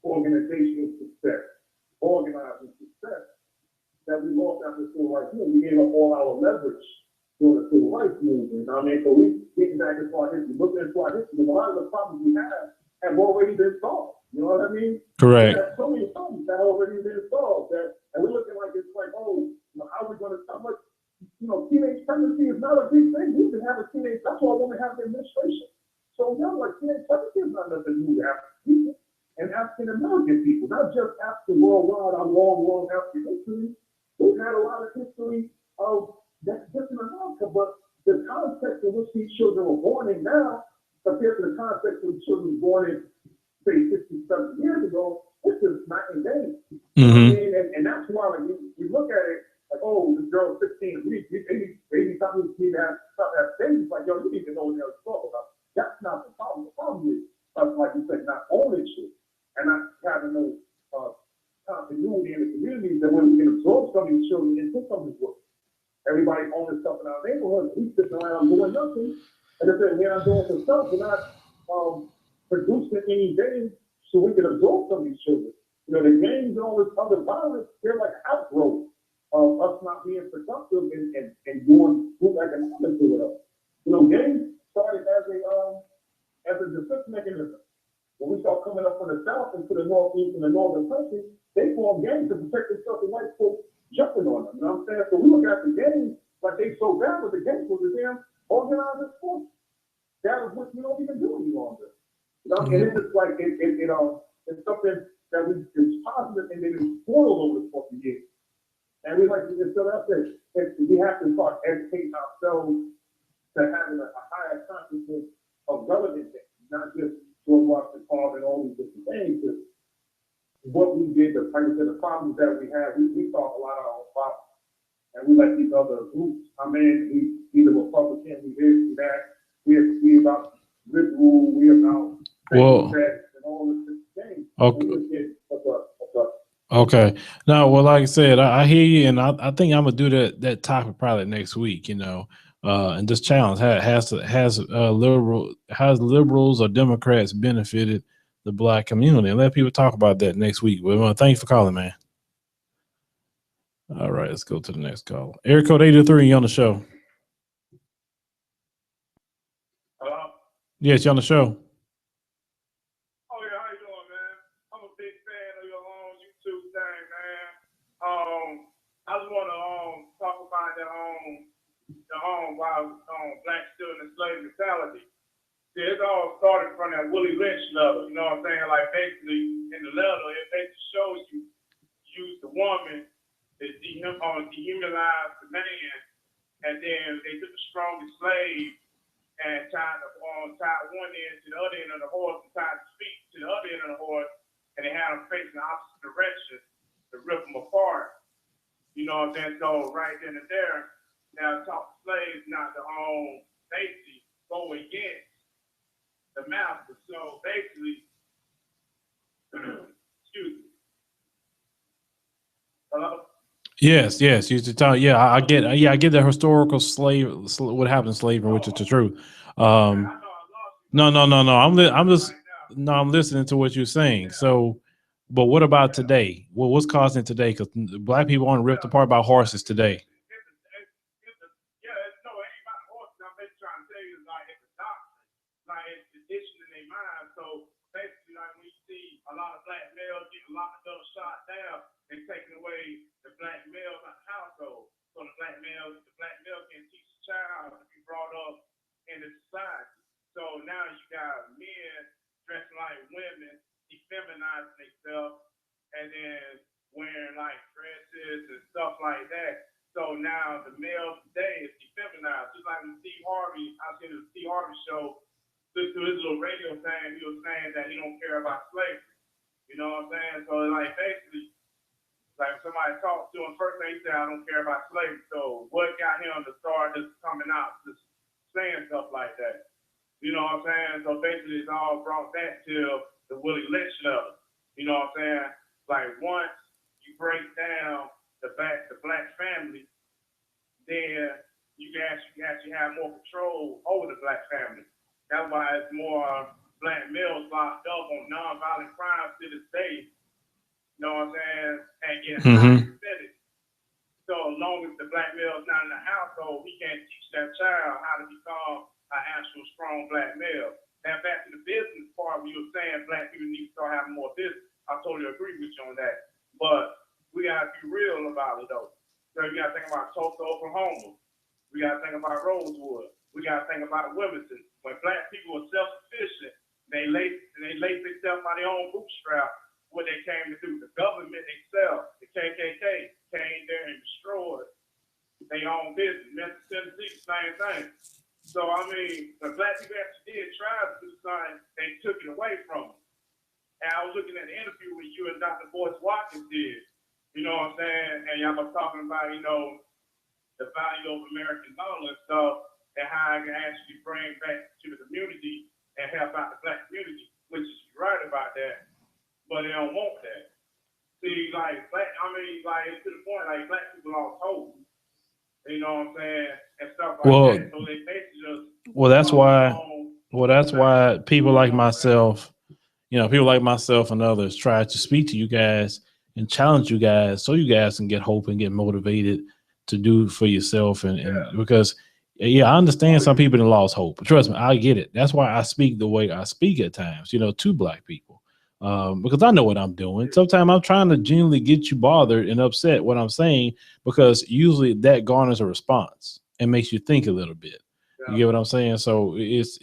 organizational success, organizing success that we lost after the civil rights movement. We gave up all our leverage during the civil rights movement. I mean, so we didn't looking back as far as history, looking into our history, because a lot of the problems we have already been solved. You know what I mean? Correct. We have so many problems that have already been solved and we're looking like it's like, oh, how are we going to stop? But, teenage pregnancy is not a big thing. You can have a teenage, that's why women have the administration. So, like teenage pregnancy is not nothing new to African people and African American people, not just African worldwide, our long African history. We've had a lot of history of that's just in America, but the context in which these children were born in now, compared to the context of the children born in, say, 60, 70 years ago, it's just night and day. And that's why when you look at it, like, oh, this girl's 16, maybe something need to have babies. Like, yo, you need to know what they're talking about. That's not the problem. The problem is, like you said, not owning shit and not having no continuity in the community that when we can absorb some of these children into something's work. Everybody owning stuff in our neighborhood, we sitting around doing nothing. And if they're not doing some stuff, we're not producing any gains so we can absorb some of these children. The games and all this other violence, they're like outgrowth of us not being productive and doing group economics with us. Games started as a defense mechanism. When we start coming up from the south into the northeast and the northern country, they form gangs to protect themselves from white folks jumping on them. You know what I'm saying? So we look at the gangs like they so bad, but the gangs was the damn organized force. That is what we don't even do any longer. And it's just like it's something that is positive and then it's spoiled over the course of years. And we like to just so that's it. We have to start educating ourselves to having a higher consciousness of relevant things, not just going off the call and all these different things. What we did, the problems that we had, we solved a lot of our problems. And we let these other groups come in, we either Republican, we this, we that, we about liberal, we about and all this things. Okay. Okay. Now, well, like I said, I hear you, and I think I'm gonna do that topic probably next week. And this challenge has liberals or Democrats benefited the Black community, and let people talk about that next week. Well, thanks for calling, man. All right, let's go to the next call. Area code 83, you on the show? Hello? Yes, you on the show. Oh yeah, how you doing, man? I'm a big fan of your YouTube thing, man. I just want to talk about the why Black still in the slave mentality. See, it all started from that Willie Lynch level. You know what I'm saying? Like basically in the letter, it basically shows you use the woman to dehumanize the man, and then they took the strongest slave and tied one end to the other end of the horse and tied his feet to the other end of the horse, and they had them facing the opposite direction to rip them apart. You know what I'm saying? So right then and there, now taught the slaves not to basically go against the master. So basically, excuse me. Hello? Yes. You to tell. Yeah, I get. Yeah, I get the historical what happened to slavery, which is the truth. No. I'm listening to what you're saying. So, but what about today? What's causing it today? Because Black people aren't ripped apart by horses today. So basically, like when you see a lot of Black males getting locked up, shot down, and taking away the Black males out the household. So the black male can teach the child to be brought up in the society. So now you got men dressing like women, effeminizing themselves, and then wearing like dresses and stuff like that. So now the male today is effeminized. Just like when Steve Harvey, I was in the Steve Harvey show, through his little radio thing, he was saying that he don't care about slavery. You know what I'm saying? So like basically, like somebody talked to him first, they said I don't care about slavery. So what got him to start just coming out, just saying stuff like that? You know what I'm saying? So basically, it's all brought back to the Willie Lynch level. You know what I'm saying? Like once you break down the black family, then you can actually have more control over the Black family. That's why it's more Black males locked up on nonviolent crimes to this day. You know what I'm saying? And get high percentage. So as long as the Black male is not in the household, we can't teach that child how to become an actual strong black male. Now back to the business part, where you were saying black people need to start having more business. I totally agree with you on that. But we gotta be real about it though. So you gotta think about Tulsa, Oklahoma. We gotta think about Rosewood. We gotta think about Wilmington. When black people were self-sufficient, they laid themselves by their own bootstrap. What they came to do, the government itself, the KKK came there and destroyed their own business. Memphis, Tennessee, same thing. So I mean, the black people actually did try to do something, they took it away from them. And I was looking at the interview with you and Dr. Boyce Watkins did. You know what I'm saying? And y'all was talking about, you know, the value of American dollar and stuff, and how I can actually bring back to the community and help out the black community, which is right about that. But they don't want that. See, like black, I mean, like it's to the point, like black people lost hope. You know what I'm saying? And stuff like that. So they basically just that's why people like myself, you know, people like myself and others try to speak to you guys and challenge you guys so you guys can get hope and get motivated to do for yourself. And because I understand some people that lost hope, but trust me, I get it. That's why I speak the way I speak at times, you know, to black people. Because I know what I'm doing. Sometimes I'm trying to genuinely get you bothered and upset what I'm saying, because usually that garners a response and makes you think a little bit. You get what I'm saying? So it's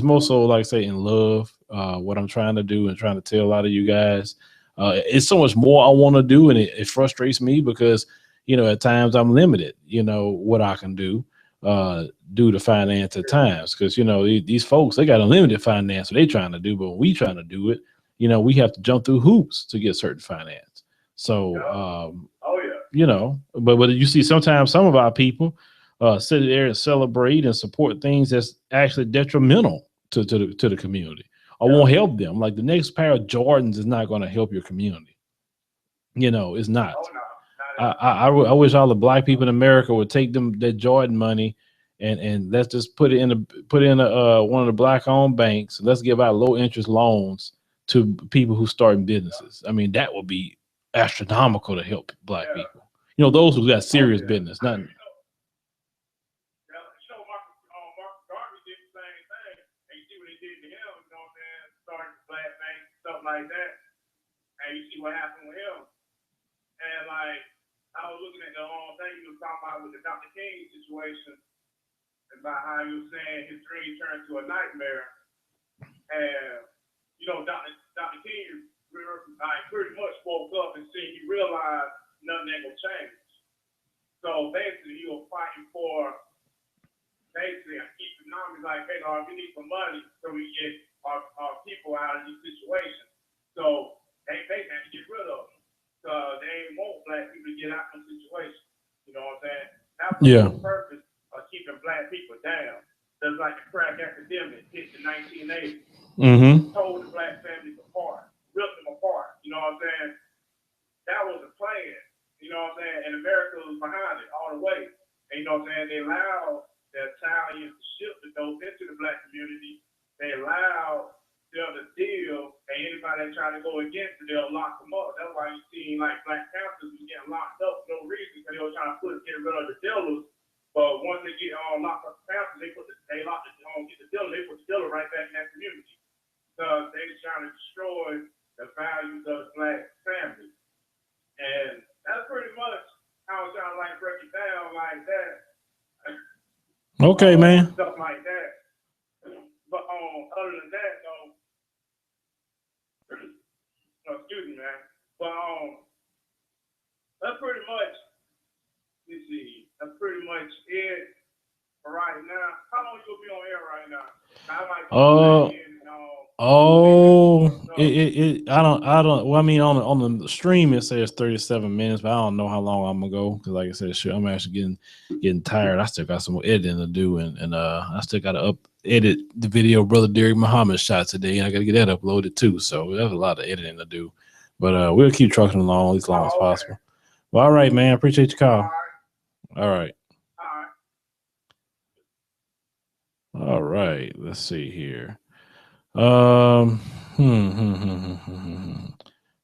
more so like say in love, what I'm trying to do and trying to tell a lot of you guys. It's so much more I want to do, and it frustrates me because, you know, at times I'm limited, you know, what I can do due to finance at times. Because, you know, these folks, they got unlimited finance, what they trying to do, but when we trying to do it, you know, we have to jump through hoops to get certain finance. So, you know, but you see sometimes some of our people sit there and celebrate and support things that's actually detrimental to the community or won't help them. Like the next pair of Jordans is not going to help your community. You know, it's not. I wish all the black people in America would take that Jordan money and let's just put it in one of the black owned banks. Let's give out low interest loans to people who start businesses. I mean, that would be astronomical to help black people. You know, those who got serious business, not. Like that, and you see what happened with him. And like, I was looking at the whole thing you were talking about with the Dr. King situation, about how you were saying his dream turned to a nightmare. And you know, Dr. King like pretty much woke up and he realized nothing ain't gonna change. So basically, he was fighting for basically economics, like, hey, we need some money so we get our people out of these situations. So they had to get rid of them. So they ain't want black people to get out of the situation. You know what I'm saying? That's the whole purpose of keeping black people down. Just like the crack epidemic hit in 1980. Tore the black families apart, ripped them apart. You know what I'm saying? That was the plan. You know what I'm saying? And America was behind it all the way. And you know what I'm saying? They allowed the Italians to ship the dope into the black community. They allowed them to deal, and anybody that try to go against it, they'll lock them up. That's why you see like Black Panthers was getting locked up for no reason, because they were trying to get rid of the dealers. But once they get locked up the Panthers, they get the dealer, they put the dealer right back in that community. So they just trying to destroy the values of the black family. And that's pretty much how I was trying to like break it down like that. Okay, man. Stuff like that. But other than that, though, excuse me, man. But that's pretty much. Let's see. That's pretty much it for right now. How long you gonna be on air right now? I don't. Well, I mean, on the stream it says 37 minutes, but I don't know how long I'm gonna go because, like I said, I'm actually getting tired. I still got some more editing to do, and I still got to edit the video Brother Derek Muhammad shot today, and I got to get that uploaded too. So there's a lot of editing to do, but we'll keep trucking along as long as possible. Well, all right, man. Appreciate your call. All right. All right. Let's see here. I'm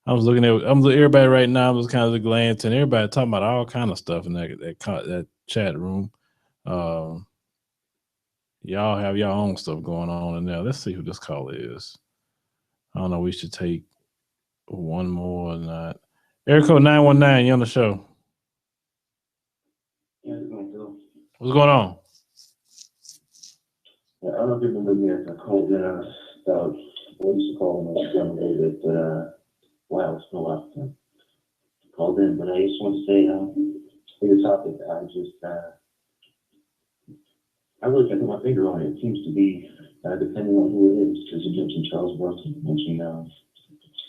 looking at everybody right now. I'm just kind of glancing. Everybody talking about all kind of stuff in that chat room. Y'all have your own stuff going on in there. Let's see who this caller is. I don't know. We should take one more or not. Air code 919, you on the show. Yeah, it's going through. What's going on? Yeah, I don't know if you remember me. I called in about what used to call them down a little bit, but wow, it's been a while since I called in. But I just want to say, for your topic, I really can't put my finger on it. It seems to be depending on who it is, because you mentioned Charles Barkley, you mentioned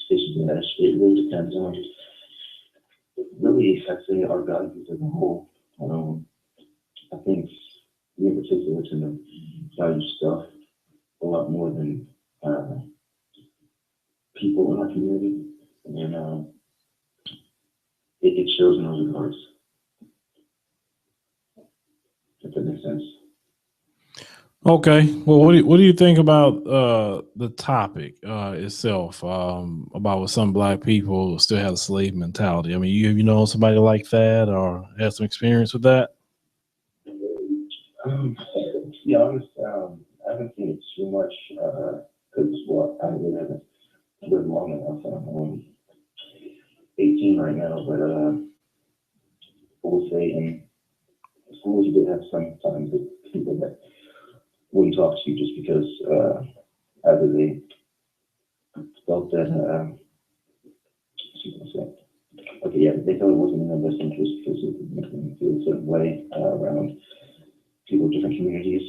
Stacey Dash. It really depends on really, I'd say, our values as a whole. I think me in particular tend to value stuff a lot more than people in our community, and it shows in those regards. If that makes sense. Okay. Well, what do you think about the topic itself? About with some black people still have a slave mentality. I mean, you know somebody like that or had some experience with that? To be honest, I haven't seen it too much because I really haven't lived long enough. I'm 18 right now, but I would say in schools you did have sometimes the people that wouldn't talk to you just because either they felt that okay, yeah, they felt it wasn't in their best interest because it would make them feel a certain way around people of different communities.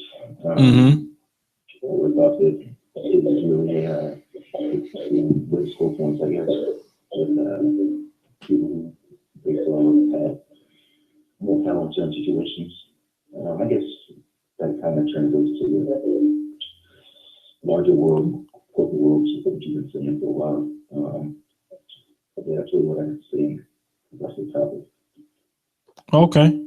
Or thought that it was really good school points, I guess, with people who they felt had more power in certain situations. I guess that kind of translates to the larger world, corporate world, which is what you've been saying for a while. But yeah, that's really what I have to say. That's the topic. Okay.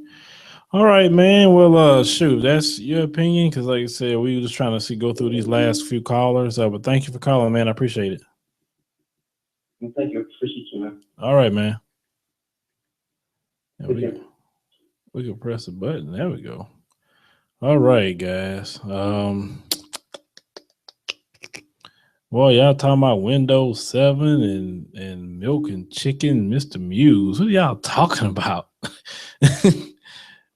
All right, man. Well, shoot, that's your opinion. Because, like I said, we were just trying to go through these last few callers. But thank you for calling, man. I appreciate it. Well, thank you. Appreciate you, man. All right, man. Yeah, Okay. we can press a button. There we go. All right, guys. Well, y'all talking about Windows 7 and milk and chicken, Mr. Muse. What are y'all talking about?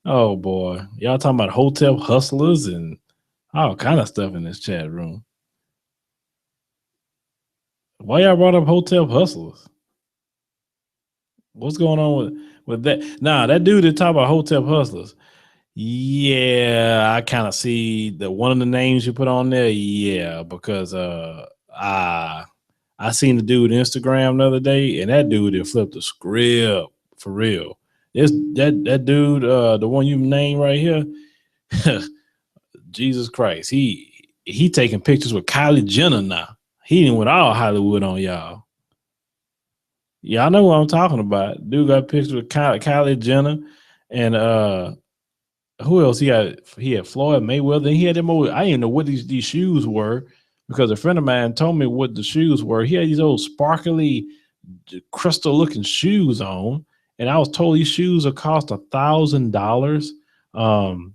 Oh boy, y'all talking about hotel hustlers and all kind of stuff in this chat room. Why y'all brought up hotel hustlers? What's going on with that? Nah, that dude that talk about hotel hustlers. Yeah, I kind of see the one of the names you put on there. Yeah, because I seen the dude Instagram the other day, and that dude that flipped the script for real. That dude, the one you named right here. Jesus Christ, he taking pictures with Kylie Jenner now. He done went all Hollywood on y'all. Y'all know what I'm talking about. Dude got pictures with Kylie Jenner and who else? He had Floyd Mayweather. And he had them old, I didn't even know what these shoes were because a friend of mine told me what the shoes were. He had these old sparkly crystal looking shoes on, and I was told these shoes will cost $1,000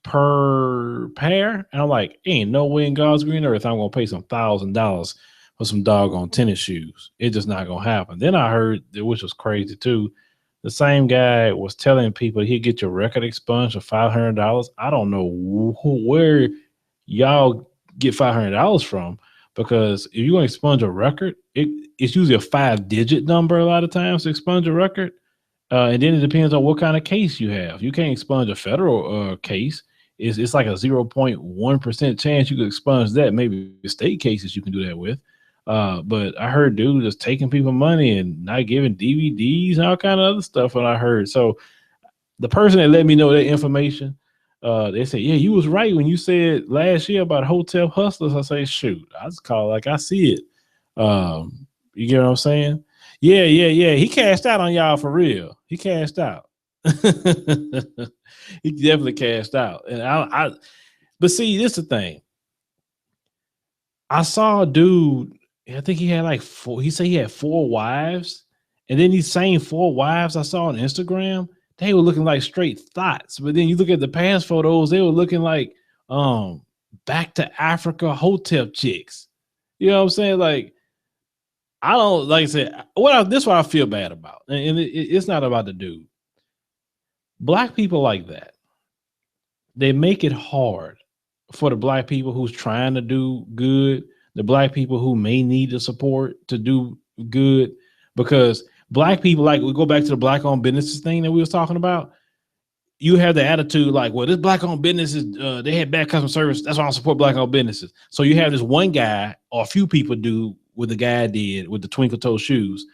per pair. And I'm like, ain't no way in God's green earth I'm gonna pay some $1,000 for some doggone tennis shoes. It's just not gonna happen. Then I heard, which was crazy too, the same guy was telling people he'd get your record expunged for $500. I don't know where y'all get $500 from, because if you're gonna expunge a record, it's usually a 5-digit number a lot of times to expunge a record. And then it depends on what kind of case you have. You can't expunge a federal case. It's like a 0.1% chance you could expunge that. Maybe state cases you can do that with. But I heard dude just taking people money and not giving DVDs and all kind of other stuff. And I heard, so the person that let me know that information, they said, yeah, you was right when you said last year about hotel hustlers. I say, shoot, I just call it like I see it. You get what I'm saying? Yeah. He cashed out on y'all for real. He cashed out. He definitely cashed out. And but see, this is the thing. I saw a dude, I think he had like 4, he said he had 4 wives. And then these same 4 wives I saw on Instagram, they were looking like straight thoughts. But then you look at the past photos, they were looking like back to Africa hotel chicks. You know what I'm saying? Like, I don't, like I said, this is what I feel bad about. And it's not about the dude. Black people like that, they make it hard for the black people who's trying to do good, the black people who may need the support to do good, because black people, like, we go back to the black owned businesses thing that we was talking about. You have the attitude like, well, this black owned businesses, they had bad customer service. That's why I don't support black owned businesses. So you have this one guy, or a few people do what the guy did with the twinkle toe shoes.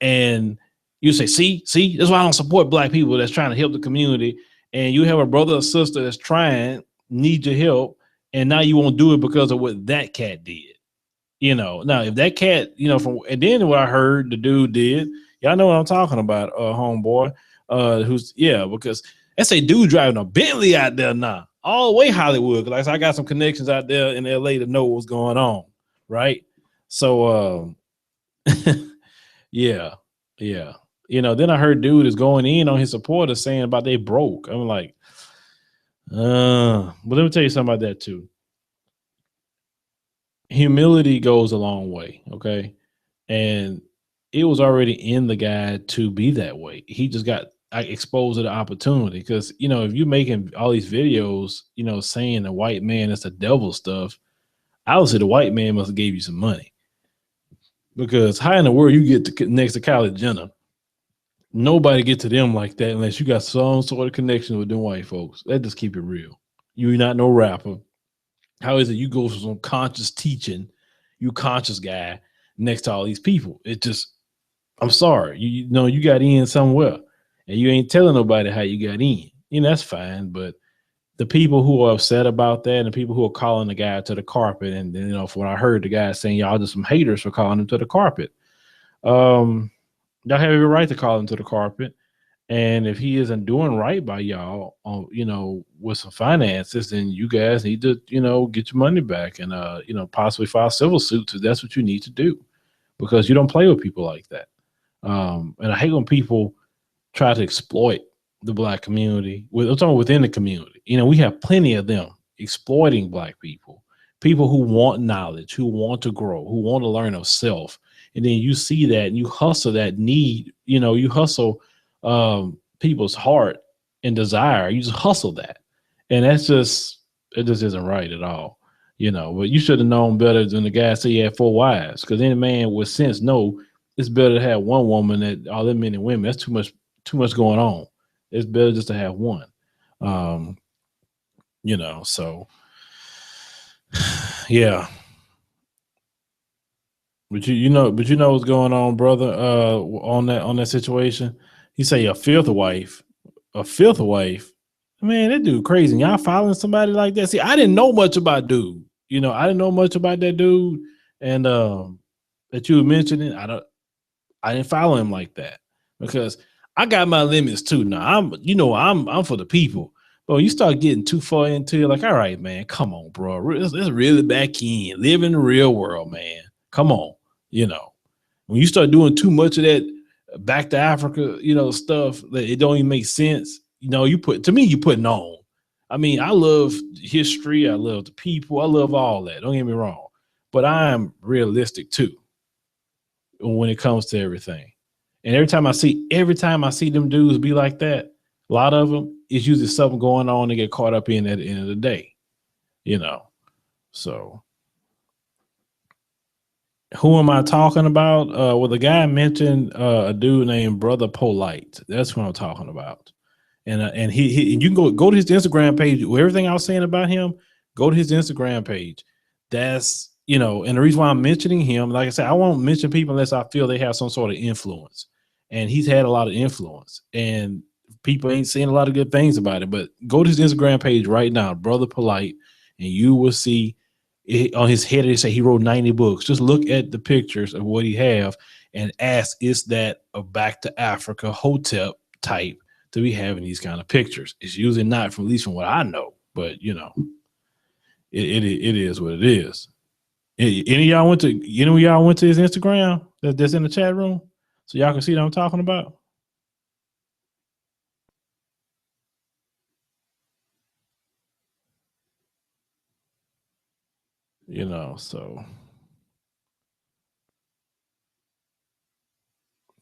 And you say, see, that's why I don't support black people that's trying to help the community. And you have a brother or sister that's trying, need your help, and now you won't do it because of what that cat did. You know, now if that cat, and then what I heard the dude did, y'all know what I'm talking about, homeboy, because that's a dude driving a Bentley out there now, all the way Hollywood. Like, so I got some connections out there in LA to know what's going on, right? So, yeah. Then I heard dude is going in on his supporters saying about they broke. I'm like, but let me tell you something about that too. Humility goes a long way, okay? And it was already in the guy to be that way. He just got exposed to the opportunity, because if you're making all these videos, saying the white man is the devil stuff, obviously the white man must have gave you some money, because how in the world you get to next to Kylie Jenner? Nobody get to them like that unless you got some sort of connection with them white folks. Let's just keep it real. You're not no rapper. How is it you go for some conscious teaching, you conscious guy, next to all these people? It just, I'm sorry. You know, you got in somewhere and you ain't telling nobody how you got in. That's fine. But the people who are upset about that, and the people who are calling the guy to the carpet, and from what I heard, the guy saying y'all just some haters for calling him to the carpet. Y'all have every right to call him to the carpet. And if he isn't doing right by y'all, with some finances, then you guys need to, get your money back and, possibly file civil suits if that's what you need to do, because you don't play with people like that. And I hate when people try to exploit the black community. I'm talking within the community. We have plenty of them exploiting black people who want knowledge, who want to grow, who want to learn of self. And then you see that and you hustle that need, you hustle people's heart and desire. You just hustle that. And it just isn't right at all. But you should have known better than the guy say he had 4 wives, because any man with sense know it's better to have one woman than all them men and women. That's too much going on. It's better just to have one. So yeah. But you know what's going on, brother, on that situation. He say a fifth wife. Man, that dude crazy. Y'all following somebody like that? See, I didn't know much about dude. I didn't know much about that dude. And that you were mentioning, I didn't follow him like that, because I got my limits too. Now I'm for the people. But when you start getting too far into it, like, all right, man, come on, bro. Let's really back in. Live in the real world, man. Come on. When you start doing too much of that back to Africa, stuff that it don't even make sense, you're putting on. I mean, I love history. I love the people. I love all that. Don't get me wrong. But I'm realistic too when it comes to everything. And every time I see them dudes be like that, a lot of them, it's usually something going on they get caught up in at the end of the day, So who am I talking about? Well, the guy mentioned a dude named Brother Polite. That's what I'm talking about. And he you can go to his Instagram page. Everything I was saying about him, go to his Instagram page. That's, and the reason why I'm mentioning him, like I said, I won't mention people unless I feel they have some sort of influence. And he's had a lot of influence, and people ain't saying a lot of good things about it. But go to his Instagram page right now, Brother Polite, and you will see on his head, they say he wrote 90 books. Just look at the pictures of what he have and ask, is that a back to Africa hotel type to be having these kind of pictures? It's usually not, from at least from what I know, but it is what it is. Any of y'all went to his Instagram that's in the chat room, so y'all can see what I'm talking about? You know, so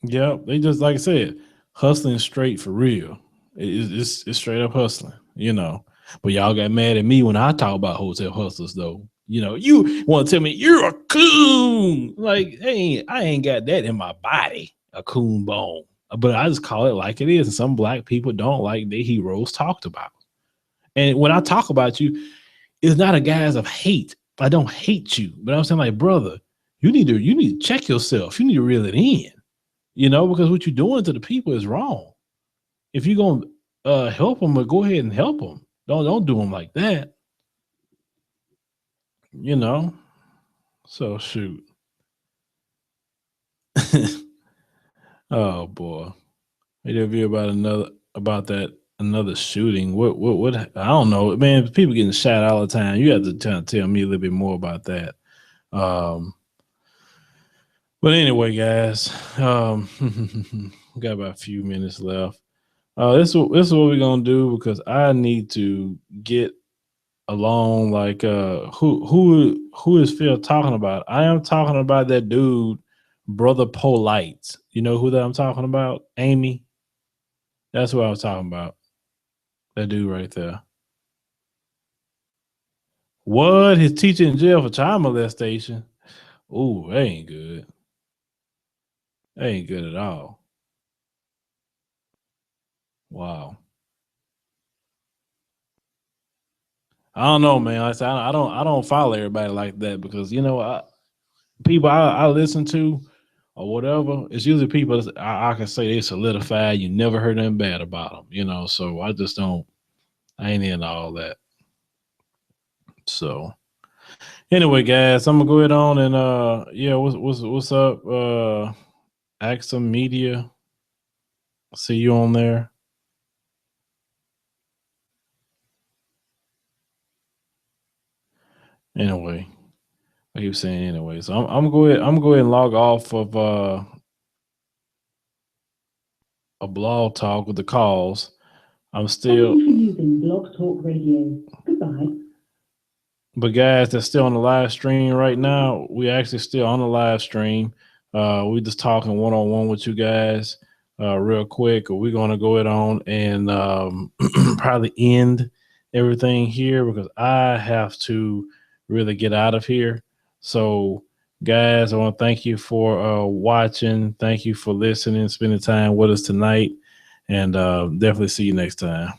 yeah, they just like I said, hustling straight for real. It's straight up hustling, you know. But y'all got mad at me when I talk about hotel hustlers, though. You know, you want to tell me you're a coon. Like, hey, I ain't got that in my body, a coon bone. But I just call it like it is. And some black people don't like their heroes talked about. And when I talk about you, it's not a guise of hate. I don't hate you, but I'm saying, like, brother, you need to check yourself. You need to reel it in, you know, because what you're doing to the people is wrong. If you're gonna help them, go ahead and help them. Don't do them like that, you know. So shoot. Oh boy, interview about that another shooting. What? I don't know, man. People getting shot all the time. You have to tell me a little bit more about that. Um, but anyway, guys, we got about a few minutes left. This is what we're gonna do because I need to get along. Like, who is Phil talking about? I am talking about that dude, Brother Polite. You know who that I'm talking about? Amy. That's what I was talking about. That dude right there. What? His teacher in jail for child molestation? Ooh, that ain't good. That ain't good at all. Wow. I don't know, man. Like I said, I don't follow everybody like that because you know people I listen to or whatever. It's usually people I can say they solidified. You never heard nothing bad about them, you know. So I just don't. I ain't into all that. So anyway, guys, I'm gonna go ahead on and yeah, what's up? Axum Media. See you on there. Anyway, I keep saying anyway. So I'm going and log off of a blog talk with the calls. I'm still. Thank you for using Blog Talk Radio. Goodbye. But guys, that's still on the live stream right now. We actually still on the live stream. We just talking one on one with you guys, real quick. We're gonna go it on and probably end everything here because I have to really get out of here. So, guys, I want to thank you for watching. Thank you for listening, spending time with us tonight, and definitely see you next time.